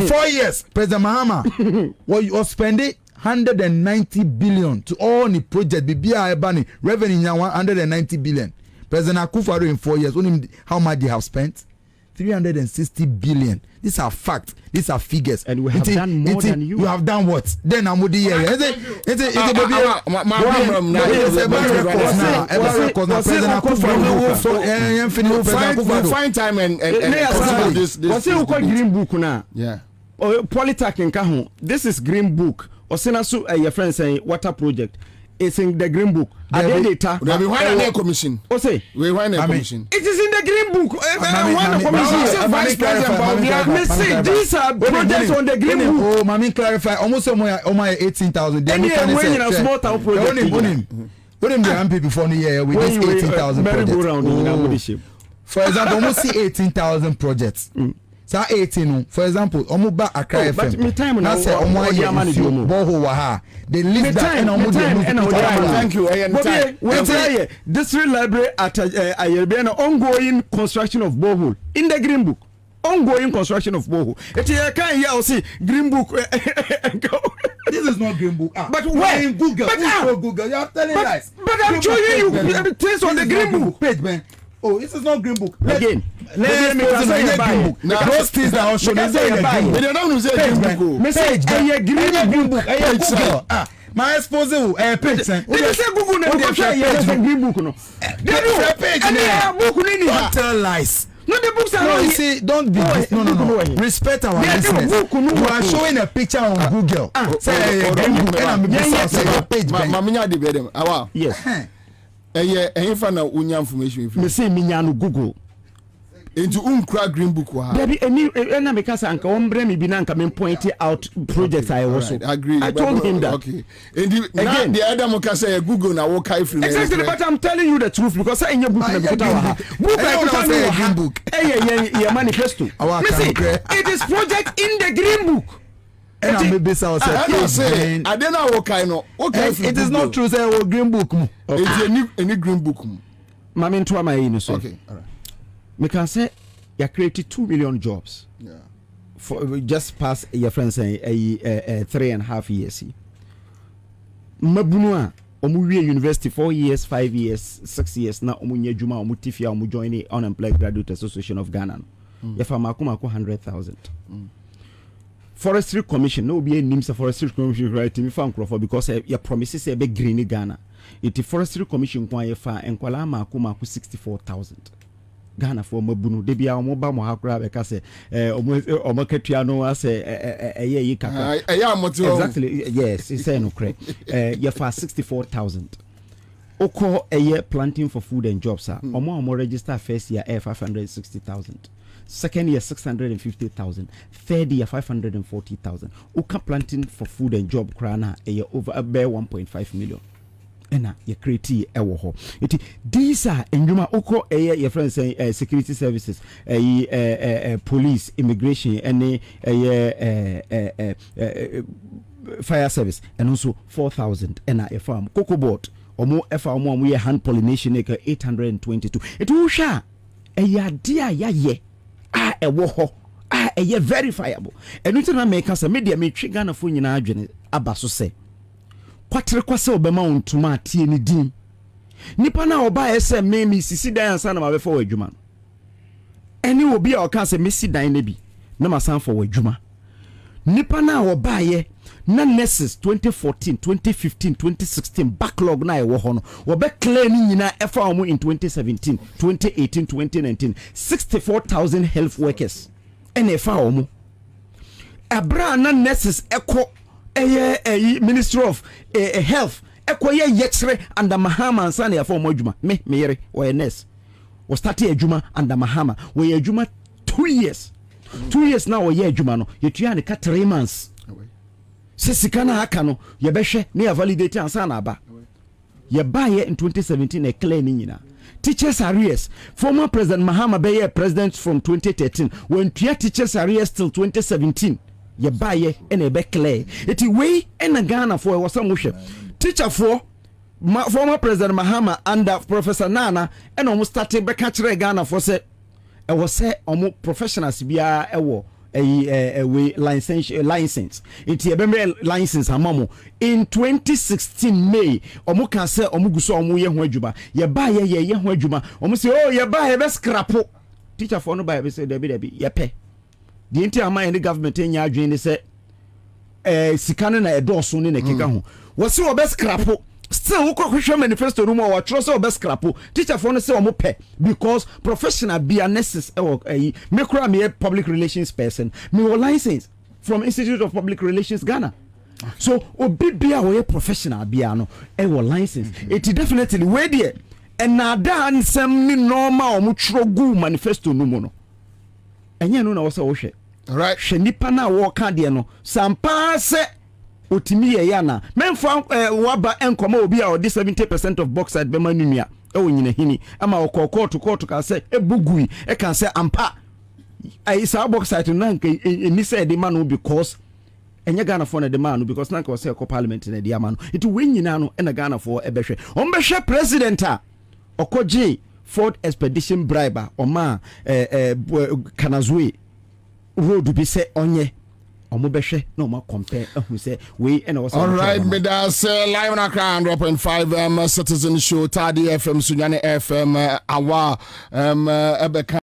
4 years, President Mahama was spending 190 billion to all the project. BBI Ebani revenue now 190 billion. President Akufo-Addo in 4 years, how much they have spent? 360 billion. These are facts. These are figures. And we have done more than you. You have done what? Then I'm with the year. Find time and this green book now. Yeah. Polytech in Kahun. This is green book. Osinasu, your friend saying water project. It's in the green book. Data. We want a commission. Say we want a commission. It is in the green book. Vice President, these are projects on the green book. Oh, Mami clarify. Almost my 18,000. Any when a small town project. What him the MP before the year with this 18,000 projects. For example, almost see 18,000 projects. So 18 for example omuba Accra FM na say omo aye boho wa ha they leave that and omo thank you Bobie district library at Ayerbe ongoing construction of borehole in the green book ongoing construction of borehole. It can hear see green book. This is not green book. But where in Google? But, Google. You are telling lies. But I'm showing you things on the green book page, man. Oh, this is not green book. Again. Let me say green book. Those things that are shown in the green book. They don't say green book. Message. Green book. Google. My exposure page. Did you say Google name the green book no? Page. Don't tell lies. No, the books are no, not. You see, don't be. No. Respect our listeners. You are showing a picture on Google. Say green book. Yes. If na unya information. Me say me nya no Google. Into unkra green book wa. There be any na me kasa anka ombre me bi na anka me point out projects I also. Agree. I told him that. Okay. And again, the other mo kasa Google na wo kai free. Exactly, but I'm telling you the truth because I in your book na put our book I put a green book. Yeah, manifesto. Me say it is project in the green book. And I maybe say I don't know what kind of it is not true say green book. It's any green book. Mama into my innocent. Okay, all right. Me can say you created 2 million jobs. Yeah. For just past your friends saying 3.5 years. Mabunua omuwie university 4 years, 5 years, 6 years na omunye juma omutifia omu join the Unemployed Graduate Association of Ghana. Yafa makuma 100,000. Forestry Commission no be a names of Forestry Commission right me fan crofo because your promises say be green Ghana. It Forestry Commission kwa yefa enkwala makuma 64,000. Ghana for mabunu de bia omoba mo hakura be ka se omokatua no ase yi kaka exactly yes he say no correct you for 64,000 oko planting for food and jobs are omo register first year 560,000 second year 650,000 third year 540,000 oka planting for food and job krana over about 1.5 million. Ena ye create ewo ho iti these are enjuma oko your friends say security services police immigration and fire service and also 4,000 ena a farm cocoa board omo efa omo we hand pollination 822 it will sha dia ye ewo ho verifiable and we na make us media me trigger na fo nyina adwene abaso say kwatre kwase obema ontuma atie ni din nipa na oba ese memi sisi dan ansa na mabe for adwuma eni obi a oka se mesi dan na bi na masan for adwuma nipa na oba ye na nurses 2014 2015 2016 backlog na e wo ho no obe clear ni nyina efa omo in 2017 2018 2019 64,000 health workers ene efa omo abra na nurses eko Ministry of Health ekoye yekre under Mahama ansana ya for modjuma me yere o nurse o start adwuma under Mahama we adwuma 2 years 2 years now we adwuma no yetua ne ka 3 months sesika na aka no ye behwe ne ya validate ansana aba ye ba ye in 2017 e clear ni nyina teachers arrears former president Mahama be president from 2013 when teachers arrears till 2017 ye baye ene be clear eti we ena Ghana for was some teacher for former president Mahama under Professor Nana and almost started be catch Ghana for say e was say omo professionals bia e wo we license eti e be license amamo in 2016 May omo kan say omo guso omo ye ho adwuma ye baye ye ho adwuma omo say oh ye baye be scrapo teacher for no baye be say debi ye pe the entire mind the government enya adwene say sikane na edoso ne keka ho wo se obe scrapo still wo kohwehwe manifesto no mo wo tro se obe scrapo teacher for no say omo pe because professional be a nurses me kura me public relations person me wo license from Institute of Public Relations Ghana so obi bia wo professional bia no wo license it definitely we there and na da ansem ni normal omo tro gu manifesto no mo no enye no na wo se wo hwe right hwe nipa na wo ka de no sampa se otimi ye ya na memfa waba enkoma obi a odi 70% of bauxite be manunua e wo nyina hini ama wo court ka se ebugui e kan se ampa ai sa bauxite na nka ni se de man because enye Ghana for na de man because na nka wo se ko parliament na de amano it we nyina no e na Ghana for e behwe on behwe president a okoje Ford Expedition bribe oma Kanazwe road bi sɛ ɔnyɛ ɔmo bɛhwɛ na ɔmo compare ɛhu sɛ wei ɛna wɔsɛ all right medas live on Accra 100.5 citizen show Tadi FM Sunyane FM awa ɛbɛka